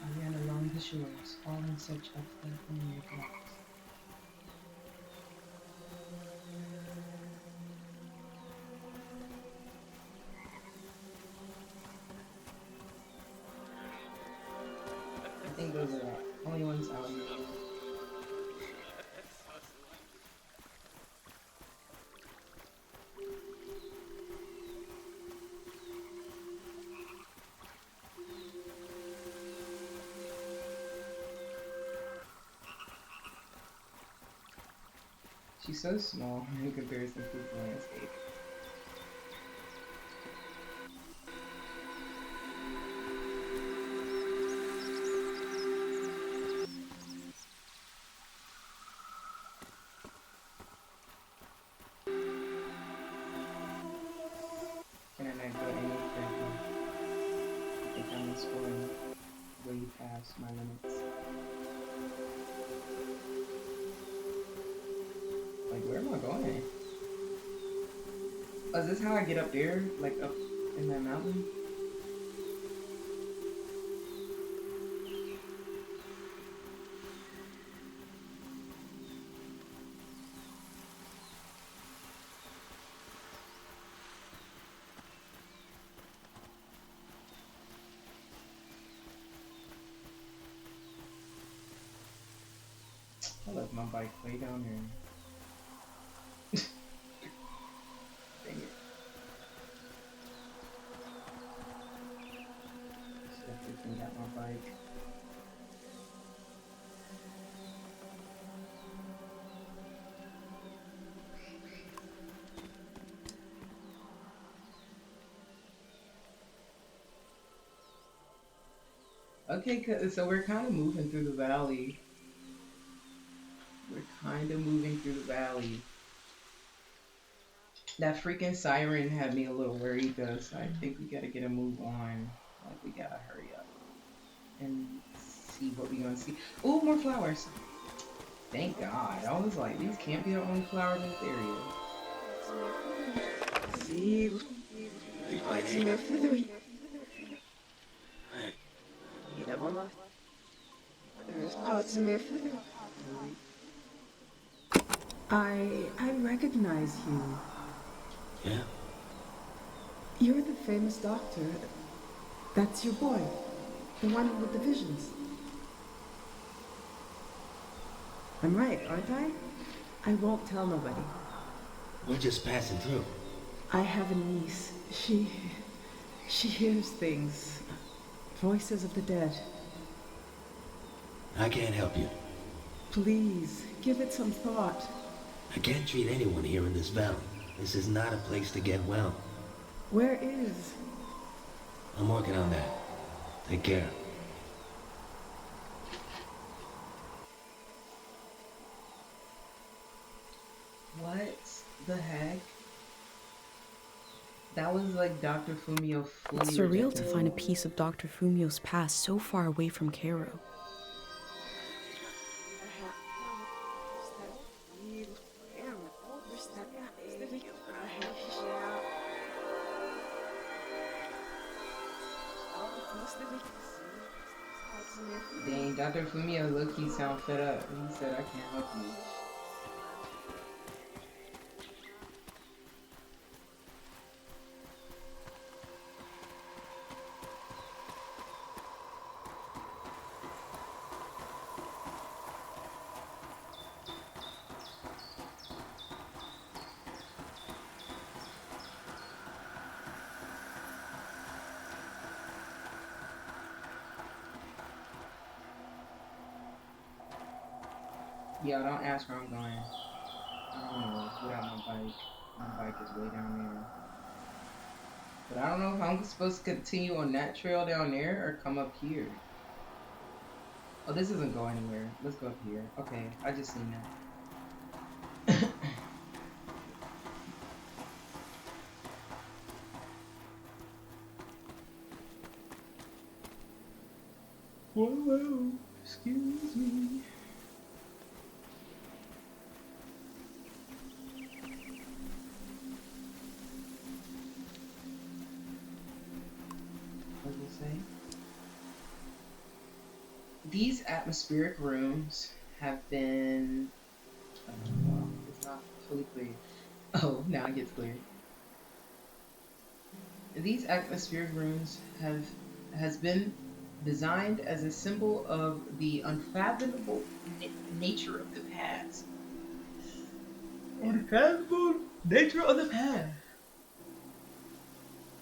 I ran along the shores, all in search of the familiar flowers. I think those are the only ones out here. She's so small in comparison to the landscape. Can I not go any further? I think I'm exploring way past my limits. Like, where am I going? Oh, is this how I get up there? Like, up in that mountain? I left my bike way down here. Dang it. Should have freaking got my bike. Okay, so we're kind of moving through the valley. We're kind of moving through the valley. That freaking siren had me a little worried though, so I think we gotta get a move on. Like, we gotta hurry up and see what we gonna see. Oh, more flowers. Thank God. I was like, these can't be the only flowers in this area. I recognize you. Yeah? You're the famous doctor. That's your boy. The one with the visions. I'm right, aren't I? I won't tell nobody. We're just passing through. I have a niece. She hears things. Voices of the dead. I can't help you. Please, give it some thought. I can't treat anyone here in this valley. This is not a place to get well. Where is? I'm working on that. Take care. What the heck? That was like Dr. Fumio fully It's surreal to rejected. find a piece of Dr. Fumio's past so far away from Cairo. Dang, Dr. Fumio low-key sound fed up. He said, I can't help you. Yo, don't ask where I'm going. I don't know without my bike. My bike is way down there. But I don't know if I'm supposed to continue on that trail down there or come up here. Oh, this doesn't go anywhere. Let's go up here. Okay, I just seen that. Whoa, excuse me. What did it say? These atmospheric rooms have been. Well, it's not fully clear. Oh, now it gets clear. These atmospheric rooms has been designed as a symbol of the unfathomable nature of the past. Unfathomable nature of the past.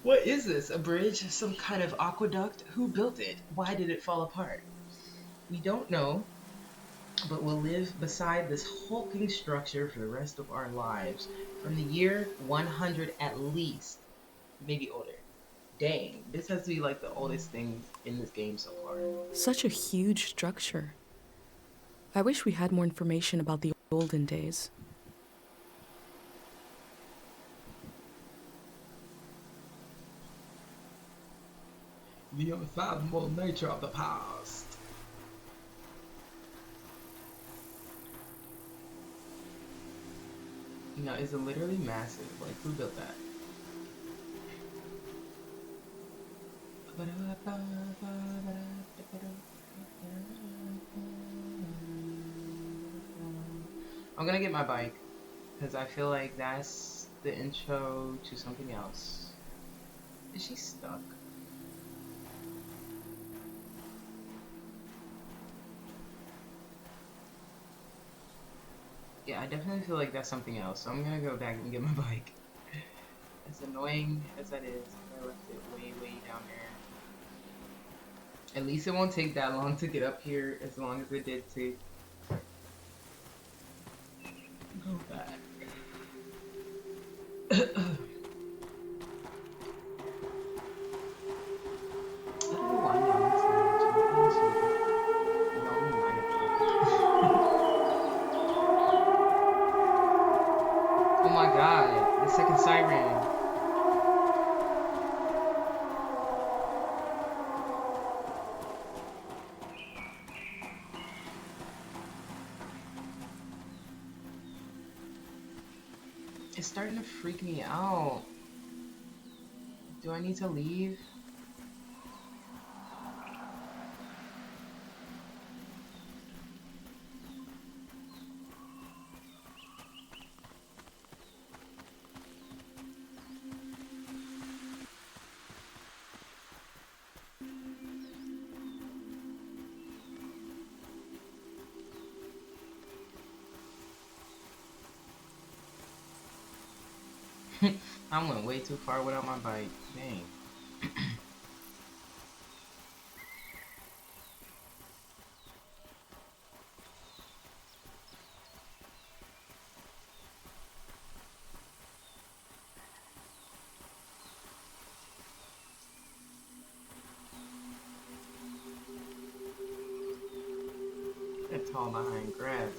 What is this? A bridge? Some kind of aqueduct? Who built it? Why did it fall apart? We don't know, but we'll live beside this hulking structure for the rest of our lives. From the year 100 at least, maybe older. Dang, this has to be like the oldest thing in this game so far. Such a huge structure. I wish we had more information about the olden days. The unfathomable nature of the past. No, it's literally massive. Like, who built that? I'm gonna get my bike because I feel like that's the intro to something else. Is she stuck? Yeah, I definitely feel like that's something else. So I'm gonna go back and get my bike. As annoying as that is, I left it way, way down there. At least it won't take that long to get up here, as long as it did to go back. I don't know why I'm doing so much. I'm being stupid. Y'all don't mind it. Oh my god, the second siren. It's starting to freak me out. Do I need to leave? I went way too far without my bike. Dang. That tall behind grass.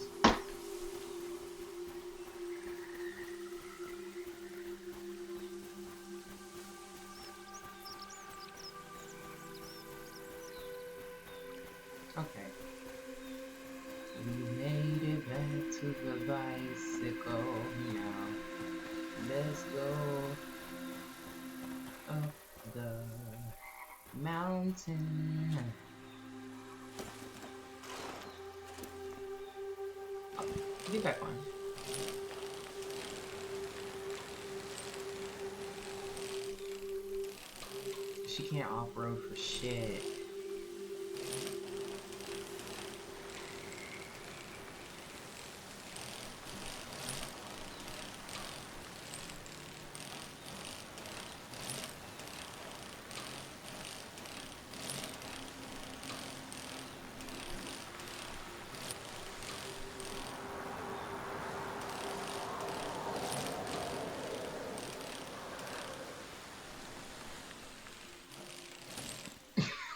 Okay. We made it back to the bicycle now. Let's go up the Mountain. Oh, be back on. She can't off-road for shit.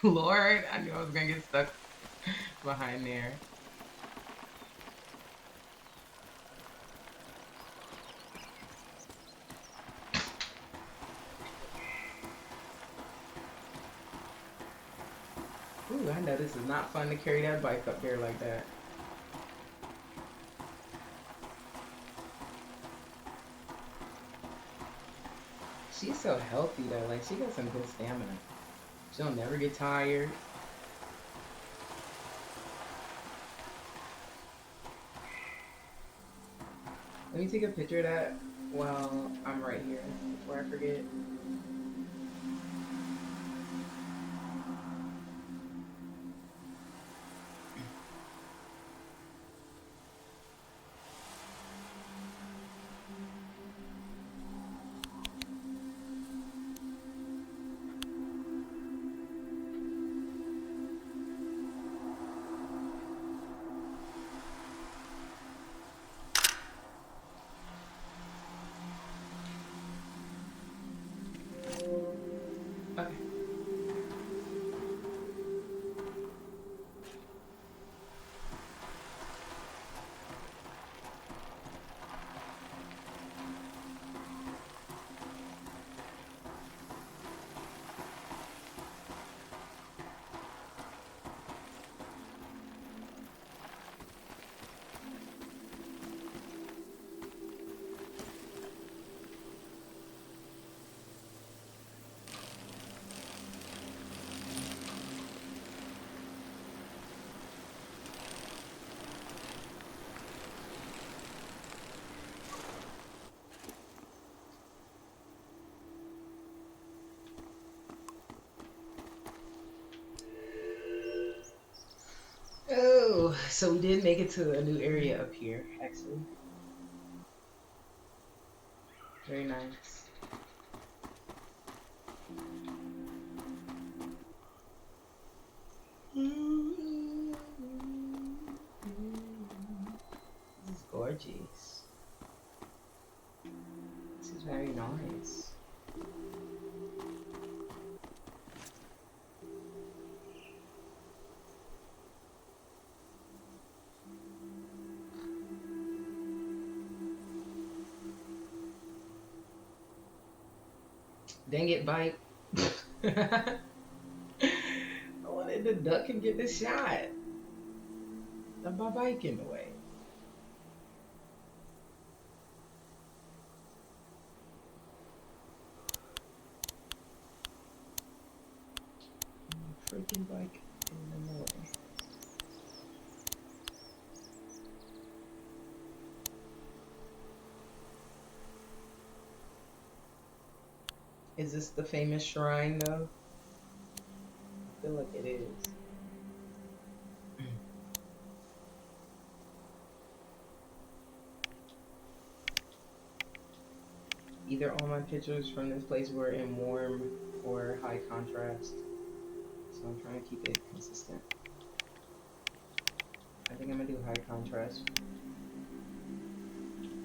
Lord, I knew I was gonna get stuck behind there. Ooh, I know this is not fun to carry that bike up there like that. She's so healthy though, like she got some good stamina. She'll never get tired. Let me take a picture of that while I'm right here before I forget. Okay. Oh, so we did make it to a new area up here, actually. Very nice. This is gorgeous. This is very nice. Dang it, bike. I wanted to duck and get the shot. My bike in the way. Freaking bike in the way. Is this the famous shrine though? I feel like it is. Either all my pictures from this place were in warm or high contrast. So I'm trying to keep it consistent. I think I'm gonna do high contrast.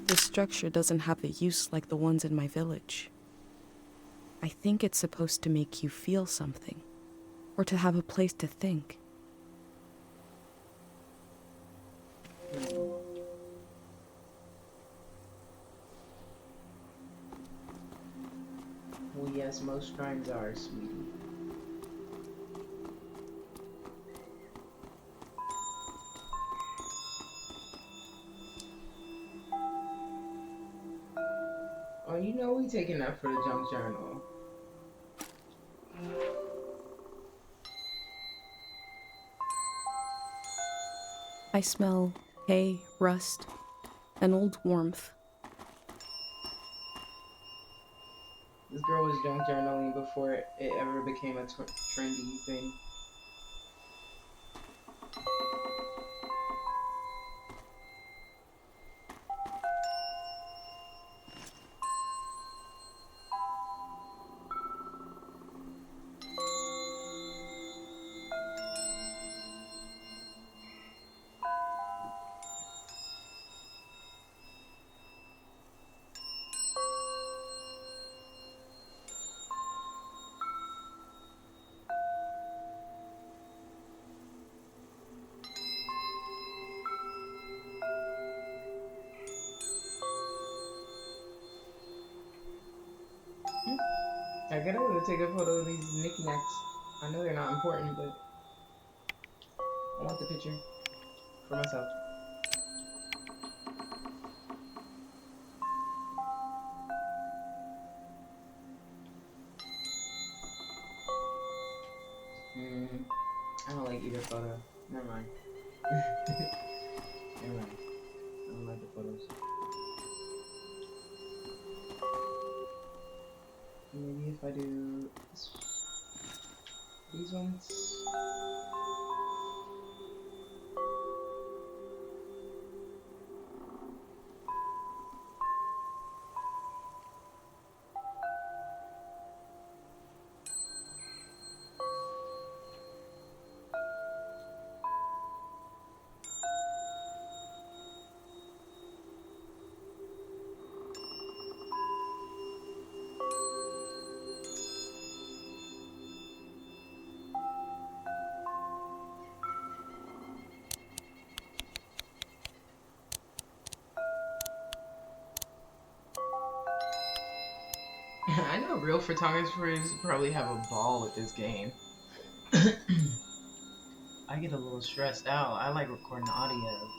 This structure doesn't have a use like the ones in my village. I think it's supposed to make you feel something, or to have a place to think. Well, yes, most shrines are, sweetie. Oh, you know we taking that for the junk journal. I smell hay, rust, and old warmth. This girl was junk journaling before it ever became a trendy thing. I gotta go take a photo of these knickknacks. I know they're not important, but I want the picture for myself. I don't like either photo. Never mind. Never mind. I don't like the photos. Maybe if I do these ones. I know real photographers probably have a ball with this game. I get a little stressed out. I like recording audio.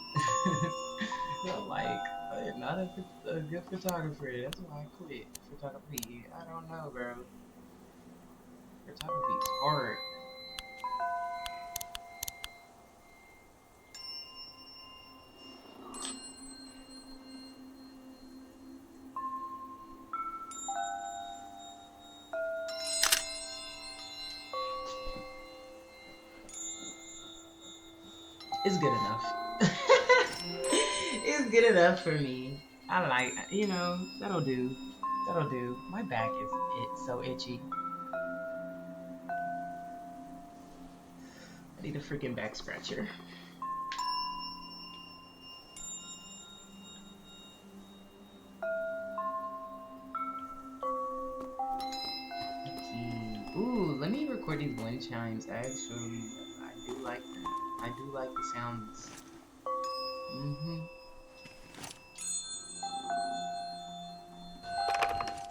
Not like I'm not a good photographer. That's why I quit photography. I don't know, bro. Photography is hard. It's good enough. It's good enough for me. I like, that'll do. That'll do. My back is so itchy. I need a freaking back scratcher. Let's see. Ooh, let me record these wind chimes. Actually, I do like them. I do like the sounds.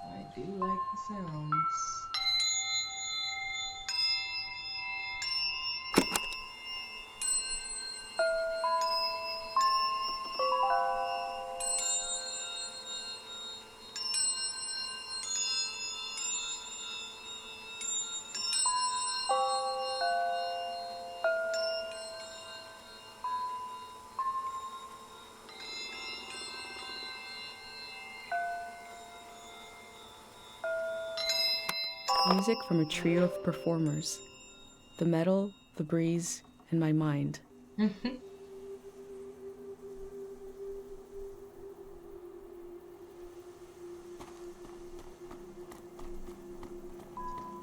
I do like the sounds. Music from a trio of performers. The metal, the breeze, and my mind. I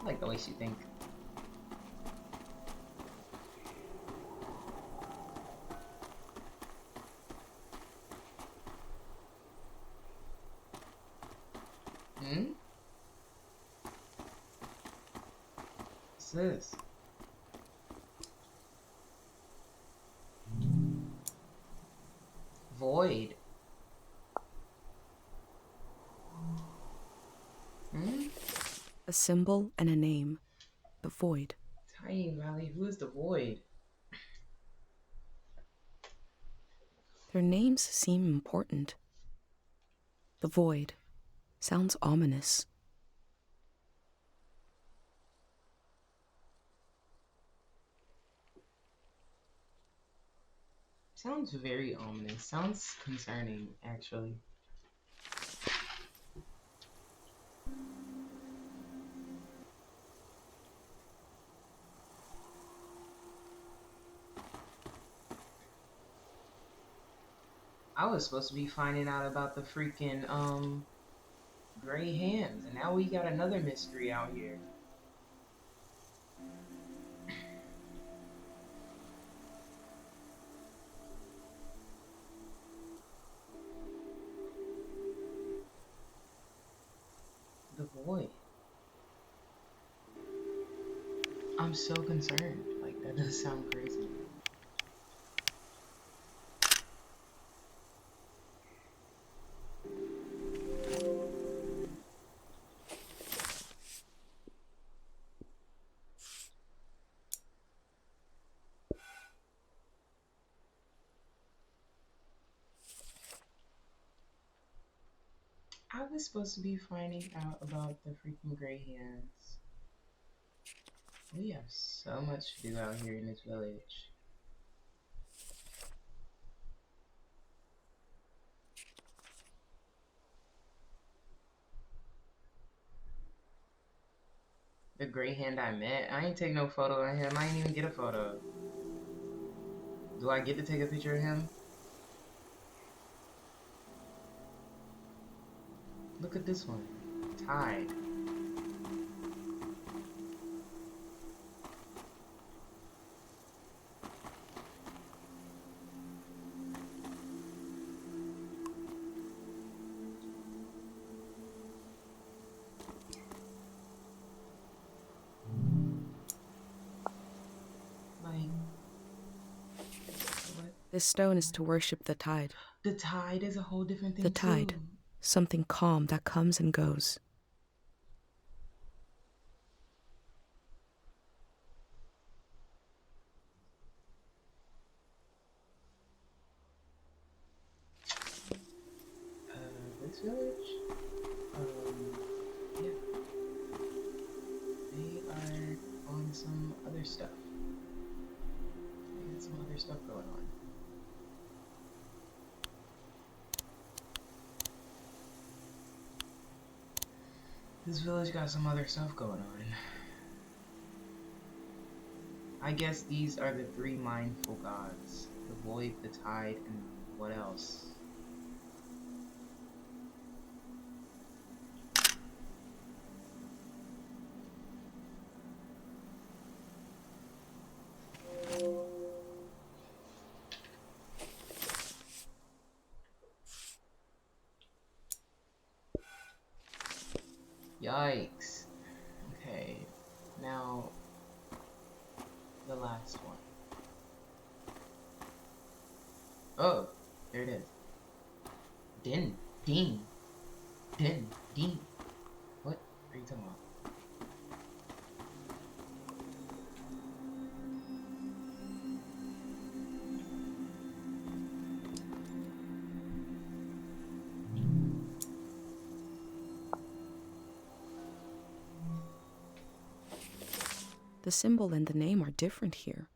like the way she thinks. What's this? Void. A symbol and a name. The void. Tiny Valley, who is the void? Their names seem important. The void. Sounds ominous. Sounds very ominous. Sounds concerning, actually. I was supposed to be finding out about the freaking gray hands, and now we got another mystery out here. The boy. I'm so concerned. Like, that does sound crazy. I was supposed to be finding out about the freaking gray hands. We have so much to do out here in this village. The gray hand I met, I ain't take no photo of him. I ain't even get a photo. Do I get to take a picture of him? Look at this one. Tide. Like, what? This stone is to worship the tide. The tide is a whole different thing The tide. too. Something calm that comes and goes. This village? Yeah. They are on some other stuff. They got some other stuff going on. This village got some other stuff going on. I guess these are the three mindful gods. The void, the tide, and what else? Yikes. Okay, now the last one. Oh, there it is. Din. Dean. Din. Dean. What are you talking about? The symbol and the name are different here.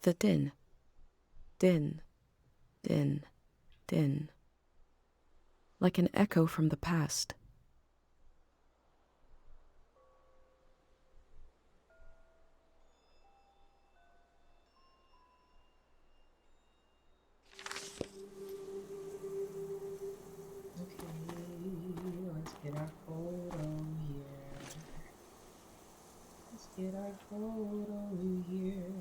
The din. Din. Din. Din. Like an echo from the past. Okay, let's get our photo here. Let's get our photo here.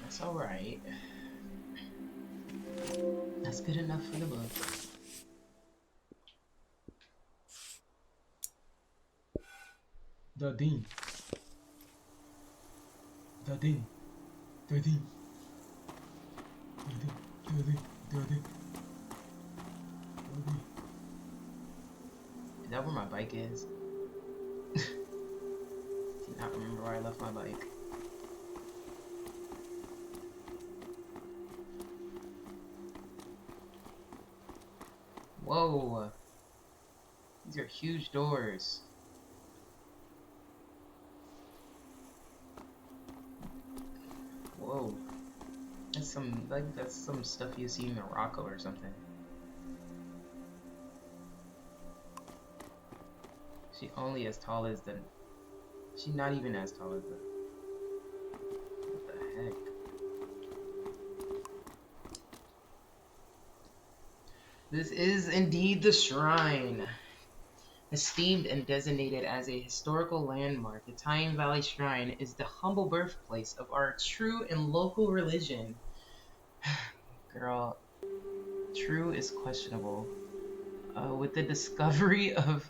That's alright. That's good enough for the book. The Dean. The Dean. The Dean. The Dean. The Dean. The Dean. Is that where my bike is? Do not remember where I left my bike. Whoa! These are huge doors. Whoa. That's some stuff you see in Morocco or something. She only as tall as the... She's not even as tall as the... What the heck? This is indeed the shrine. Esteemed and designated as a historical landmark, the Tyne Valley Shrine is the humble birthplace of our true and local religion. Girl, true is questionable. With the discovery of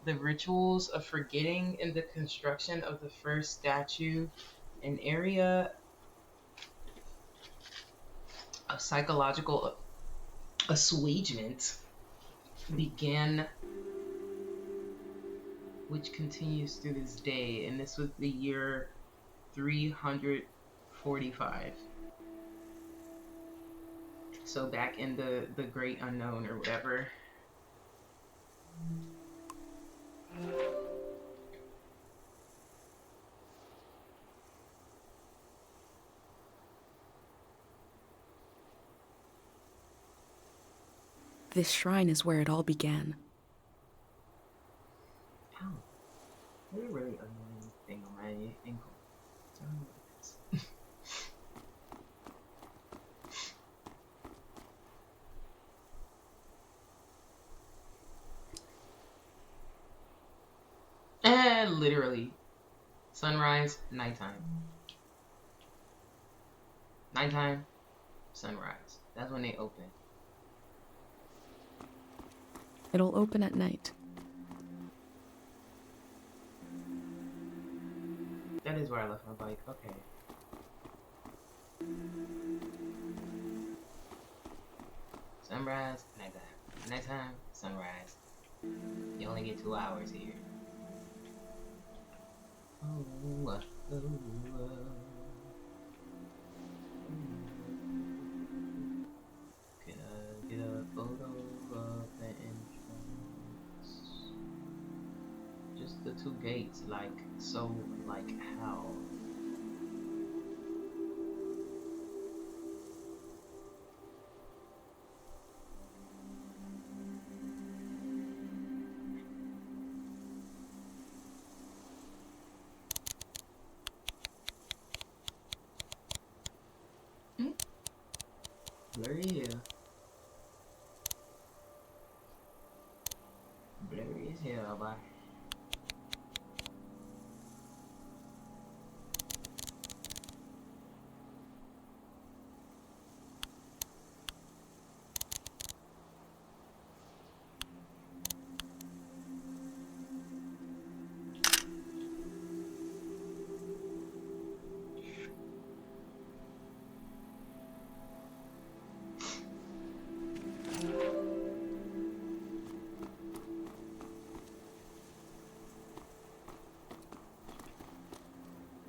the rituals of forgetting and the construction of the first statue, an area of psychological assuagement began, which continues to this day, and this was the year 345. So back in the great unknown or whatever. This shrine is where it all began. Ow. There's a really annoying thing on my ankle. I don't know what it is. And literally, sunrise, nighttime. Nighttime, sunrise. That's when they open. It'll open at night. That is where I left my bike. Okay. Sunrise, nighttime. Nighttime, sunrise. You only get 2 hours here. Get a photo of the entrance. Just the 2 gates, like, so, like, how? Blurry here. Blurry as hell, boy.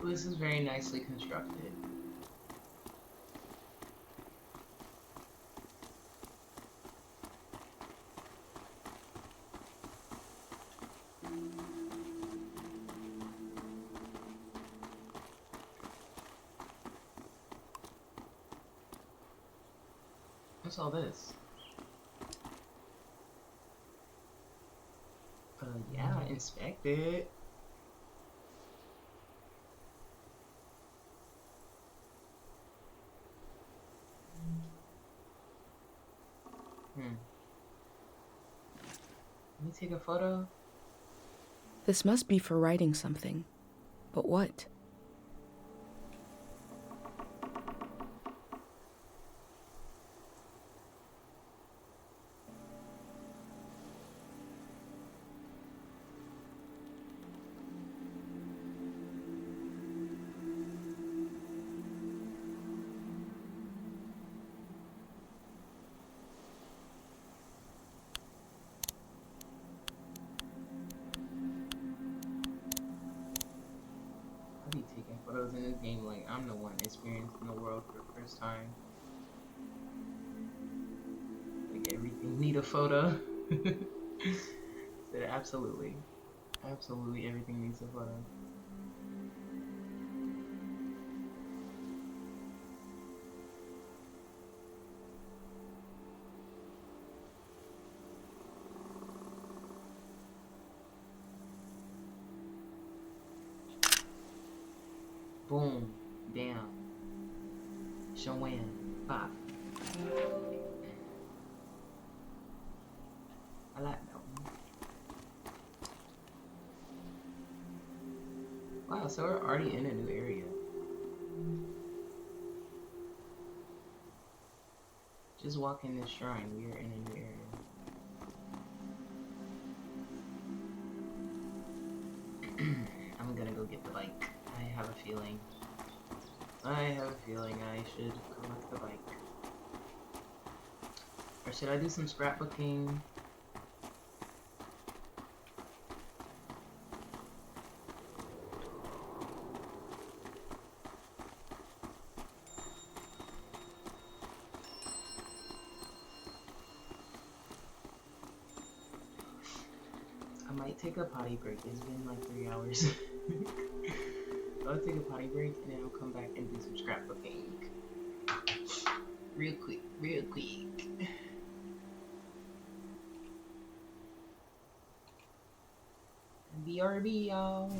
This is very nicely constructed. What's all this? Yeah, inspect it. Let me take a photo. This must be for writing something. But what? experiencing the world for the first time. Like everything need a photo. Said absolutely. Absolutely everything needs a photo. Boom. Down. Showan. Pop. I like that one. Wow, so we're already in a new area. Just walking this shrine, we are in a new area. I'm gonna go get the bike. I have a feeling I should collect the bike. Or should I do some scrapbooking? I might take a potty break. It's been like 3 hours. I'll take a potty break and then I'll come back and do some scrapbooking. Real quick, real quick. BRB, y'all.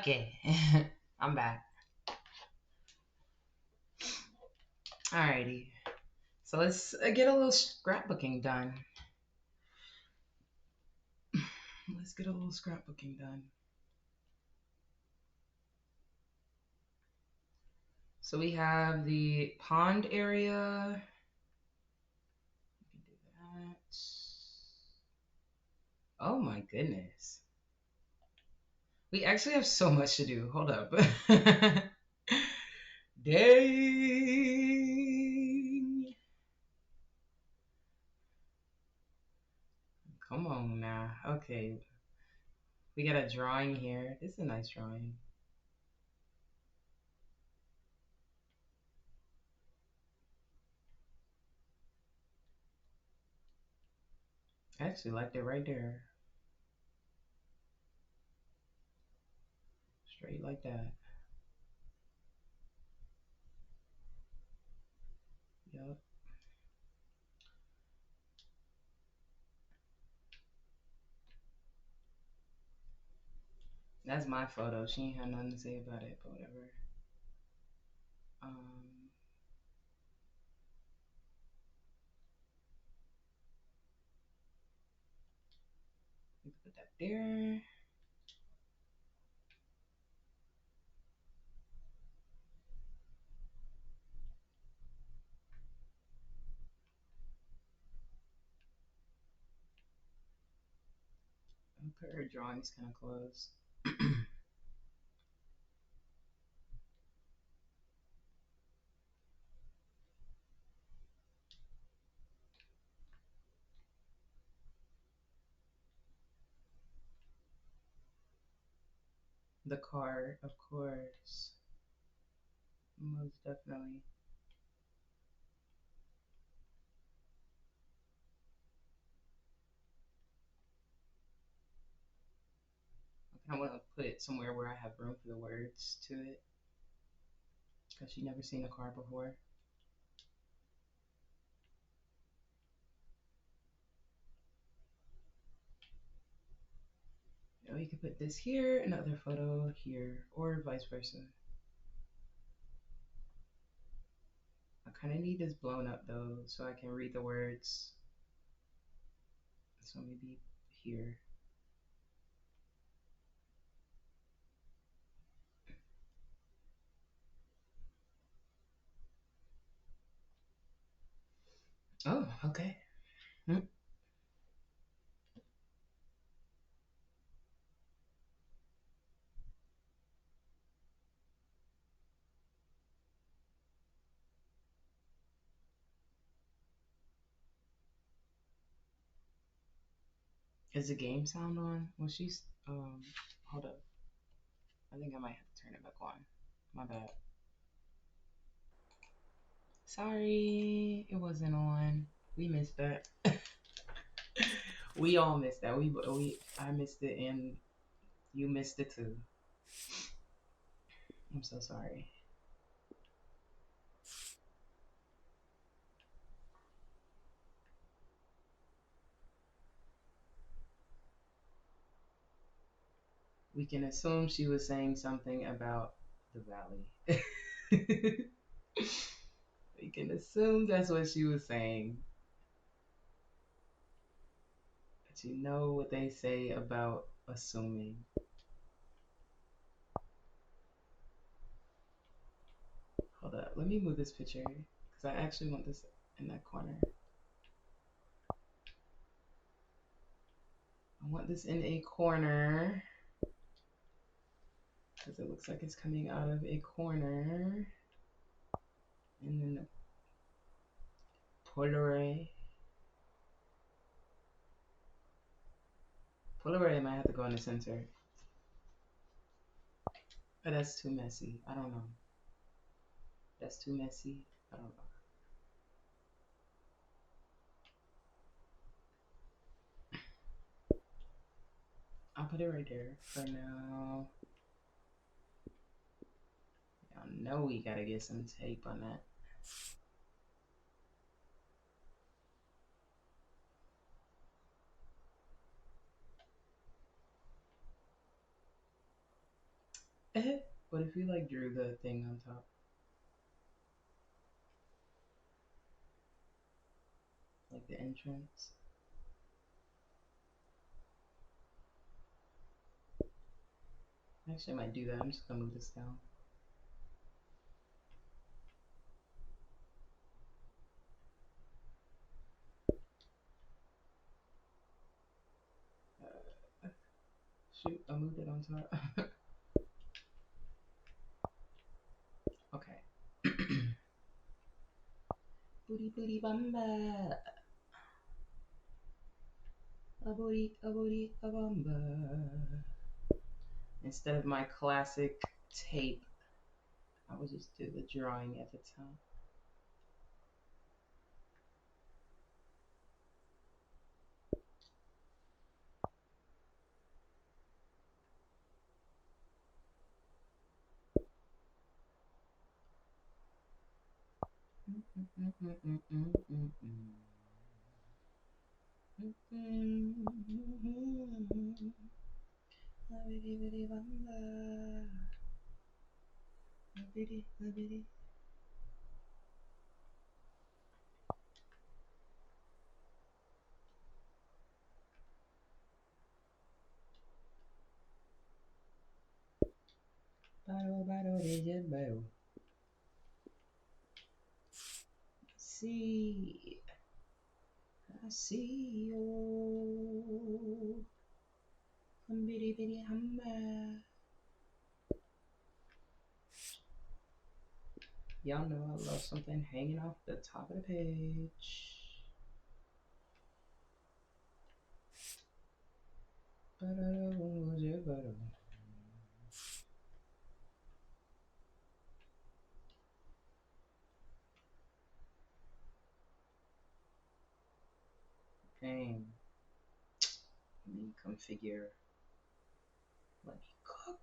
Okay, I'm back. Alrighty. So let's get a little scrapbooking done. Let's get a little scrapbooking done. So we have the pond area. We can do that. Oh my goodness. We actually have so much to do. Hold up. Dang. Come on now. Okay. We got a drawing here. This is a nice drawing. I actually liked it right there. Straight like that. Yup. That's my photo. She ain't had nothing to say about it, but whatever. Um, we can put that there. I'll put her drawings kind of close. The car, of course. Most definitely. I want to put it somewhere where I have room for the words to it. Because she never seen a car before. Or you could put this here, another photo here, or vice versa. I kind of need this blown up though, so I can read the words. So maybe here. Oh, okay. Is the game sound on? Well, she's hold up. I think I might have to turn it back on. My bad. Sorry, it wasn't on. We missed that. We all missed that. I missed it and you missed it too. I'm so sorry. We can assume she was saying something about the valley. We can assume that's what she was saying. But you know what they say about assuming. Hold up, let me move this picture because I actually want this in that corner. I want this in a corner because it looks like it's coming out of a corner. And then the Polaroid. Polaroid might have to go in the center. But that's too messy. I don't know. That's too messy. I don't know. I'll put it right there for now. Y'all know we gotta get some tape on that. What if you like drew the thing on top, like the entrance? Actually, I might do that. I'm just gonna move this down. Shoot, I moved it on top. Okay. Booty booty bamba. A booty a bamba. Instead of my classic tape, I would just do the drawing at the top. Baro baro de baro. See, I see you. Humbidi bidi hamba. Y'all know I love something hanging off the top of the page. Dang. Let me configure. Let me cook.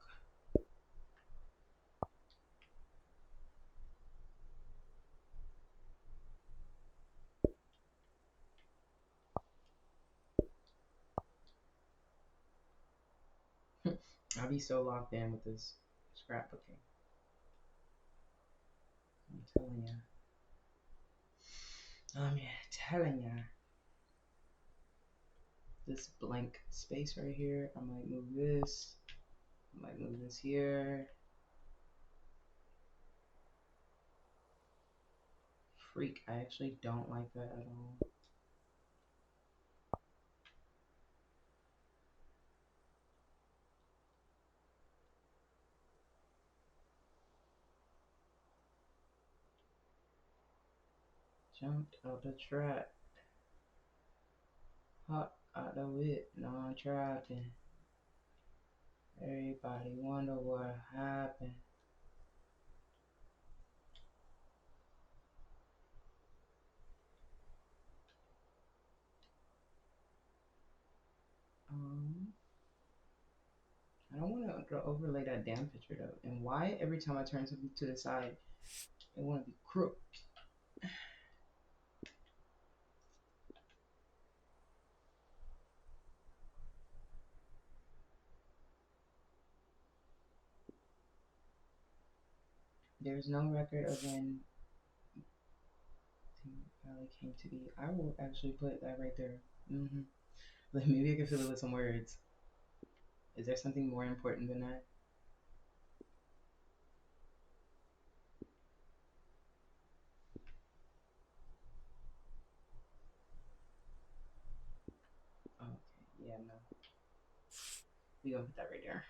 I'll be so locked in with this scrapbooking. I'm telling ya. Telling ya. This blank space right here, I might move this. I might move this here. Freak, I actually don't like that at all. Jumped out the trap. Hot out the whip, non-trapping. Everybody wonder what happened. I don't want to overlay that damn picture though. And why every time I turn something to the side, it want to be crooked? There's no record of when Valley came to be. I will actually put that right there. Like maybe I can fill it with some words. Is there something more important than that? Oh, okay, yeah, no. We gonna put that right there.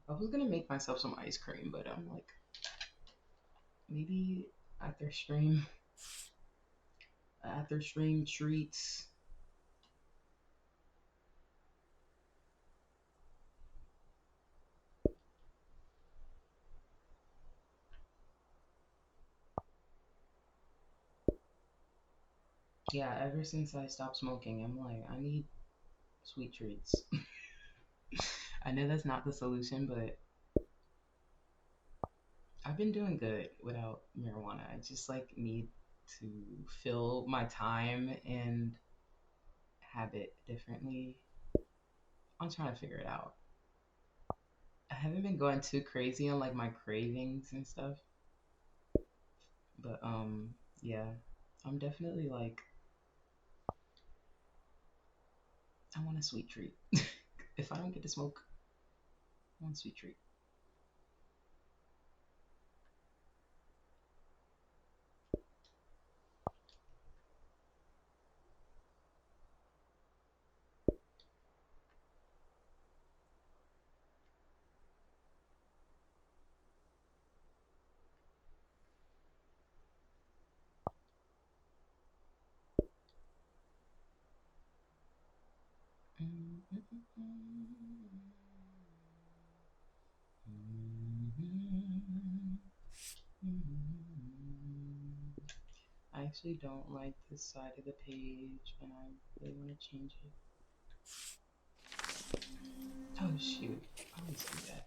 I was gonna make myself some ice cream, but I'm like, maybe after stream treats. Yeah, ever since I stopped smoking, I'm like, I need sweet treats. I know that's not the solution, but I've been doing good without marijuana. I just like need to fill my time and have it differently. I'm trying to figure it out. I haven't been going too crazy on like my cravings and stuff, but yeah, I'm definitely like I want a sweet treat. If I don't get to smoke, I want a sweet treat. I actually don't like this side of the page and I really want to change it. Oh shoot, I always do that.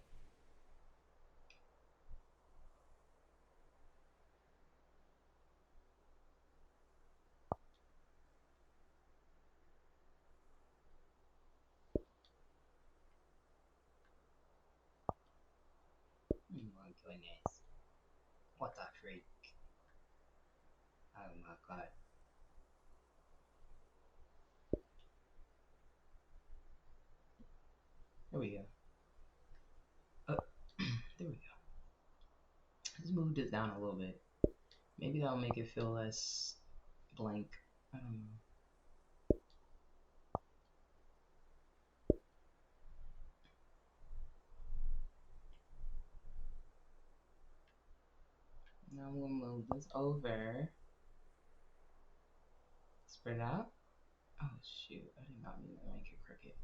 Oh my goodness. What the freak? Oh my god. There we go. Oh, there we go. Just moved it down a little bit. Maybe that'll make it feel less blank. I don't know. Now I'm gonna move this over. Spread it out. Oh shoot, I did not mean to make it crooked.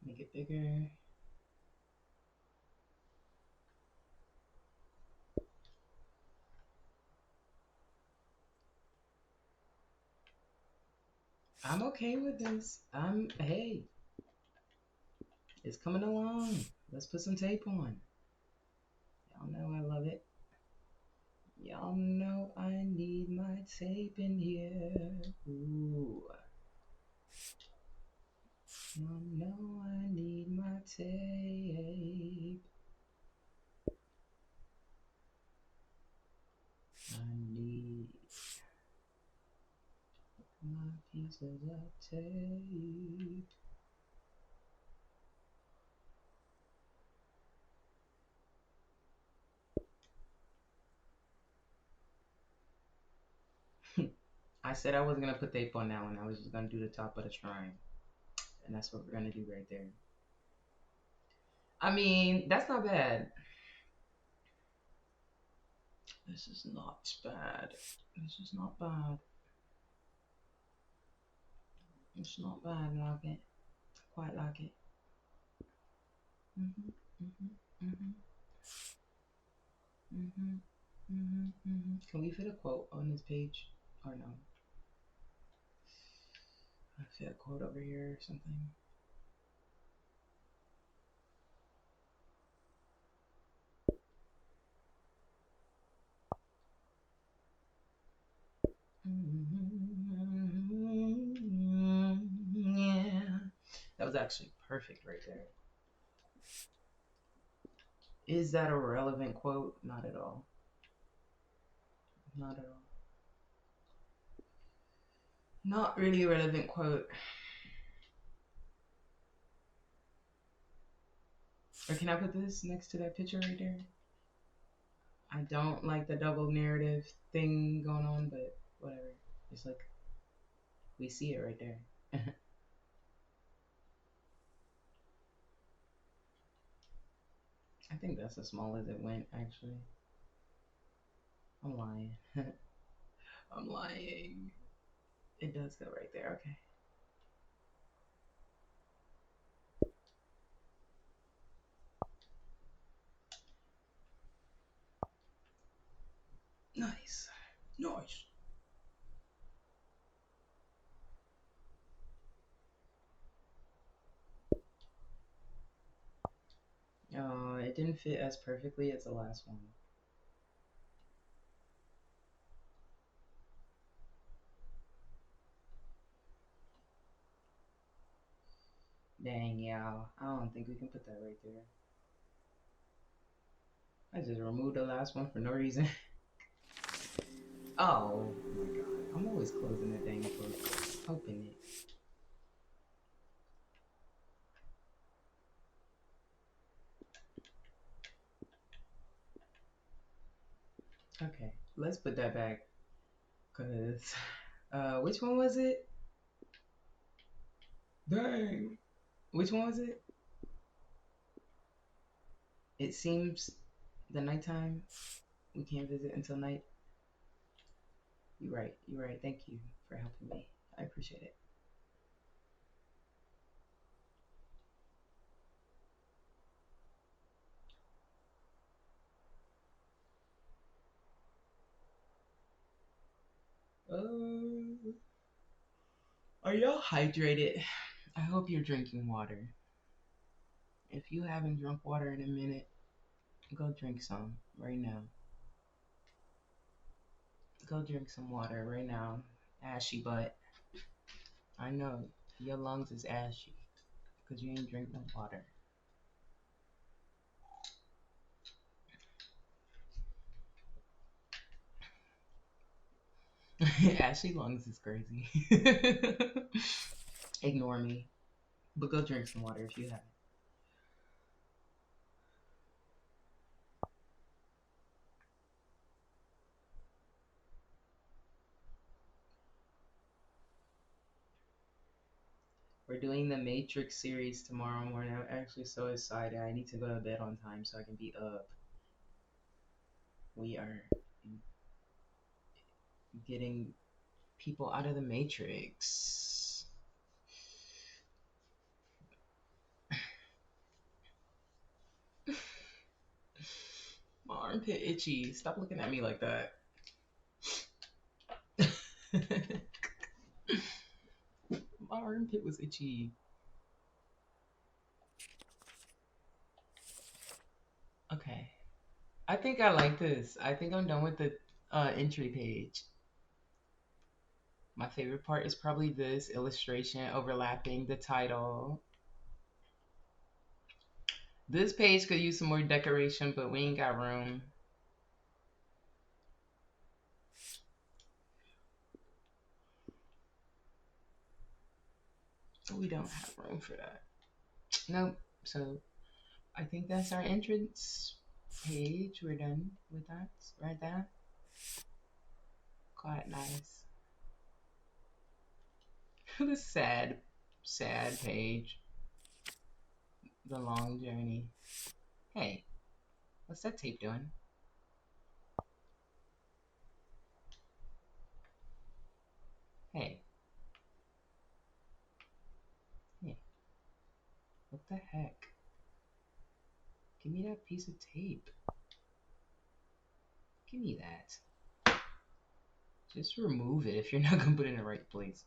Make it bigger. I'm okay with this. Hey, it's coming along. Let's put some tape on. Y'all know I love it. Y'all know I need my tape in here. Ooh. Y'all know I need my tape. I need my pieces of tape. I said I wasn't gonna put tape on that one. I was just gonna do the top of the shrine. And that's what we're gonna do right there. I mean, that's not bad. This is not bad. This is not bad. It's not bad. I like it. Quite like it. Mhm. Mhm. Mhm. Mhm. Mhm. Mhm. Can we fit a quote on this page or no? I fit a quote over here or something. Yeah, that was actually perfect right there. Is that a relevant quote? Not at all. Not at all. Not really a relevant quote. Or can I put this next to that picture right there? I don't like the double narrative thing going on, but whatever. It's like we see it right there. I think that's as small as it went, actually. I'm lying. I'm lying. It does go right there. Okay. Nice. Nice. It didn't fit as perfectly as the last one. Dang, y'all. I don't think we can put that right there. I just removed the last one for no reason. Oh my god. I'm always closing that dang book. Open it. Okay, let's put that back. Cause which one was it? Dang. Which one was it? It seems the nighttime we can't visit until night. You're right. You're right. Thank you for helping me. I appreciate it. Are y'all hydrated? I hope you're drinking water. If you haven't drunk water in a minute, go drink some right now. Go drink some water right now. Ashy butt. I know your lungs is ashy because you ain't drink no water. Ashy lungs is crazy. Ignore me. But go drink some water if you haven't. We're doing the Matrix series tomorrow morning. I'm actually so excited. I need to go to bed on time so I can be up. We are getting people out of the Matrix. My armpit itchy. Stop looking at me like that. My armpit was itchy. Okay. I think I like this. I think I'm done with the entry page. My favorite part is probably this illustration overlapping the title. This page could use some more decoration, but we ain't got room. We don't have room for that. Nope. So I think that's our entrance page. We're done with that right there. Quite nice. The sad page. The long journey. Hey, what's that tape doing? Hey. Hey. What the heck? Give me that piece of tape. Give me that. Just remove it if you're not gonna put it in the right place.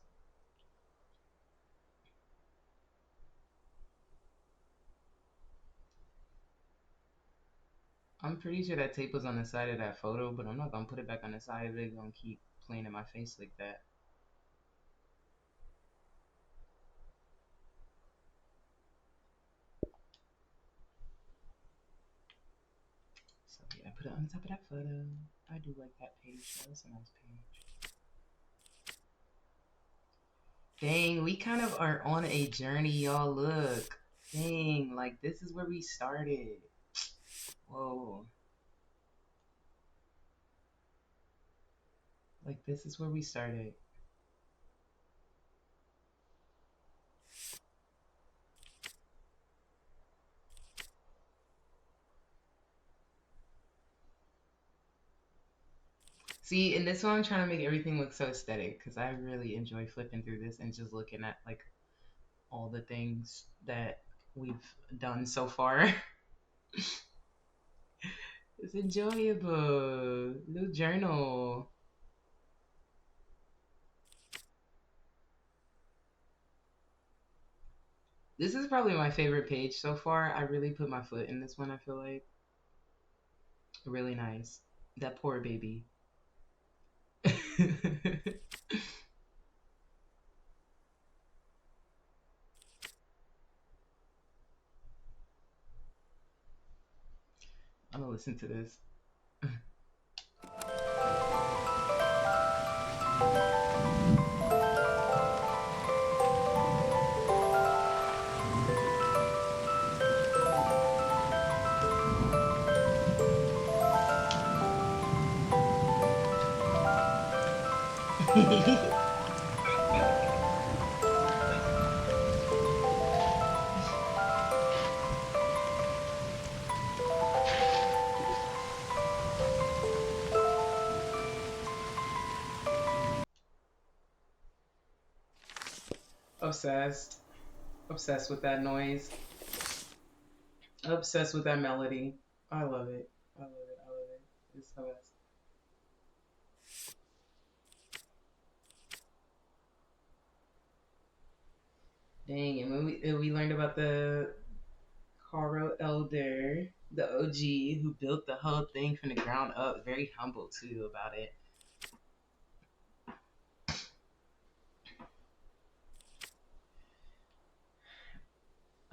I'm pretty sure that tape was on the side of that photo, but I'm not gonna put it back on the side of it. It's gonna keep playing in my face like that. So yeah, I put it on top of that photo. I do like that page. That was a nice page. Dang, we kind of are on a journey, y'all. Look. Dang, like this is where we started. Whoa. Like this is where we started. See, in this one, I'm trying to make everything look so aesthetic because I really enjoy flipping through this and just looking at like all the things that we've done so far. It's enjoyable. Little journal. This is probably my favorite page so far. I really put my foot in this one, I feel like. Really nice. That poor baby. I'm gonna listen to this. Obsessed. Obsessed with that noise. Obsessed with that melody. I love it. I love it. I love it. It's the best. Dang, and when we learned about the Carl Elder, the OG who built the whole thing from the ground up, very humble too about it.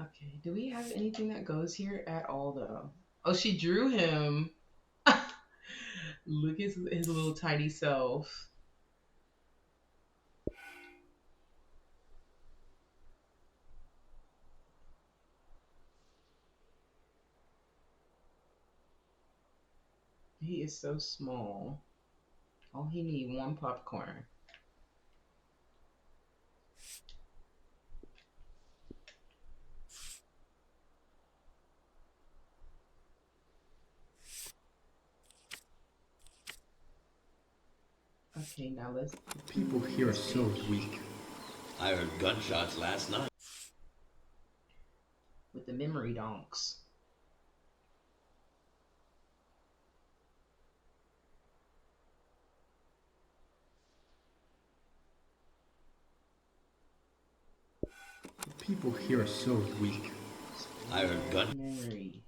Okay, do we have anything that goes here at all though? Oh, she drew him. Look at his little tiny self. He is so small. All he need one popcorn. Okay, now let's People here are so weak. I heard gunshots last night. with the memory donks. People here are so weak. I heard gun. Memory.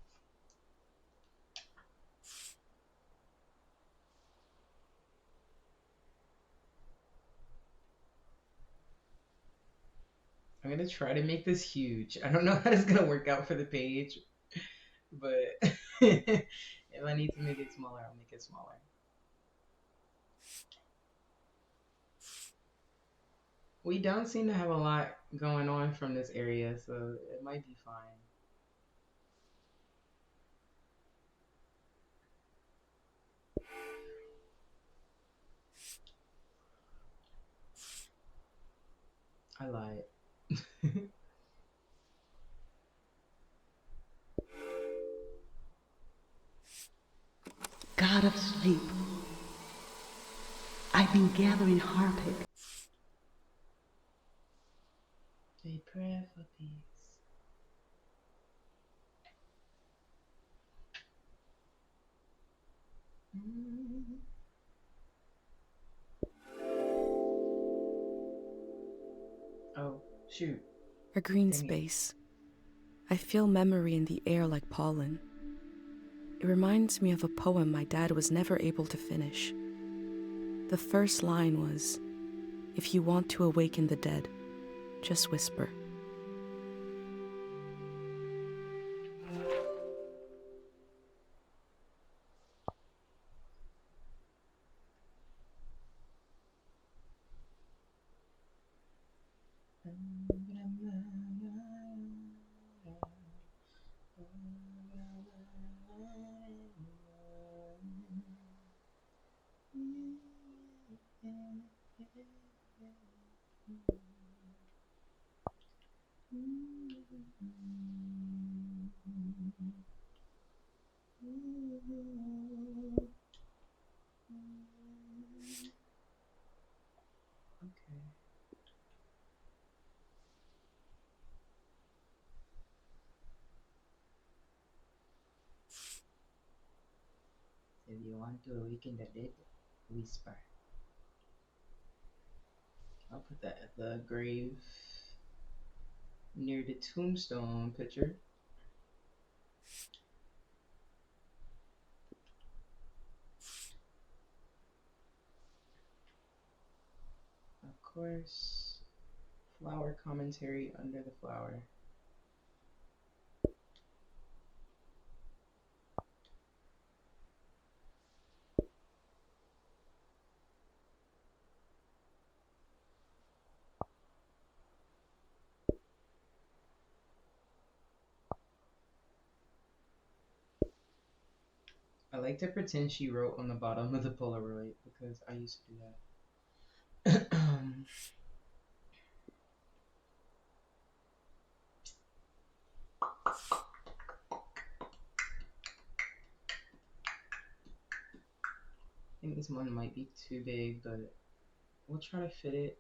I'm gonna try to make this huge. I don't know how it's gonna work out for the page, but if I need to make it smaller, I'll make it smaller. We don't seem to have a lot going on from this area, so it might be fine. I lied. God of sleep, I've been gathering harpic. Say prayer for peace. Oh, shoot. A green Dang it. space. I feel memory in the air like pollen. It reminds me of a poem my dad was never able to finish. The first line was, "If you want to awaken the dead, just whisper." Okay. If you want to awaken the dead, whisper. I'll put that at the grave. near the tombstone picture. Of course, flower commentary under the flower. I like to pretend she wrote on the bottom of the Polaroid because I used to do that. I think this one might be too big, but we'll try to fit it.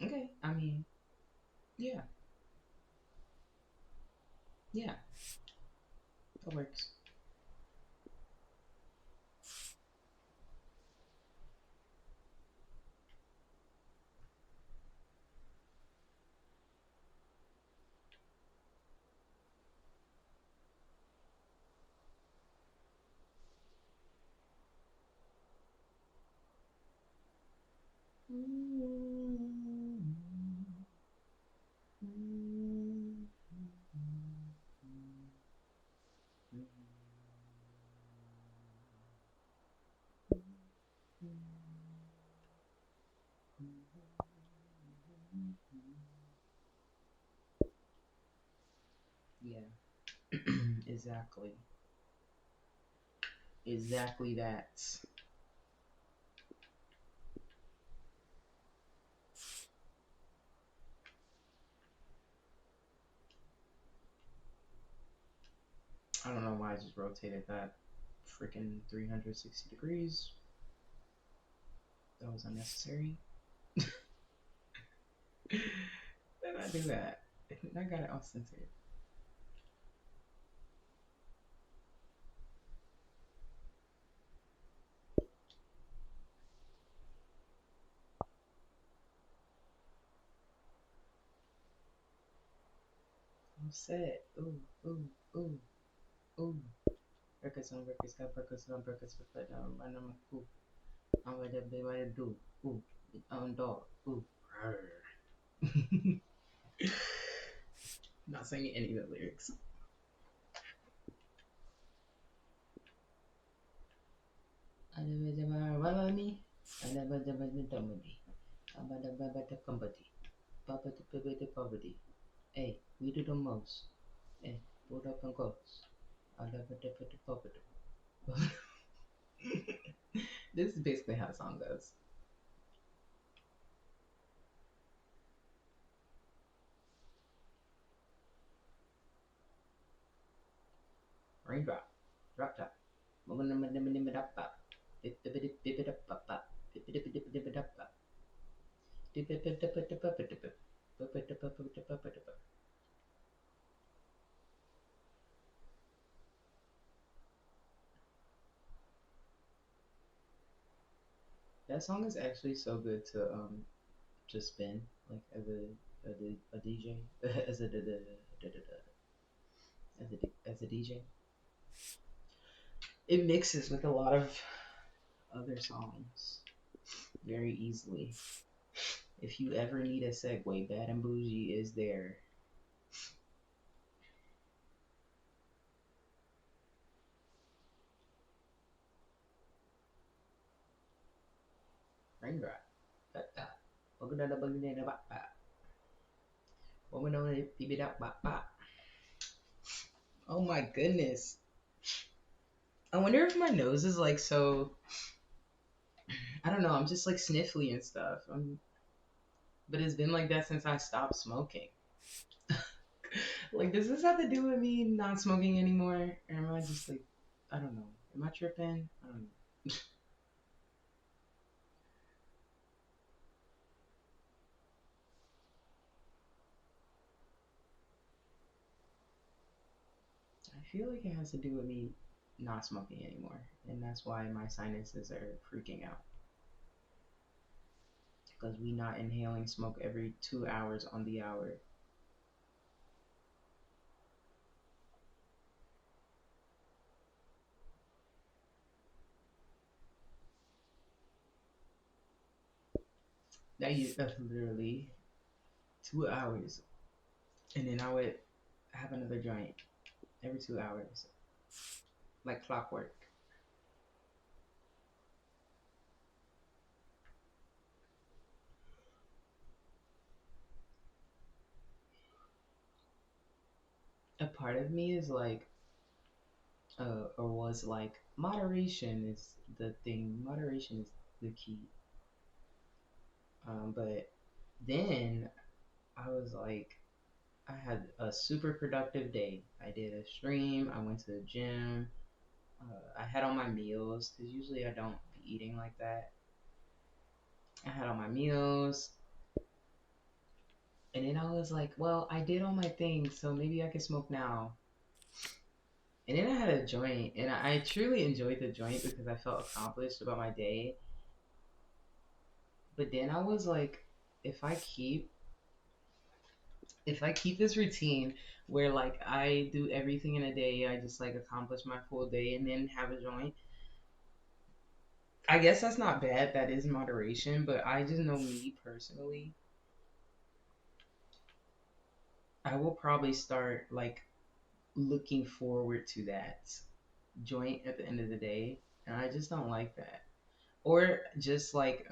Okay, I mean, yeah, yeah, that works. Yeah, exactly. Exactly that. I don't know why I just rotated that freaking 360 degrees. That was unnecessary. Did I do that? I got it all censored. I'm set. Ooh, ooh, ooh, ooh. Records on records, got records on records, but I know my cool. I'm what I do. Ooh, on dog. Ooh. Not singing any of the lyrics. I never me. I never dummy. I'm a company. Papa the poverty. Hey, we do the most. Hey, put up and goes. I never the poverty. This is basically how the song goes. Raindrop, drop top. That song is actually so good to just spin like as a DJ as as a DJ. It mixes with a lot of other songs very easily. If you ever need a segue, Bad and Bougie is there. Raindrop. Oh my goodness. I wonder if my nose is like so. I don't know. I'm just like sniffly and stuff. But it's been like that since I stopped smoking. Like, does this have to do with me not smoking anymore? Or am I just like, I don't know. Am I tripping? I don't know. I feel like it has to do with me not smoking anymore, and that's why my sinuses are freaking out. Because we not inhaling smoke every 2 hours on the hour. That's literally 2 hours, and then I would have another joint every 2 hours, like clockwork. A part of me is like, or was like, moderation is the thing. Moderation is the key. But then I was like, I had a super productive day. I did a stream. I went to the gym. I had all my meals because usually I don't be eating like that. I had all my meals. And then I was like, well, I did all my things, so maybe I can smoke now. And then I had a joint, and I truly enjoyed the joint because I felt accomplished about my day. But then I was like, if I keep if I keep this routine where like I do everything in a day, I just like accomplish my full day and then have a joint. I guess that's not bad. That is moderation, but I just know me personally. I will probably start like looking forward to that joint at the end of the day, and I just don't like that. Or just like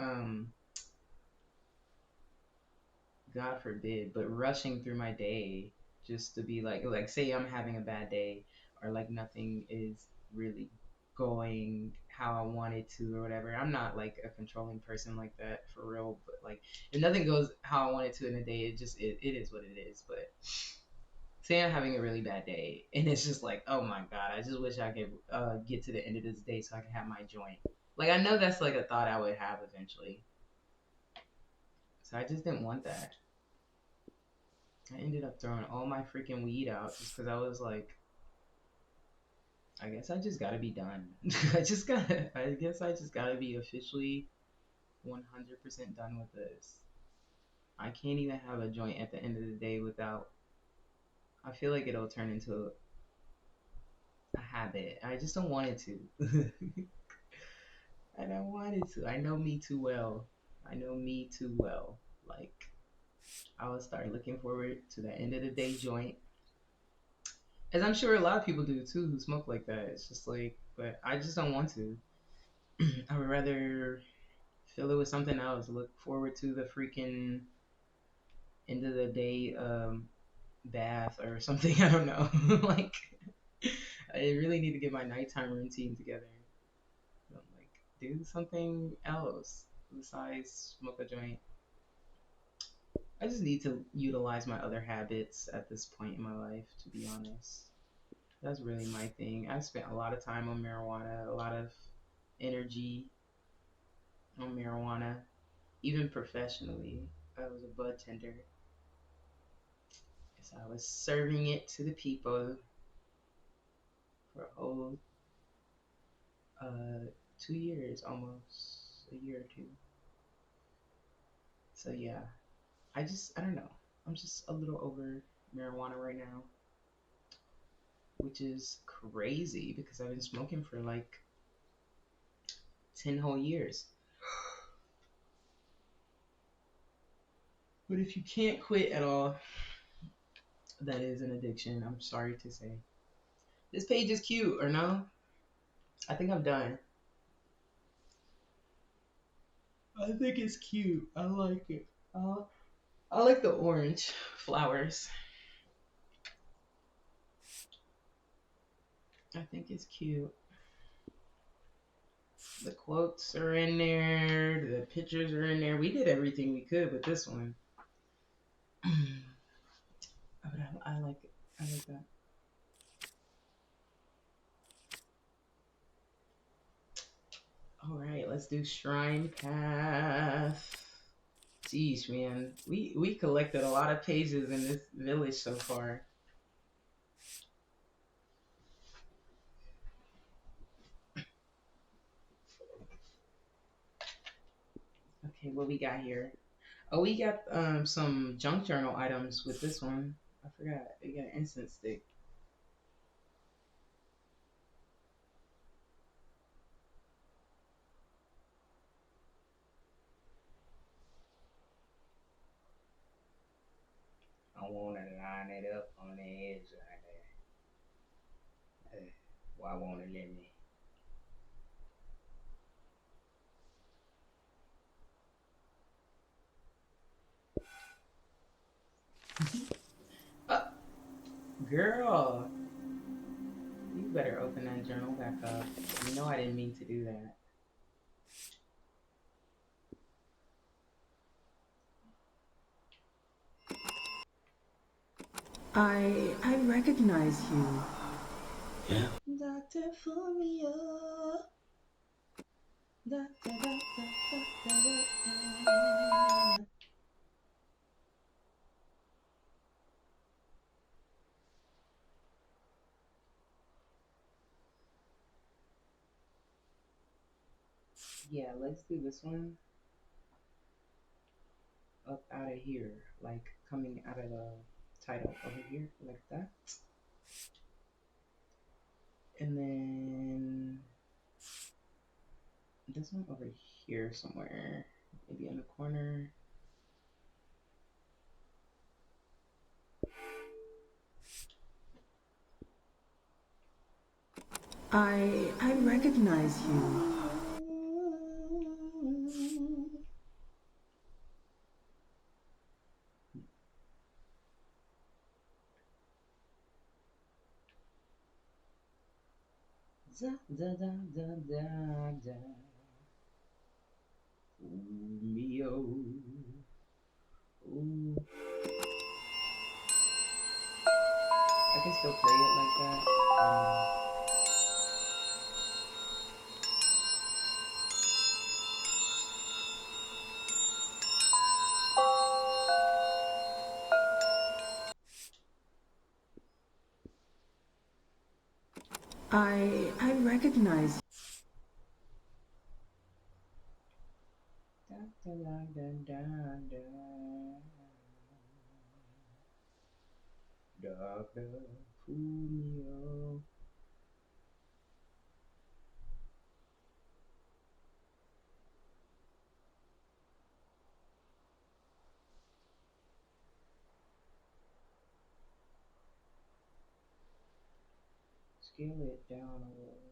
God forbid, but rushing through my day just to be like say I'm having a bad day or like nothing is really going how I wanted to or whatever. I'm not like a controlling person like that for real, but like if nothing goes how I want it to in a day, it is what it is. But say I'm having a really bad day and it's just like, oh my God, I just wish I could get to the end of this day so I can have my joint. Like I know that's like a thought I would have eventually. So I just didn't want that. I ended up throwing all my freaking weed out just because I was like, I guess I just gotta be done. I guess I just gotta be officially 100% done with this. I can't even have a joint at the end of the day without, I feel like it'll turn into a habit. I just don't want it to. I don't want it to. I know me too well. I know me too well. Like, I will start looking forward to the end of the day joint. As I'm sure a lot of people do too who smoke like that. It's just like, but I just don't want to. I would rather fill it with something else. Look forward to the freaking end of the day bath or something. I don't know. Like, I really need to get my nighttime routine together. Like, do something else besides smoke a joint. I just need to utilize my other habits at this point in my life, to be honest. That's really my thing. I've spent a lot of time on marijuana, a lot of energy on marijuana, even professionally. I was a bud tender. So I was serving it to the people for a whole 2 years, almost a year or two. So yeah, I don't know. I'm just a little over marijuana right now, which is crazy because I've been smoking for like 10 whole years. But if you can't quit at all, that is an addiction. I'm sorry to say. This page is cute, or no? I think I'm done. I think it's cute. I like it. I like the orange flowers. I think it's cute. The quotes are in there. The pictures are in there. We did everything we could with this one. But I like it. I like that. All right, let's do Shrine Path. Jeez, man, we collected a lot of pages in this village so far. Okay, what we got here? Oh, we got some junk journal items with this one. I forgot. We got an incense stick. I wanna line it up on the edge like that. Why won't it let me? Girl, you better open that journal back up. You know I didn't mean to do that. I recognize you. Yeah? Dr. Fumio. Da, da, da, da, da, da, da. Yeah, let's do this one up out of here, like coming out of the title over here, like that. And then this one over here somewhere, maybe in the corner. I recognize you. Da, da, da, da, da, da. Ooh, me, oh. Ooh. I can still play it like that. I recognize you. Da, da, da, da, da, da. Doctor Fumio. Scale it down a little.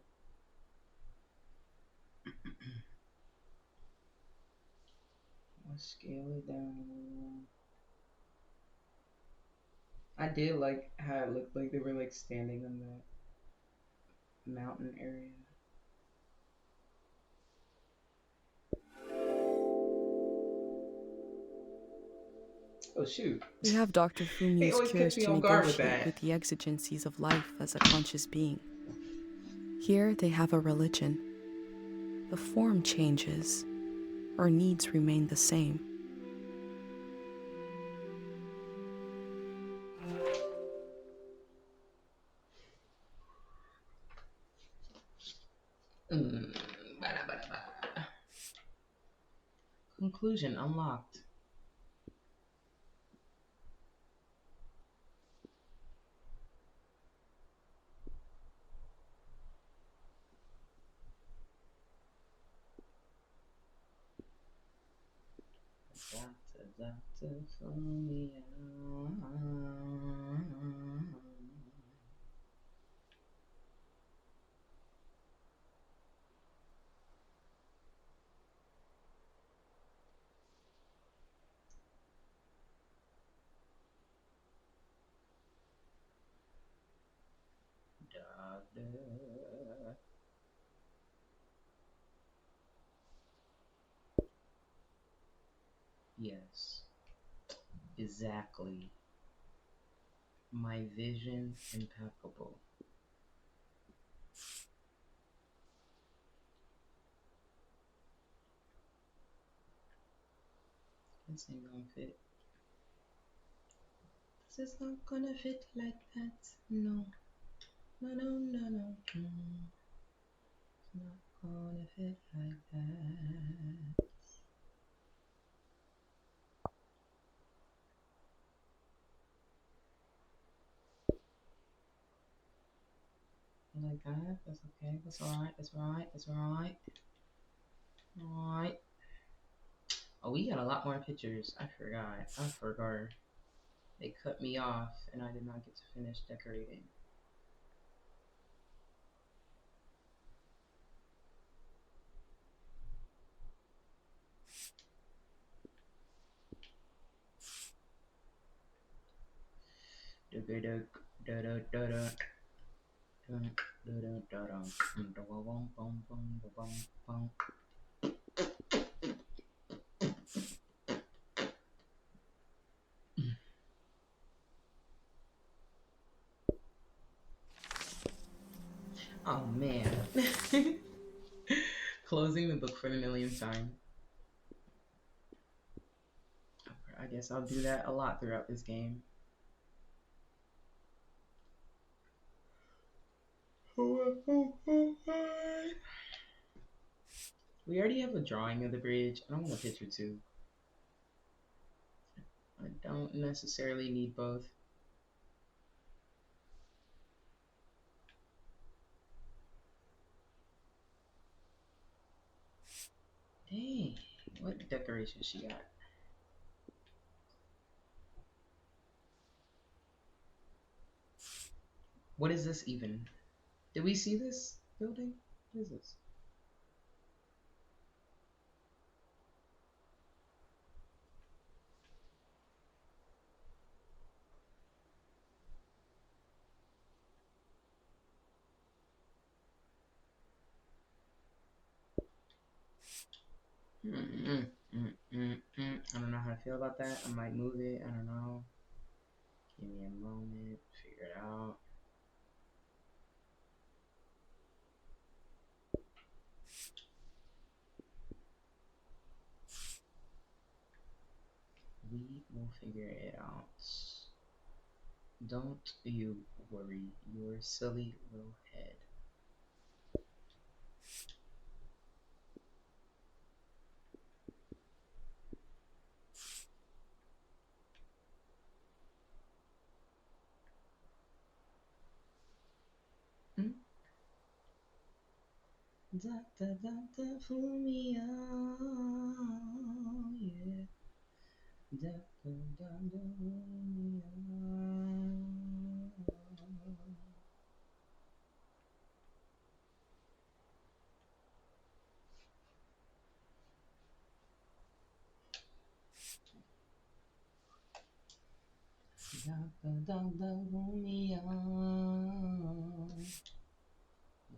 Let's scale it down a little. I did like how it looked like they were like standing on the mountain area. Oh shoot. We have Dr. They Fumio's always catch cures me to off guard with negotiate that. with the exigencies of life as a conscious being. Here they have a religion. The form changes, our needs remain the same. Mm, bada, bada, bada. Conclusion unlocked. Doctor Fumio. Doctor. Yes, exactly. My vision impeccable. This ain't gonna fit. This is not gonna fit like that. No. No, no, no, no. It's not gonna fit like that. like that. That's okay. That's alright. That's alright. That's alright. Alright. Oh, we got a lot more pictures. I forgot. I forgot. They cut me off and I did not get to finish decorating. Oh man. Closing the book for the millionth time. I guess I'll do that a lot throughout this game. We already have a drawing of the bridge. I don't want a picture too. I don't necessarily need both. Dang, what decoration she got? What is this even? Did we see this building? What is this? I don't know how to feel about that. I might move it. I don't know. Give me a moment. Figure it out. We will figure it out. Don't you worry your silly little head. Hmm? Da da da da, fool me out, yeah. Da da da da, fool me out. Da da da da, fool me out.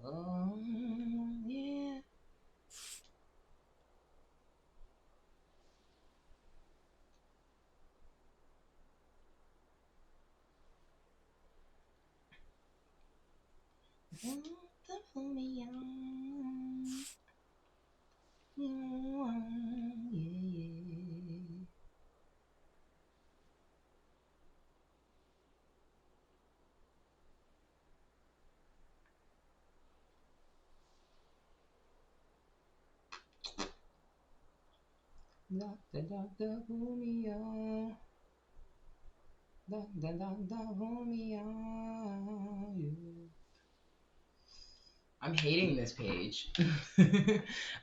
Oh yeah. Da da, fool me out. Yeah, yeah. Da da da da, fool me out. Da da da da, fool me out. Yeah. I'm hating this page.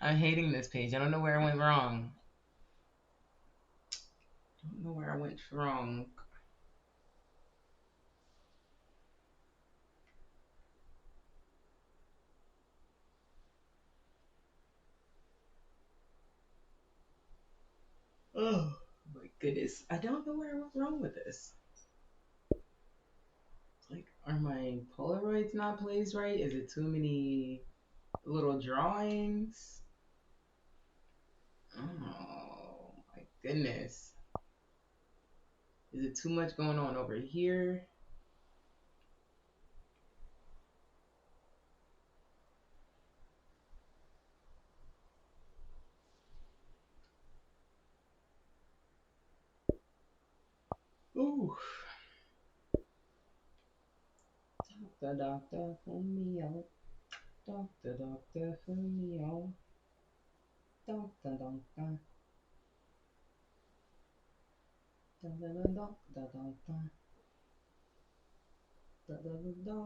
I'm hating this page. I don't know where I went wrong. I don't know where I went wrong. Oh my goodness. I don't know where I went wrong with this. Like, are my Polaroids not placed right? Is it too many little drawings? Oh my goodness. Is it too much going on over here? Ooh. Doctor, doctor, pull me out. Doctor, doctor, pull me out. Doctor, doctor. Da da da da da da da da da da da.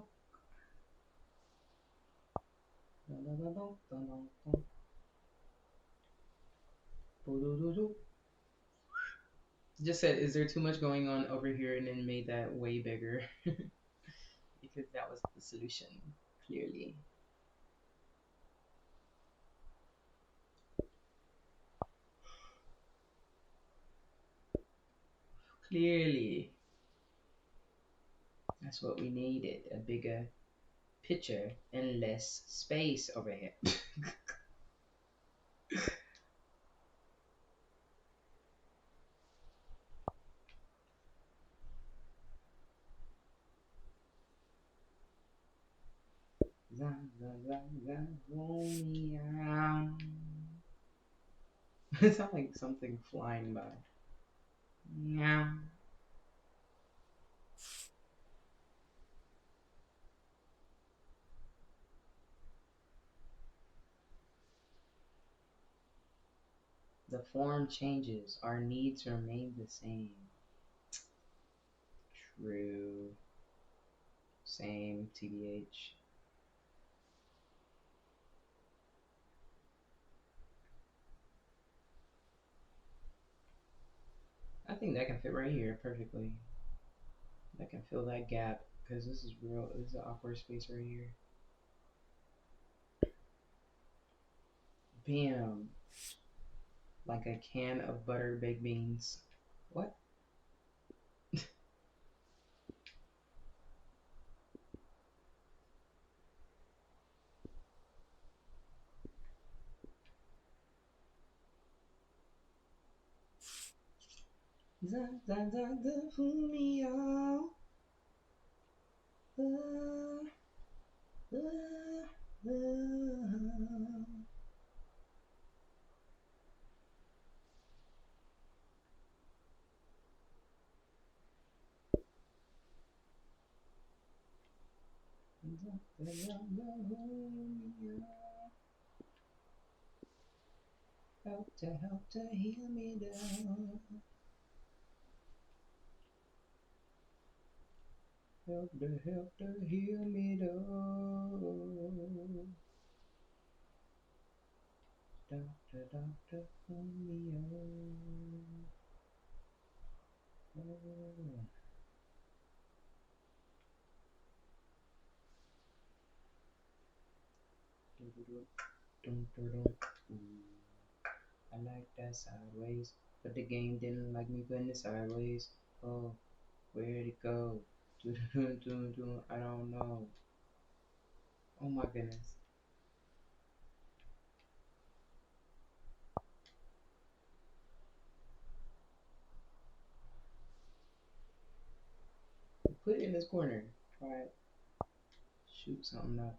Just said, is there too much going on over here? And then made that way bigger because that was the solution, clearly. Clearly. That's what we needed, a bigger picture and less space over here. It sounds like something flying by. Yeah. The form changes, our needs remain the same. True. Same, TBH. I think that can fit right here perfectly. That can fill that gap because this is real. This is an awkward space right here. Bam. Like a can of butter baked beans. What? Za, za, za, za, Fumio. Uh, uh, uh. Help to heal me down. Help to heal me down. Doctor, doctor, pull me on. I like that sideways, but the game didn't like me putting it sideways. Oh, where'd it go? I don't know. Oh my goodness. Put it in this corner. Try it. Shoot something up.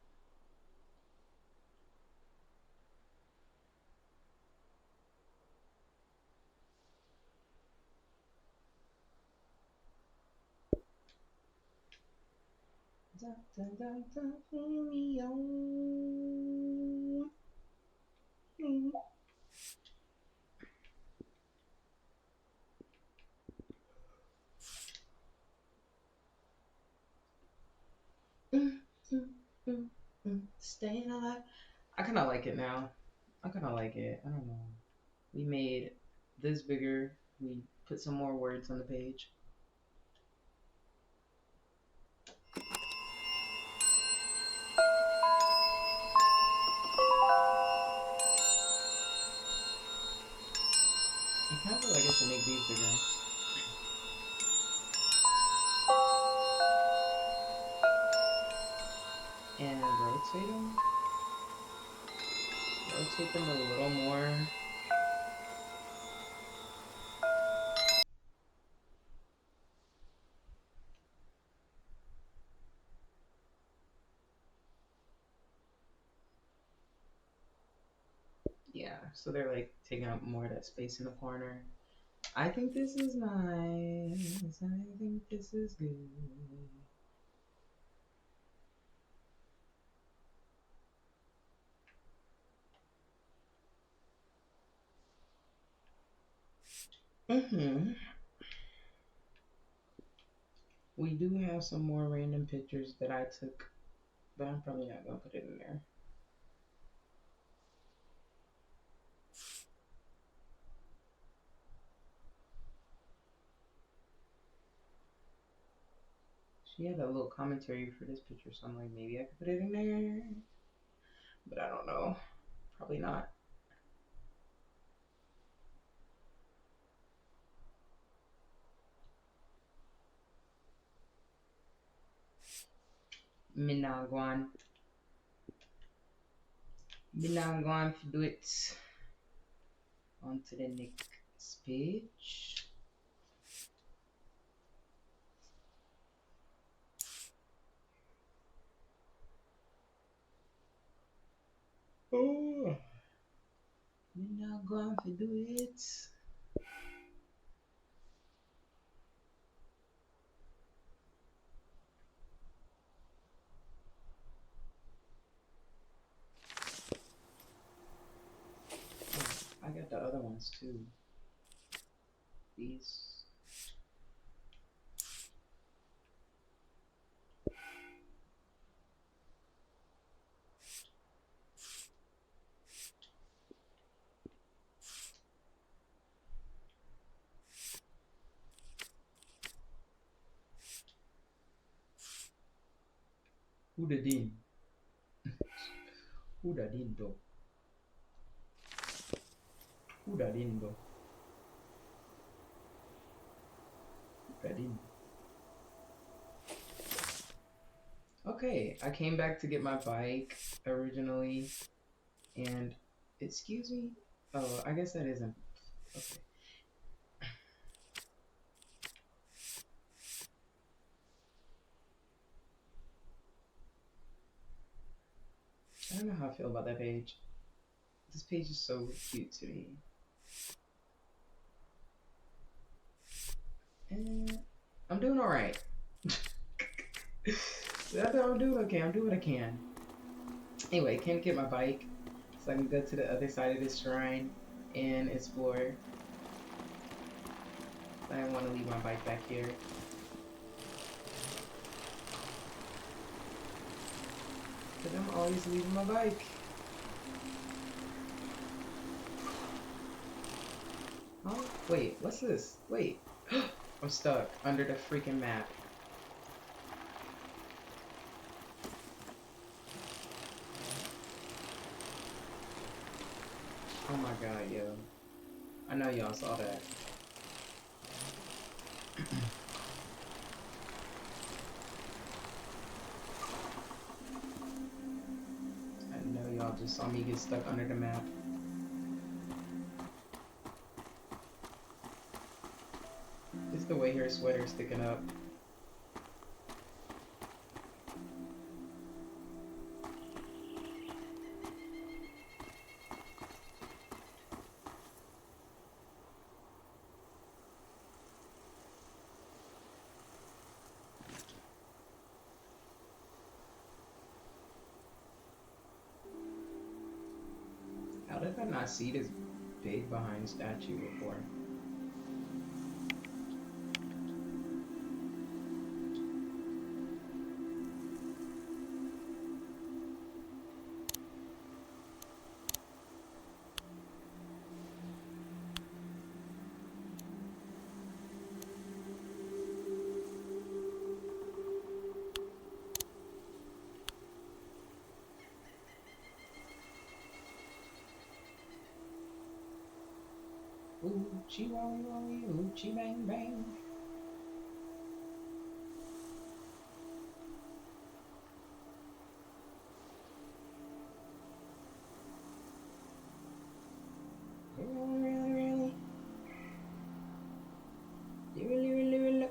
Doctor, doctor, pull me on. Staying alive. I kind of like it now. I kind of like it. I don't know. We made this bigger. We put some more words on the page. I kind of feel like I should make these bigger. And rotate them. Rotate them a little more. Yeah, so they're like taking up more of that space in the corner. I think this is nice. I think this is good. We do have some more random pictures that I took, but I'm probably not gonna put it in there. She had a little commentary for this picture, so I'm like, maybe I could put it in there. But I don't know. Probably not. Minagwan. Minagwan to do it. On to the next page. Oh, Minagwan to do it. Oh, I got the other ones too. These. Who the din? Who the din though? Who the din though? Who the din? Okay, I came back to get my bike originally, and excuse me. Oh, I guess that isn't okay. I don't know how I feel about that page. This page is so cute to me. And I'm doing alright. I'm doing okay. I'm doing what I can. Anyway, came to get my bike so I can go to the other side of this shrine and explore. I didn't want to leave my bike back here. Because I'm always leaving my bike. Oh, wait, what's this? Wait. I'm stuck under the freaking map. Oh my god, yo. I know y'all saw that. I know y'all just saw me get stuck under the map. It's the way her sweater's sticking up. How did I not see this big behind statue before? Ooh, chi wowie wowie, ooh, chi bang bang. Really, really, really. Really, really, really.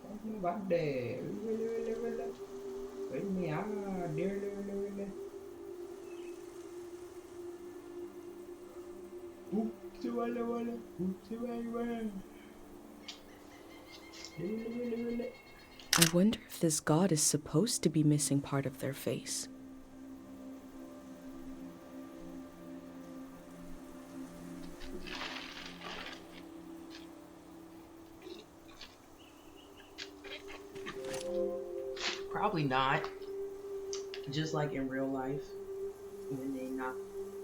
Don't nobody. Really, really, really. Wait me, dear, really, really. Oopsie, walla, walla. Oopsie, walla, walla. Really, really, really. I wonder if this god is supposed to be missing part of their face. Probably not. Just like in real life, when they knock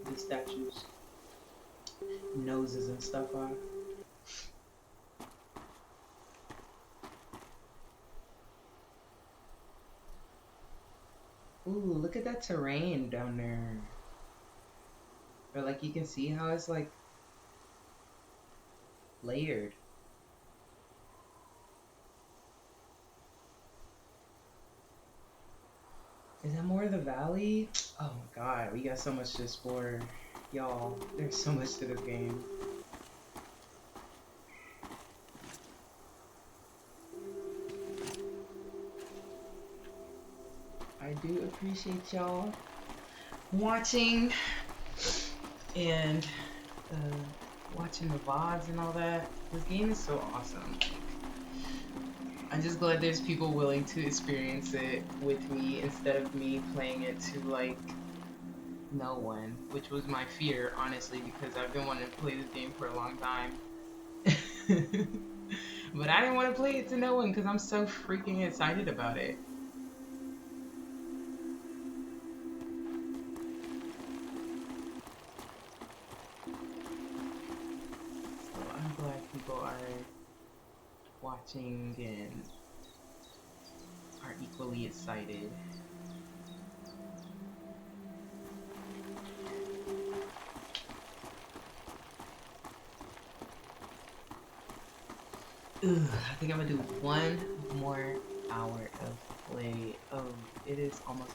the statues' noses and stuff off. Look at that terrain down there. Or like you can see how it's like layered. Is that more of the valley? Oh my god, we got so much to explore. Y'all, there's so much to this game. I do appreciate y'all watching and watching the VODs and all that. This game is so awesome. I'm just glad there's people willing to experience it with me instead of me playing it to like no one, which was my fear, honestly, because I've been wanting to play this game for a long time. But I didn't want to play it to no one because I'm so freaking excited about it. So I'm glad people are watching and are equally excited. Ugh, I think I'm gonna do one more hour of play. Oh, it is almost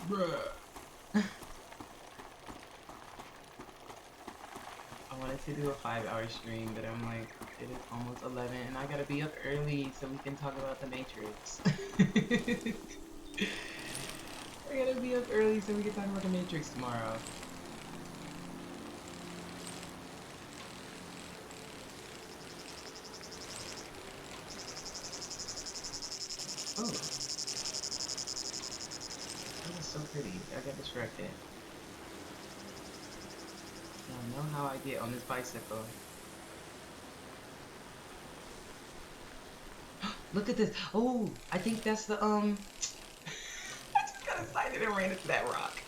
11. Bruh. I wanted to do a 5-hour stream, but I'm like, it is almost 11 and I gotta be up early so we can talk about the Matrix. I gotta be up early so we can talk about the Matrix tomorrow. Oh, that was so pretty. I got distracted. I know how I get on this bicycle. Look at this. Oh, I think that's the I just got excited and ran into that rock.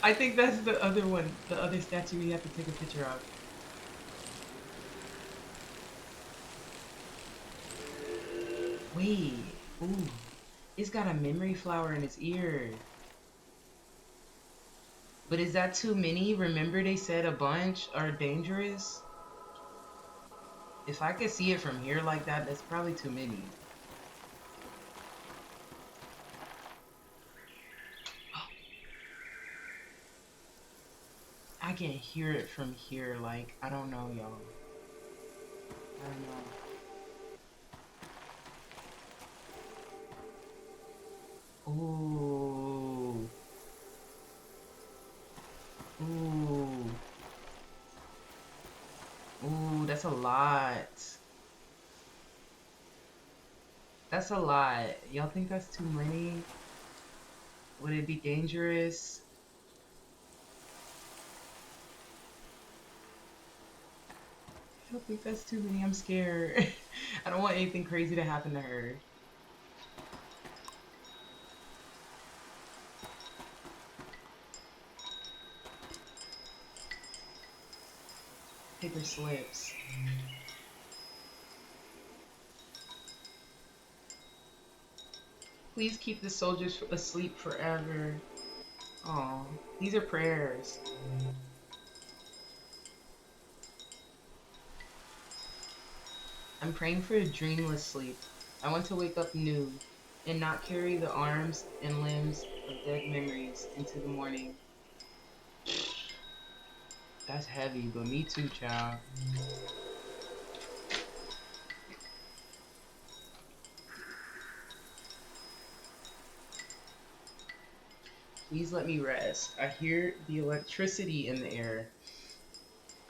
I think that's the other one, the other statue we have to take a picture of. Wait, ooh, it's got a memory flower in its ear. But is that too many? Remember they said a bunch are dangerous? If I could see it from here like that, that's probably too many. I can hear it from here, like, I don't know, y'all. I don't know. Ooh. Ooh. Ooh, that's a lot. That's a lot. Y'all think that's too many? Would it be dangerous? I don't think that's too many. I'm scared. I don't want anything crazy to happen to her. Paper slips. Please keep the soldiers asleep forever. Aw, these are prayers. I'm praying for a dreamless sleep. I want to wake up new and not carry the arms and limbs of dead memories into the morning. That's heavy, but me too, child. Please let me rest. I hear the electricity in the air.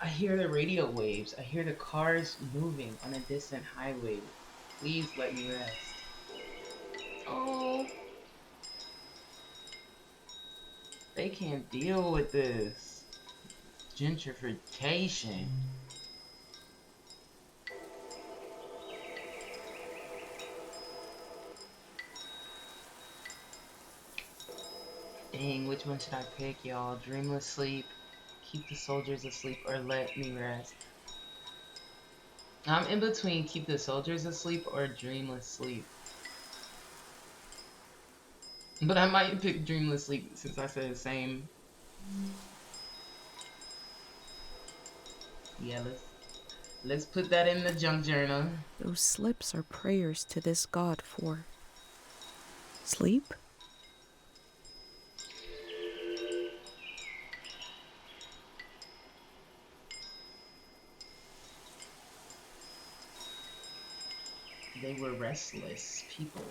I hear the radio waves. I hear the cars moving on a distant highway. Please let me rest. Oh, they can't deal with this. Gentrification. Dang, which one should I pick, y'all? Dreamless sleep, keep the soldiers asleep, or let me rest? I'm in between keep the soldiers asleep or dreamless sleep. But I might pick Dreamless Sleep since I said the same. Yeah, let's put that in the junk journal. Those slips are prayers to this god for sleep? They were restless people.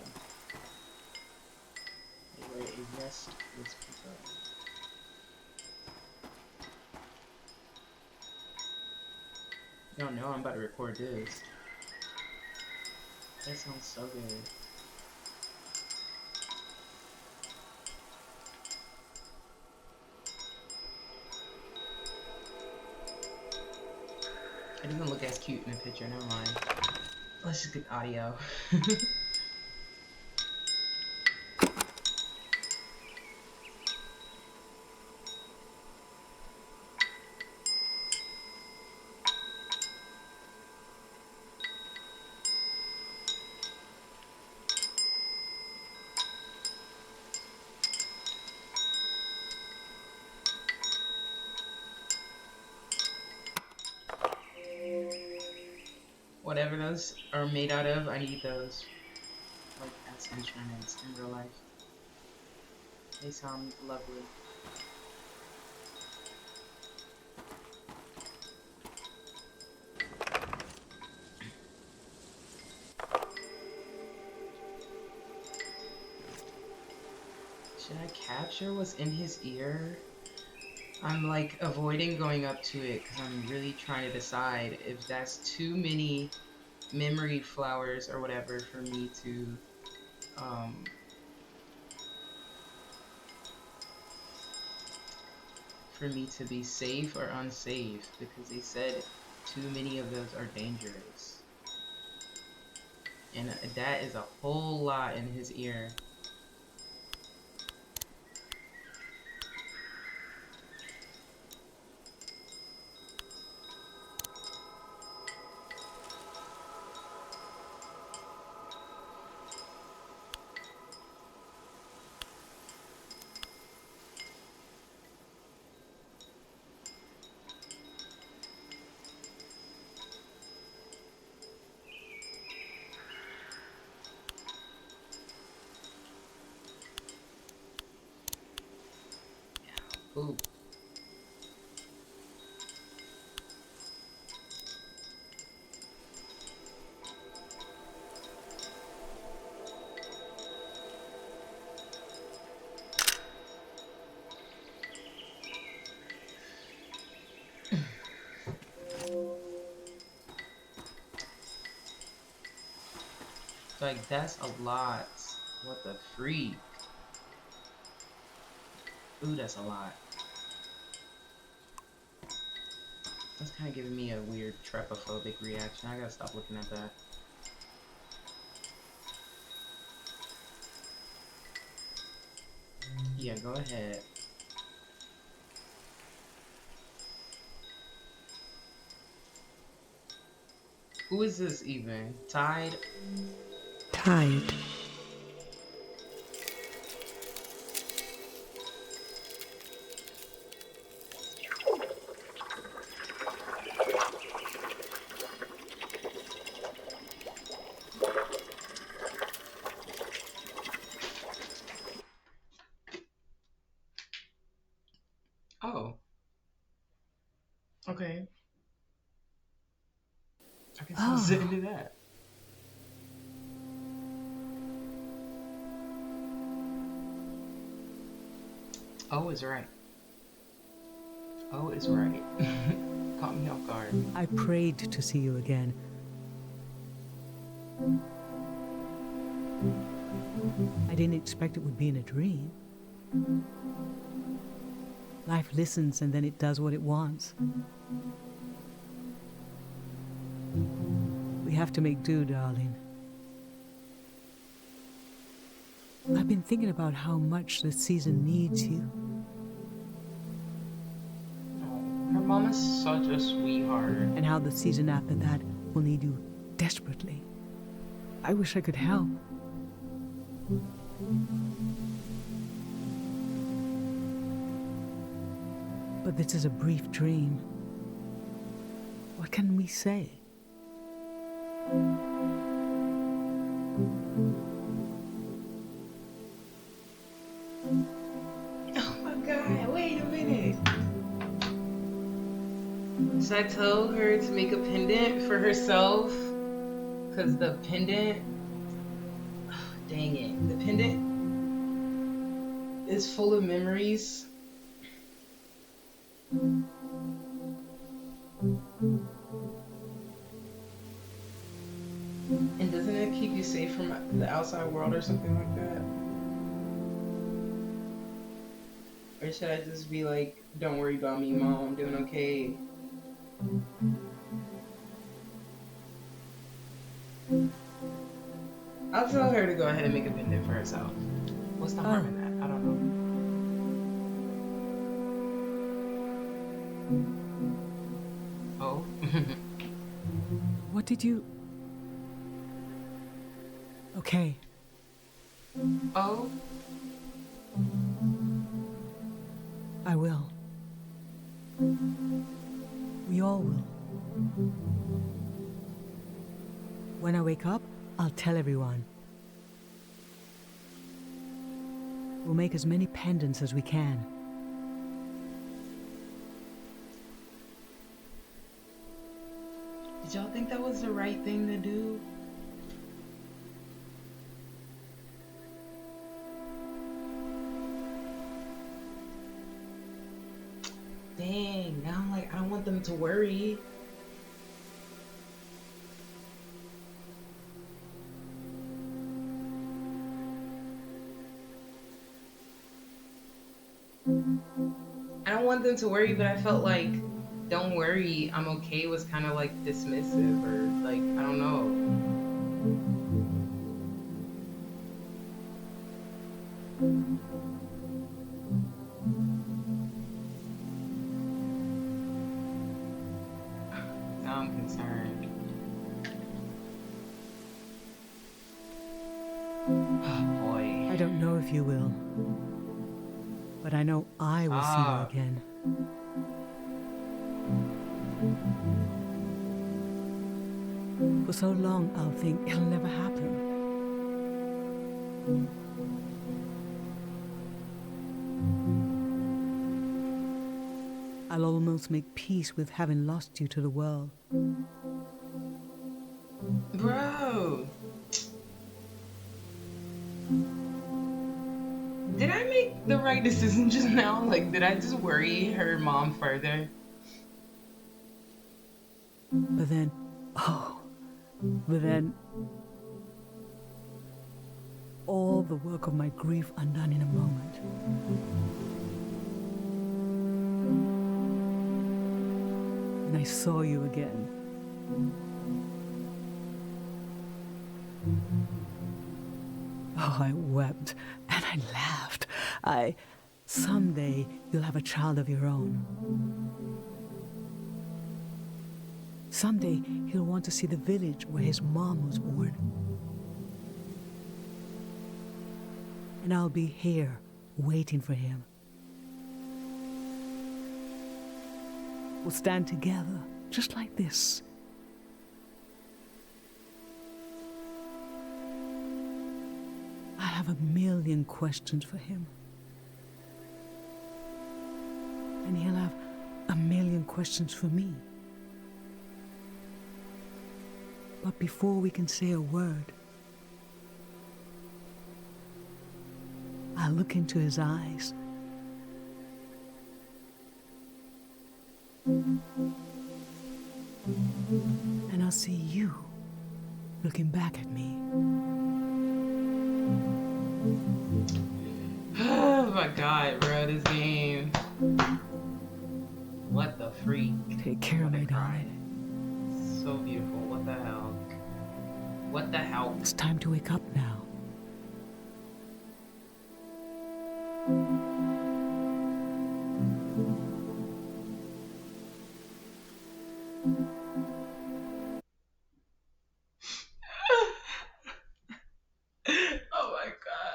They were a restless people. Y'all know I'm about to record this. That sounds so good. It doesn't look as cute in the picture, never mind. Let's just get audio. Whatever those are made out of, I need those. Like as instruments in real life. They sound lovely. Should I capture what's in his ear? I'm like avoiding going up to it because I'm really trying to decide if that's too many memory flowers or whatever for me to be safe or unsafe, because they said too many of those are dangerous. And that is a whole lot in his ear. Ooh. Like, that's a lot. What the freak? Ooh, that's a lot. That's kind of giving me a weird trypophobic reaction. I gotta stop looking at that. Yeah, go ahead. Who is this even? Tide? Tide. Oh. Okay. I guess I'll sit into that. Oh is right. Oh is right. Caught me off guard. I prayed to see you again. I didn't expect it would be in a dream. Life listens and then it does what it wants. We have to make do, darling. I've been thinking about how much this season needs you. Oh, her mom is such a sweetheart. And how the season after that will need you desperately. I wish I could help. But this is a brief dream. What can we say? Oh my god, wait a minute. Should I tell her to make a pendant for herself? Because the pendant, dang it, the pendant is full of memories. And doesn't it keep you safe from the outside world or something like that? Or should I just be like, don't worry about me, mom, I'm doing okay? I'll tell her to go ahead and make a pendant for herself. What's the harm in that? I don't know. Oh. What did you... Okay. Oh? I will. We all will. When I wake up, I'll tell everyone. We'll make as many pendants as we can. Did y'all think that was the right thing to do? Dang, now I'm like, I don't want them to worry. I don't want them to worry, but I felt like, don't worry, I'm okay was kind of like dismissive or like, I don't know. Now I'm concerned. Oh boy. I don't know if you will, but I know I will see you again. For so long, I'll think it'll never happen. I'll almost make peace with having lost you to the world. Bro. Did I make the right decision just now? Like, did I just worry her mom further? But then, all the work of my grief undone in a moment. And I saw you again. Oh, I wept and I laughed. Someday you'll have a child of your own. Someday he'll want to see the village where his mom was born. And I'll be here, waiting for him. We'll stand together, just like this. I have a million questions for him. And he'll have a million questions for me. But before we can say a word, I'll look into his eyes. And I'll see you looking back at me. Oh my god, bro, this game. What the freak? Take care, my darling. So beautiful. What the hell? What the hell? It's time to wake up now. Oh my god.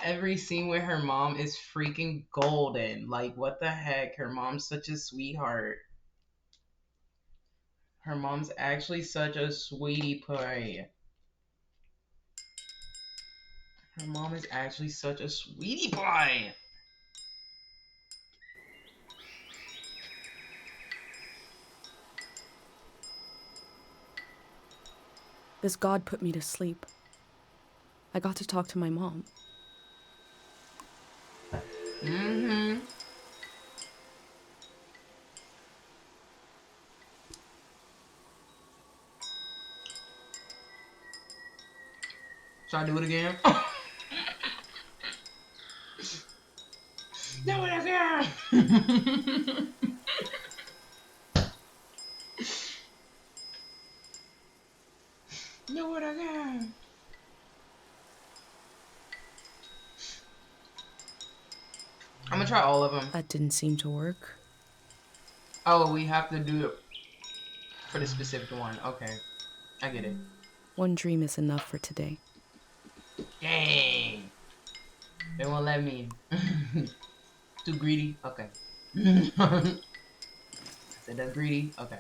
Every scene with her mom is freaking golden. Like, what the heck? Her mom's such a sweetheart. Her mom's actually such a sweetie pie. Her mom is actually such a sweetie pie. This god put me to sleep. I got to talk to my mom. Mm-hmm. Should I do it again? Do it again! Do it again! I'm gonna try all of them. That didn't seem to work. Oh, we have to do it for the specific one. Okay, I get it. One dream is enough for today. Dang. They won't let me. Too greedy? Okay. I said that's greedy? Okay.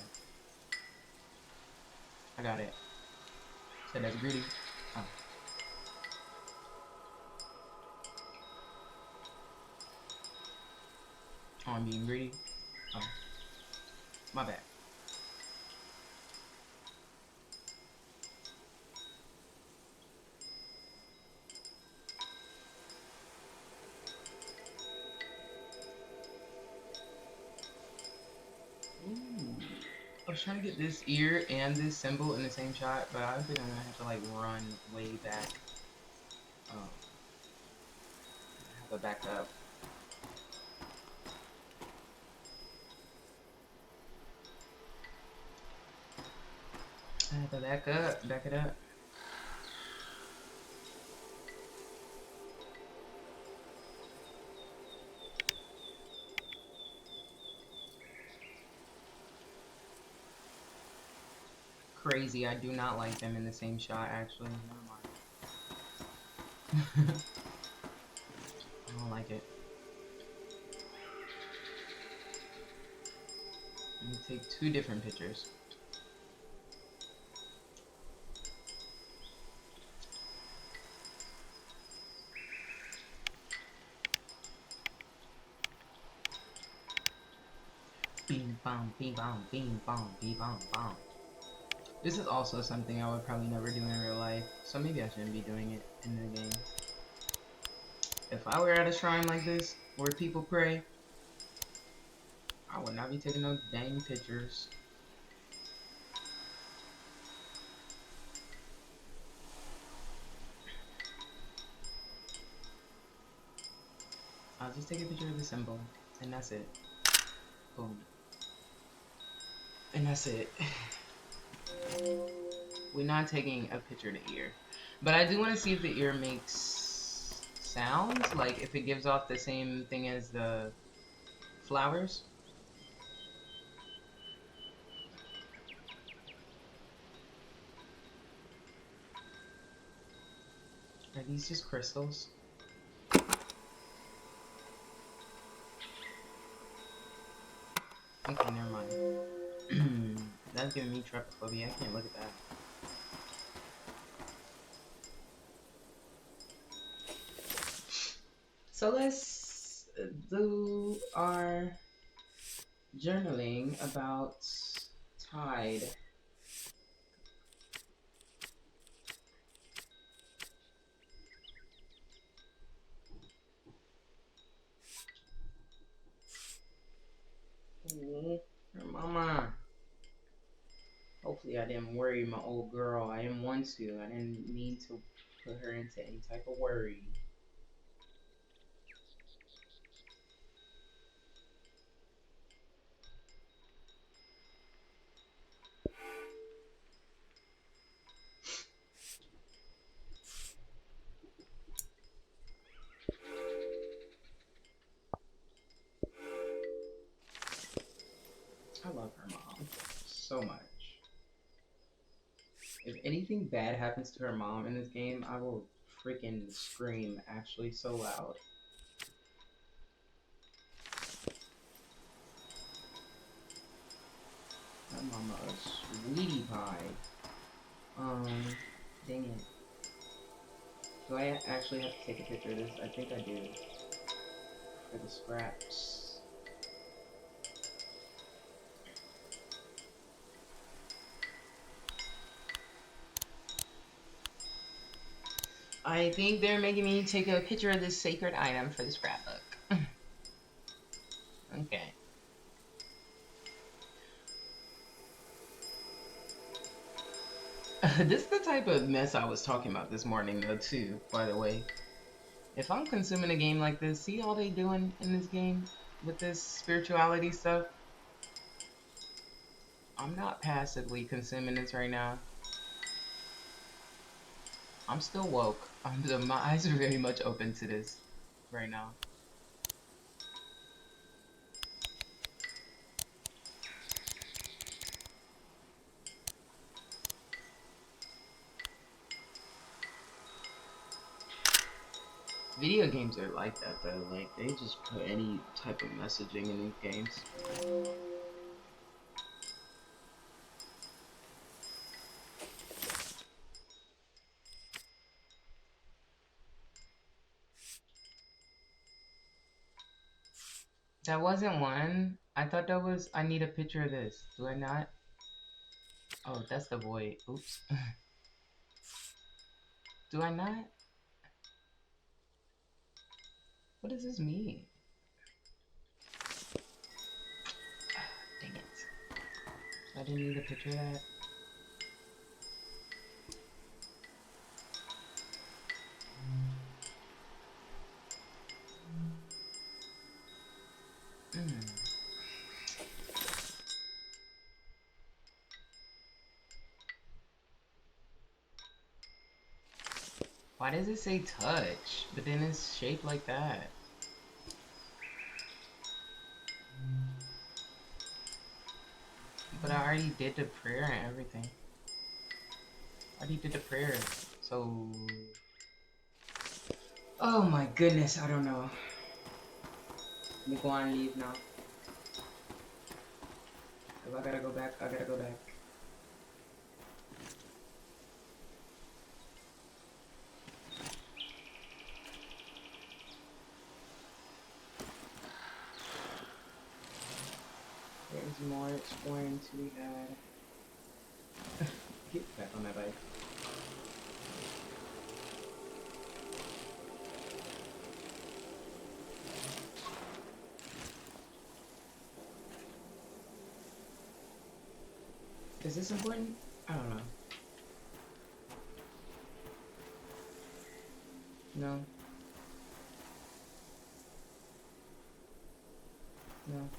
I got it. Said that's greedy? Oh. Oh, I'm being greedy? Oh. My bad. Ooh. I was trying to get this ear and this symbol in the same shot, but I think I'm gonna have to like run way back. Oh. I have to back up. I have to back up, back it up. Crazy, I do not like them in the same shot actually. Never mind. I don't like it. Let me take two different pictures. Bing bong, bing bong, bing bong, bing bong, bong. This is also something I would probably never do in real life, so maybe I shouldn't be doing it in the game. If I were at a shrine like this, where people pray, I would not be taking no dang pictures. I'll just take a picture of the symbol, and that's it. Boom. And that's it. We're not taking a picture of the ear. But I do want to see if the ear makes sounds, like if it gives off the same thing as the flowers. Are these just crystals? Okay, never mind. That's giving me trypophobia. I can't look at that. So let's do our journaling about Tide. Ooh, her mama. Hopefully I didn't worry my old girl. I didn't want to. I didn't need to put her into any type of worry. I love her mom so much. If anything bad happens to her mom in this game, I will freaking scream actually so loud. My mama a sweetie pie. Dang it. Do I actually have to take a picture of this? I think I do. For the scraps. I think they're making me take a picture of this sacred item for the scrapbook. Okay. This is the type of mess I was talking about this morning, though, too, by the way. If I'm consuming a game like this, see all they doing in this game with this spirituality stuff? I'm not passively consuming this right now. I'm still woke. My eyes are very much open to this right now. Video games are like that though, like they just put any type of messaging in these games. That wasn't one. I thought that was, I need a picture of this. Do I not? Oh, that's the boy. Oops. Do I not? What does this mean? Dang it. I didn't need a picture of that. Why does it say touch? But then it's shaped like that. But I already did the prayer and everything. I already did the prayer. So... Oh my goodness, I don't know. Let me go on and leave now. If I gotta go back, I gotta go back. There's more exploring to be had. Get back on that bike. Is this important? I don't know. No. No.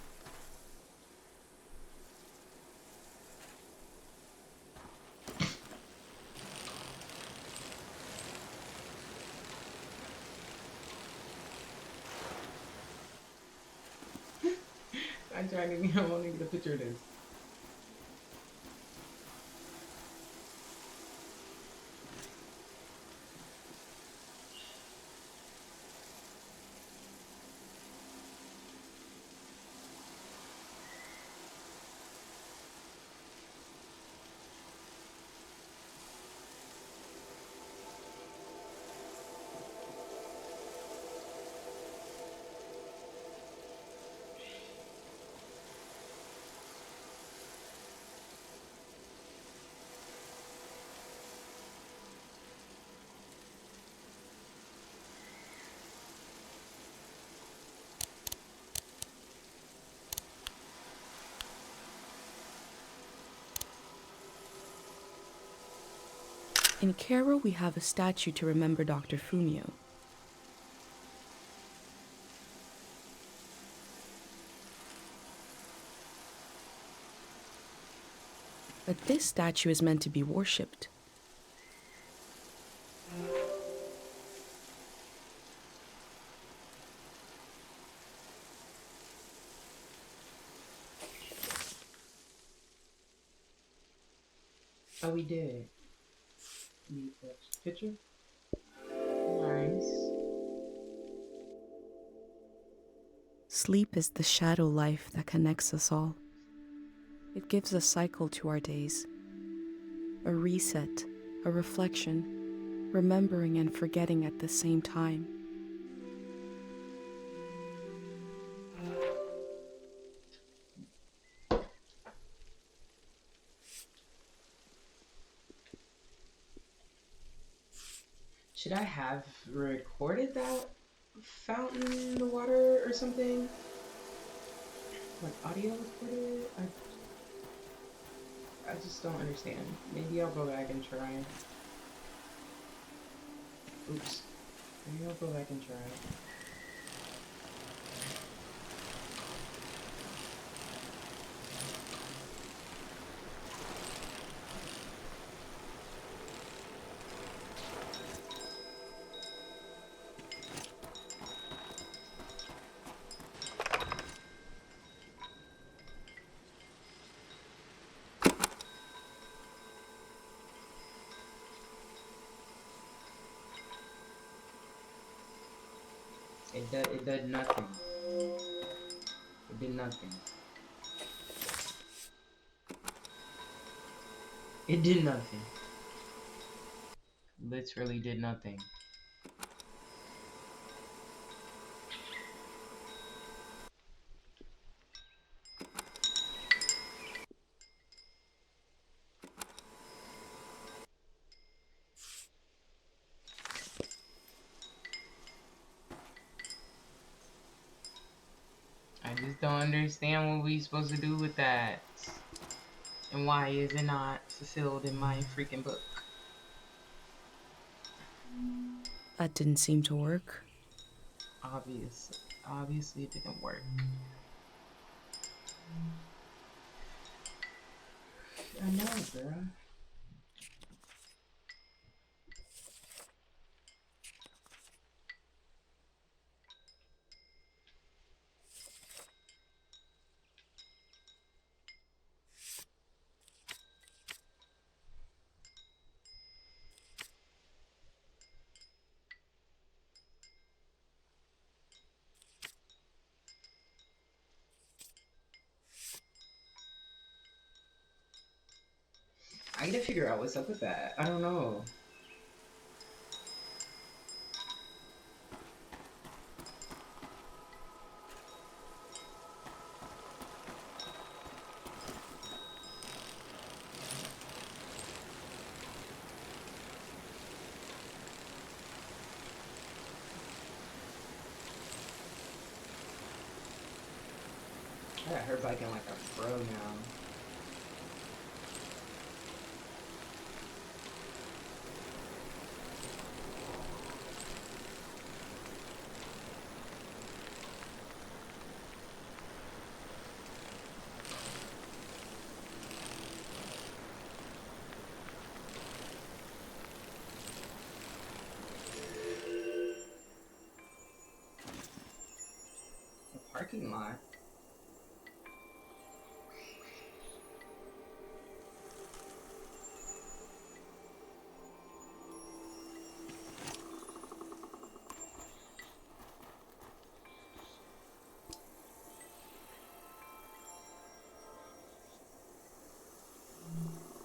I'm trying to get, I want to get a picture of this. In Cairo, we have a statue to remember Dr. Fumio. But this statue is meant to be worshipped. Oh, we did. Need that picture? us. Sleep is the shadow life that connects us all. It gives a cycle to our days, a reset, a reflection, remembering and forgetting at the same time. Should I have recorded that fountain in the water or something? Like audio recorded it? I just don't understand. Maybe I'll go back and try. Oops. Maybe I'll go back and try. It did nothing. It did nothing. It did nothing. Literally did nothing. I just don't understand what we supposed to do with that. And why is it not fulfilled in my freaking book? That didn't seem to work. Obviously it didn't work. I know, girl. I gotta figure out what's up with that. I don't know. I got her biking like a pro now. The parking lot.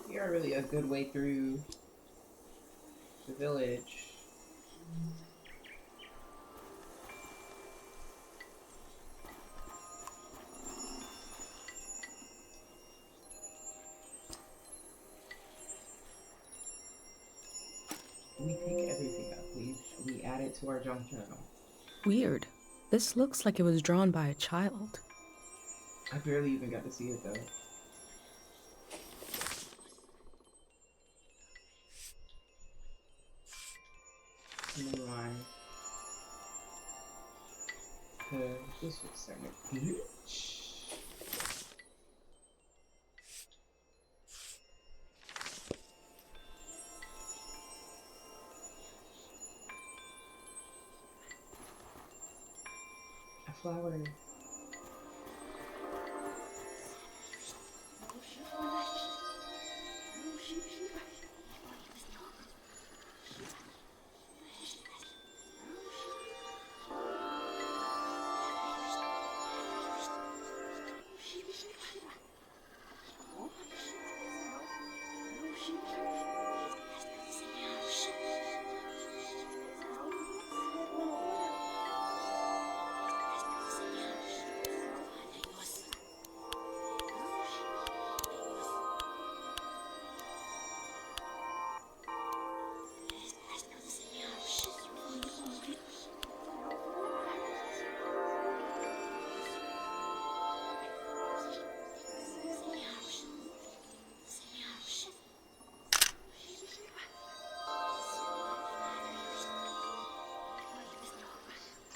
We are really a good way through the village. We pick everything up. We add it to our junk journal. Weird. This looks like it was drawn by a child. I barely even got to see it though. Never mind. This was starting to glitch. A flower.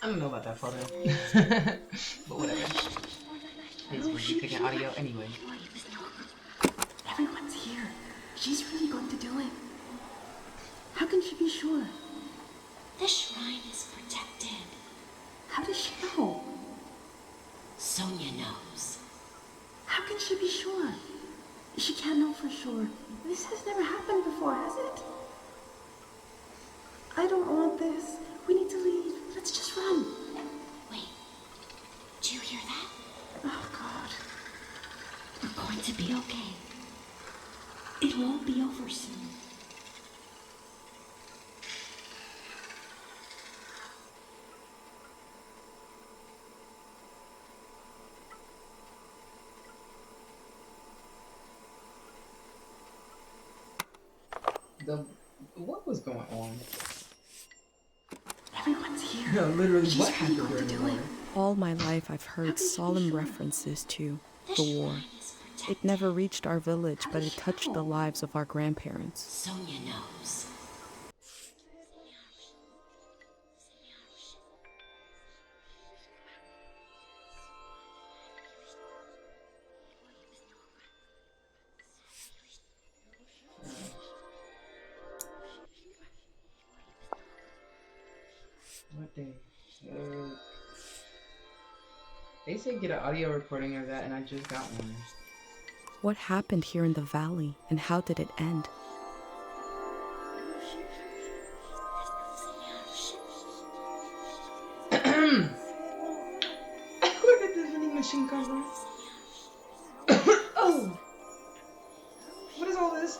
I don't know about that photo. But whatever. Please, were you taking audio anyway? Everyone's here. She's really going to do it. How can she be sure? The shrine is protected. How does she know? Sonia knows. How can she be sure? She can't know for sure. This has never happened before, has it? I don't want this. We need to leave. Let's just run. Wait. Do you hear that? Oh, God. We're going to be okay. It won't be over soon. What was going on? Everyone's here. No, literally, She's what really happened going to during do the war? it. All my life, I've heard solemn references to the war. It never reached our village, but it touched the lives of our grandparents. Sonia knows. What the heck? They said get an audio recording of that, and I just got one. What happened here in the valley, and how did it end? Where did the vending machine come from? Oh! What is all this?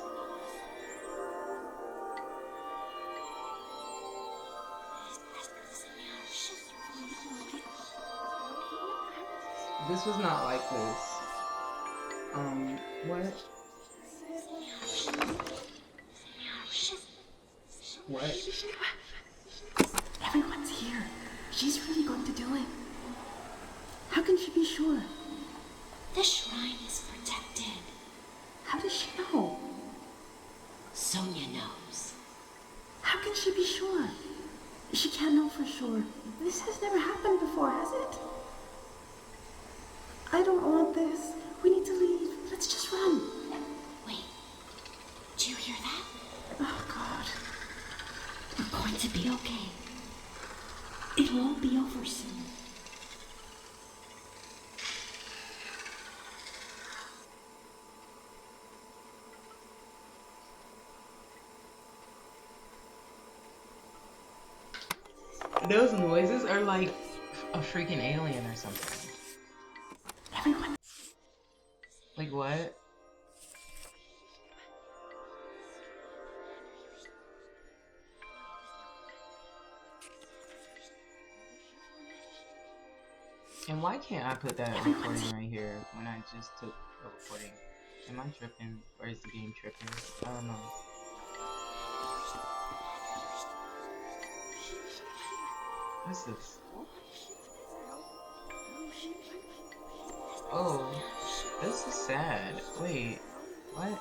This was not like this. What? What? Everyone's here. She's really going to do it. How can she be sure? The shrine is protected. How does she know? Sonia knows. How can she be sure? She can't know for sure. This has never happened before, has it? I don't want this. We need to leave. Let's just run. Wait. Do you hear that? Oh, God. We're going to be okay. It won't be over soon. Those noises are like a freaking alien or something. Everyone. Like what? And why can't I put that recording right here when I just took a recording? Am I tripping? Or is the game tripping? I don't know. What's this? Oh, this is sad. Wait, what?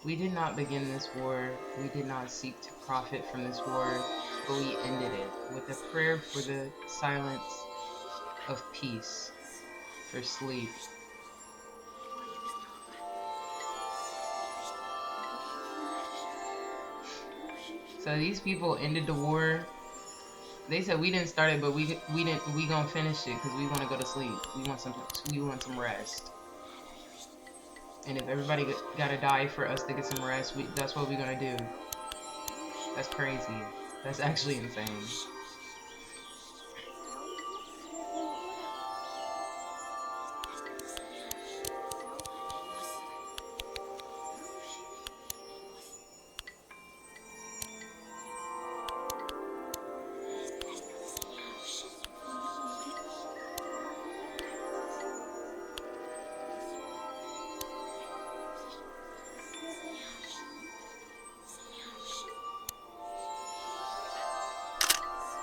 We did not begin this war. We did not seek to profit from this war, but we ended it with a prayer for the silence of peace, for sleep. So these people ended the war. They said we didn't start it, but we gonna finish it because we want to go to sleep. We want some rest. And if everybody gotta die for us to get some rest, that's what we're gonna do. That's crazy. That's actually insane.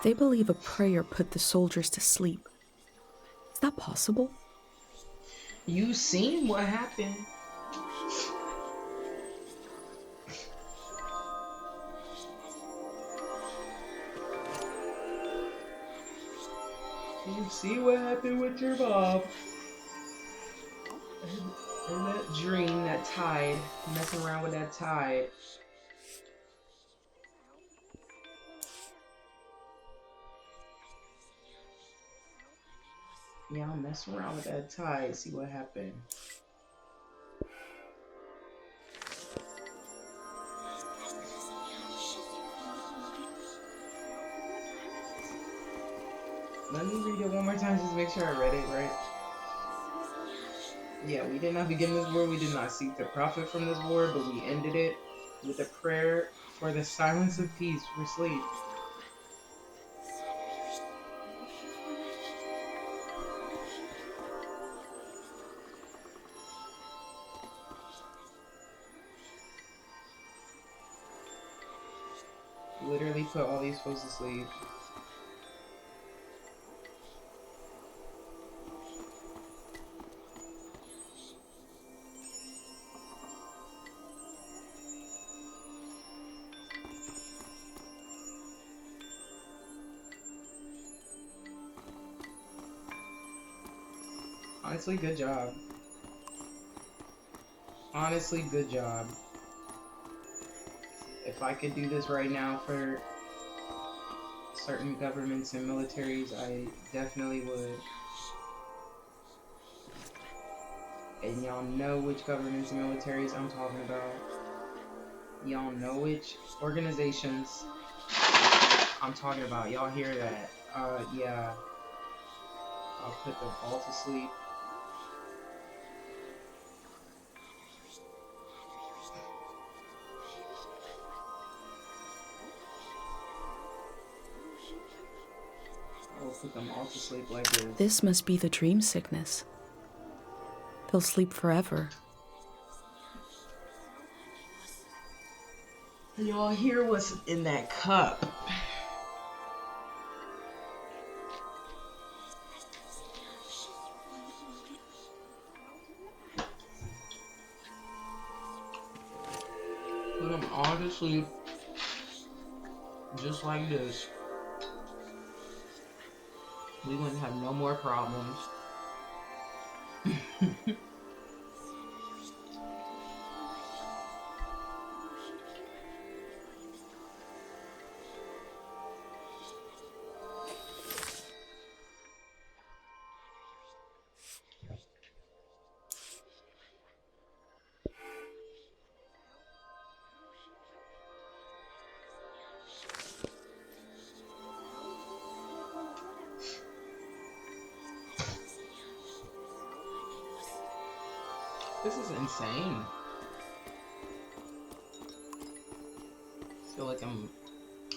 They believe a prayer put the soldiers to sleep. Is that possible? You seen what happened? You see what happened with your mom? And that dream, that tide, messing around with that tide. Yeah, I'll mess around with that tide, see what happened. Let me read it one more time just to make sure I read it right. Yeah, we did not begin this war. We did not seek to profit from this war, but we ended it with a prayer for the silence of peace for sleep. Literally put all these folks to sleep. Honestly, good job. Honestly, good job. If I could do this right now for certain governments and militaries, I definitely would. And y'all know which governments and militaries I'm talking about. Y'all know which organizations I'm talking about. Y'all hear that? Yeah. I'll put them all to sleep. I will put them all to sleep like this. This must be the dream sickness. They'll sleep forever. Y'all hear what's in that cup? Put them all to sleep. Just like this. We wouldn't have no more problems. This is insane. I feel like I'm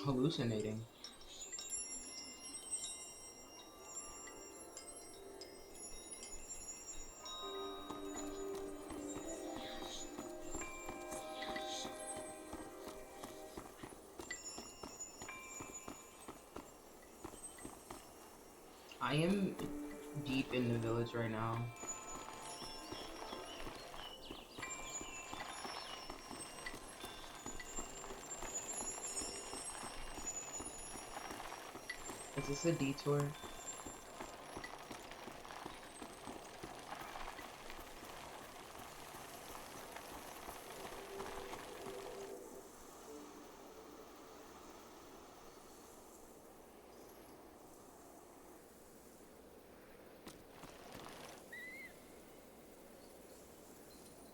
hallucinating. I am deep in the village right now. Is this a detour?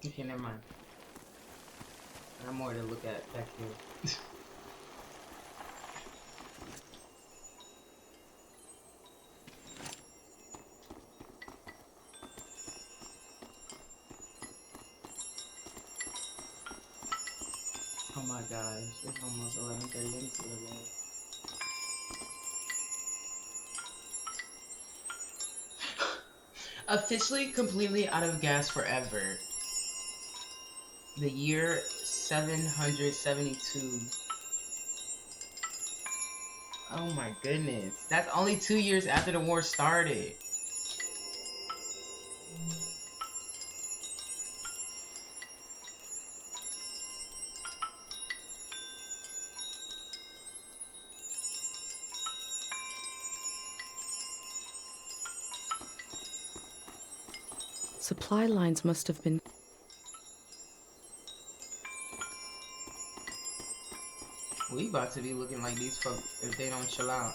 Okay, never mind. I have more to look at back here. Oh my gosh, it's almost 11:30. I need to go to bed. Officially completely out of gas forever. The year 772. Oh my goodness. That's only 2 years after the war started. Supply lines must have been. We about to be looking like these folks if they don't chill out.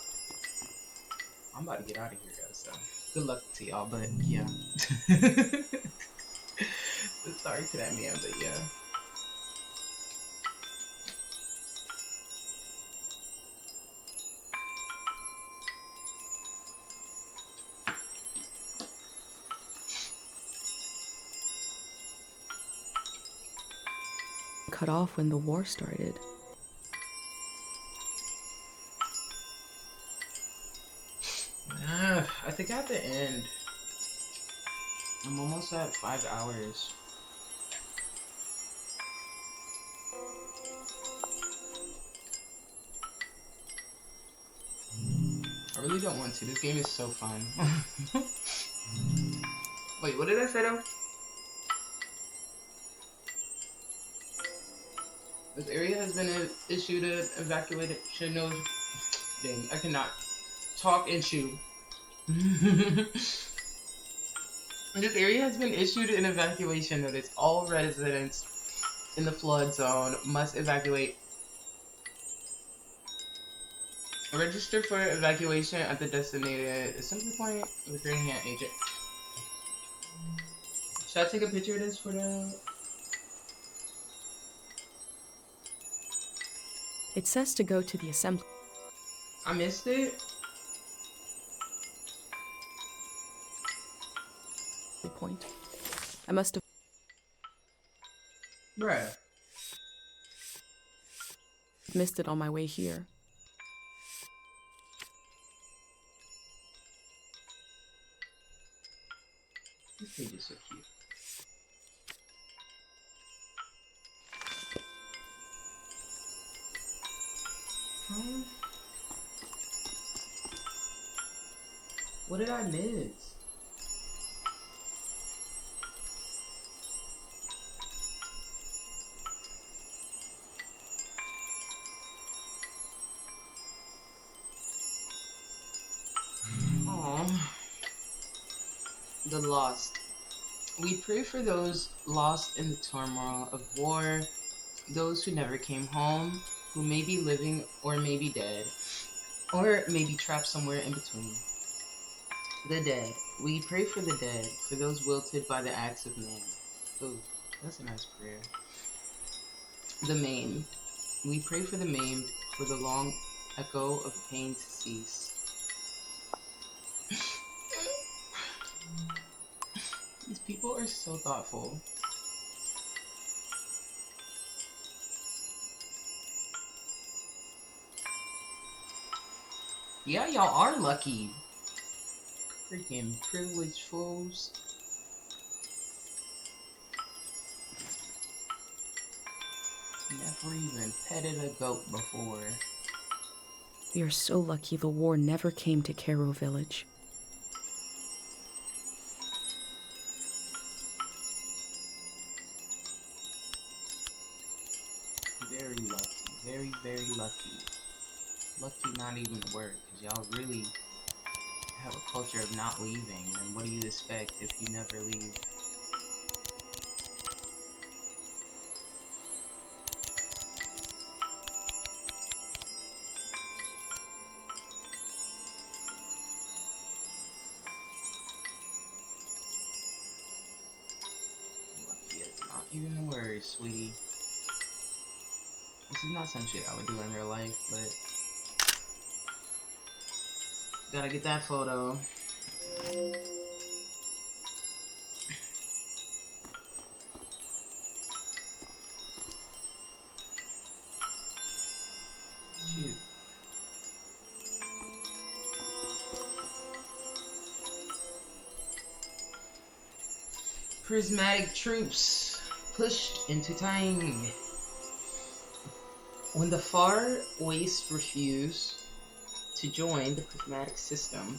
I'm about to get out of here though, so good luck to y'all, but yeah. Sorry to that man, but yeah. Cut off when the war started. I think at the end, I'm almost at 5 hours. I really don't want to. This game is so fun. Wait, what did I say though? This area has been issued an evacuation notice. Dang, I cannot talk and chew. This area has been issued an evacuation notice. All residents in the flood zone must evacuate. Register for evacuation at the designated assembly point with your hand agent. Should I take a picture of this for the... It says to go to the assembly I missed it? point. I must have Bruh. missed it on my way here. This page is so cute. What did I miss? Aww. The lost. We pray for those lost in the turmoil of war, those who never came home, who may be living or may be dead, or may be trapped somewhere in between. The dead. We pray for the dead, for those wilted by the acts of man. Ooh, that's a nice prayer. The maimed. We pray for the maimed, for the long echo of pain to cease. These people are so thoughtful. Yeah, y'all are lucky. Freaking privileged fools. Never even petted a goat before. We are so lucky the war never came to Cairo village. Very lucky. Very, very lucky. Lucky not even a word, because y'all really have a culture of not leaving, and what do you expect if you never leave? Lucky is not even a word, sweetie. This is not some shit I would do in real life, but gotta get that photo. Shoot. Prismatic troops pushed into time. When the far waste refuse, to join the prismatic system.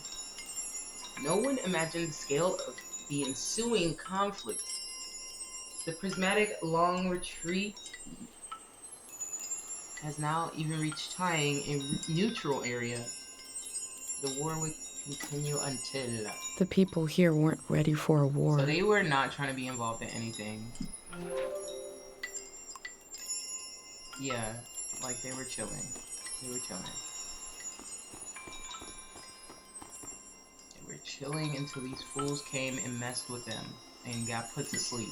No one imagined the scale of the ensuing conflict. The prismatic long retreat has now even reached tying a neutral area. The war would continue until. The people here weren't ready for a war. So they were not trying to be involved in anything. Yeah, like they were chilling. They were chilling. They were chilling until these fools came and messed with them and got put to sleep.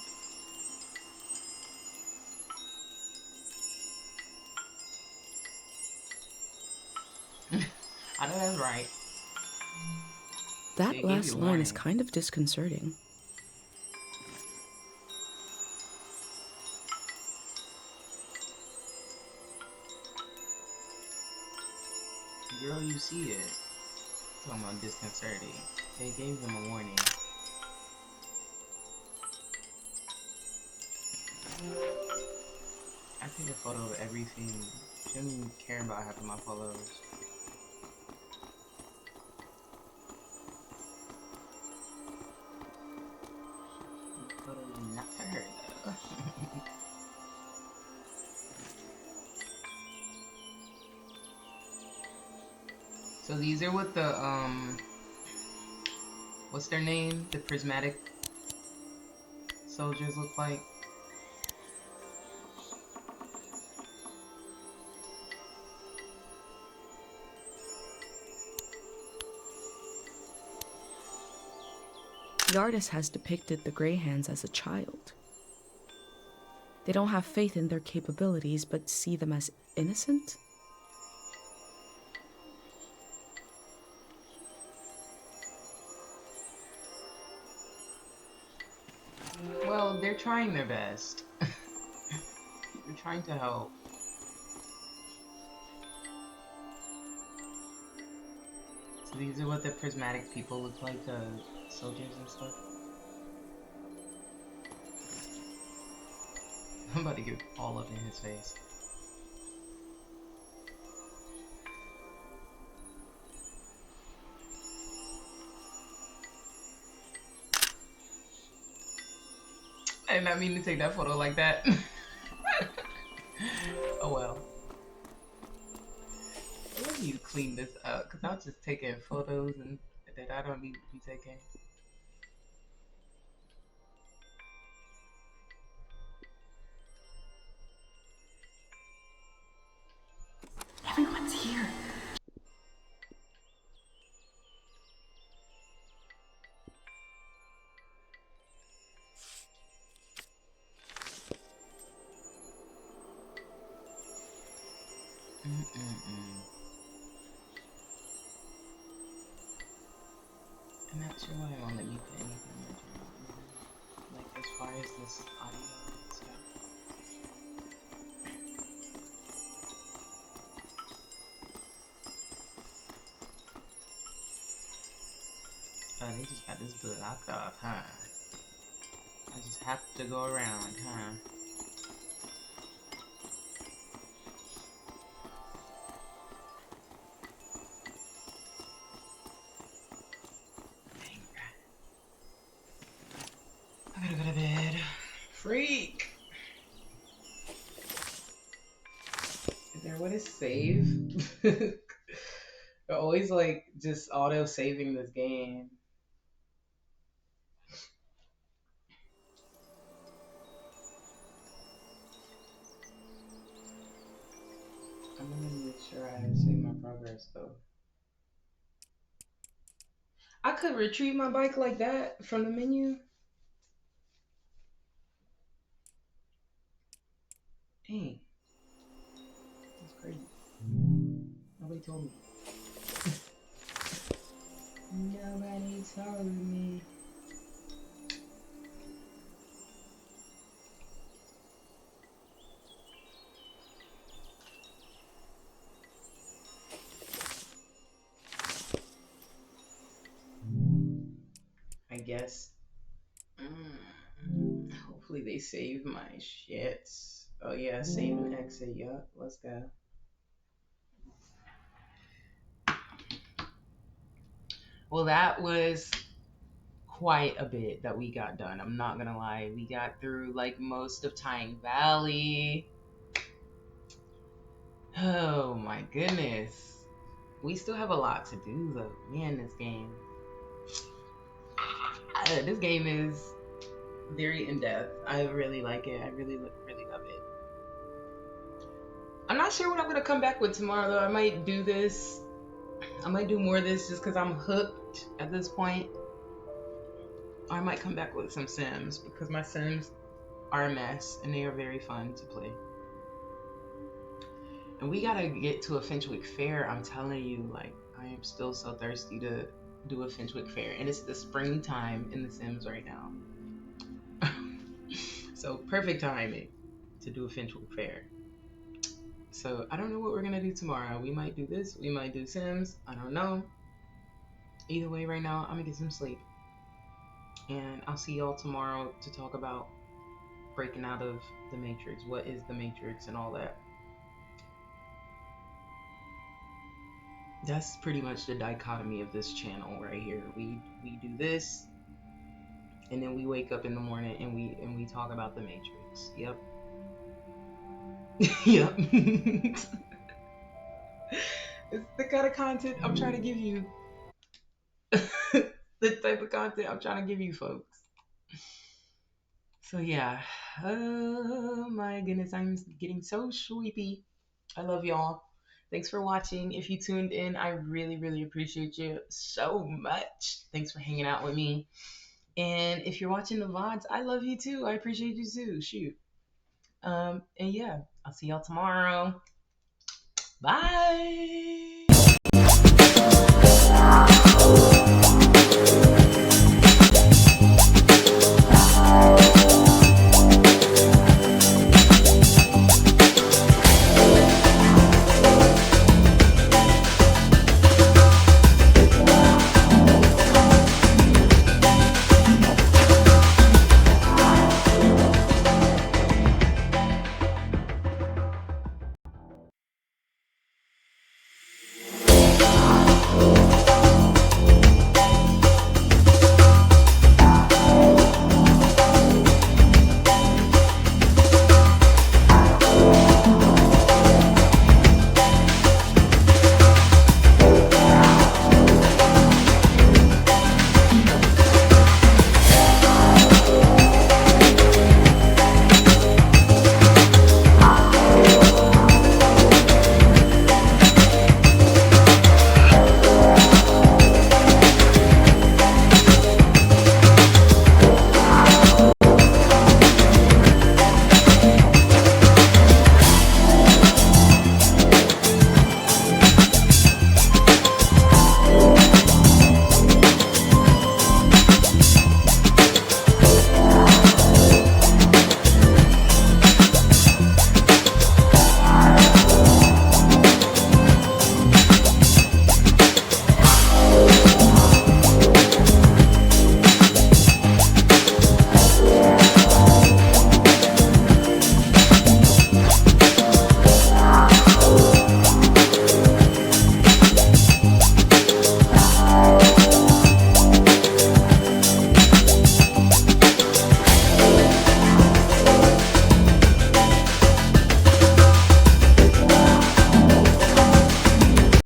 I know that's right. That last line is kind of disconcerting. Girl, you see it. Talking about disconcerting. They gave them a warning. I take a photo of everything. I don't even care about having my photos. Not her. So these are what the what's their name? The prismatic soldiers look like. The artist has depicted the Greyhands as a child. They don't have faith in their capabilities, but see them as innocent? Well, they're trying their best. They're trying to help. So these are what the prismatic people look like, the soldiers and stuff. I'm about to get all up in his face. I did not mean to take that photo like that. Oh well. Let me clean this up, because I'm just taking photos and that I don't need to be taking. Everyone's here. I'm not sure why it won't let me put anything in the journal. Like as far as this audio and stuff. Oh, they just got this blocked off, huh? I just have to go around, huh? I gotta go to bed. Freak! Is there what is save? They're always like just auto saving this game. I'm gonna make sure I save my progress though. I could retrieve my bike like that from the menu. Dang. That's crazy. Nobody told me. Nobody told me. I guess. Hopefully they save my shits. Oh yeah, save and exit. Yup, let's go. Well, that was quite a bit that we got done. I'm not gonna lie. We got through like most of Tyne Valley. Oh my goodness. We still have a lot to do though. Man, this game is very in depth. I really like it. I really, really love it. I'm not sure what I'm gonna come back with tomorrow though. I might do this. I might do more of this just because I'm hooked at this point. Or I might come back with some Sims because my Sims are a mess and they are very fun to play. And we gotta get to a Finchwick Fair. I'm telling you, like, I am still so thirsty to do a Finchwick Fair. And it's the springtime in The Sims right now. So perfect timing to do a Finchwick Fair. So I don't know what we're gonna do tomorrow. We might do this, we might do Sims. I don't know. Either way, right now, I'm gonna get some sleep. And I'll see y'all tomorrow to talk about breaking out of the Matrix. What is the Matrix and all that. That's pretty much the dichotomy of this channel right here. We do this, and then we wake up in the morning and we talk about the Matrix. Yep. Yep. It's the kind of content I'm trying to give you. The type of content I'm trying to give you folks. So yeah. Oh my goodness, I'm getting so sleepy. I love y'all. Thanks for watching. If you tuned in, I really, really appreciate you so much. Thanks for hanging out with me. And if you're watching the VODs, I love you too. I appreciate you too. Shoot. And yeah, I'll see y'all tomorrow. Bye.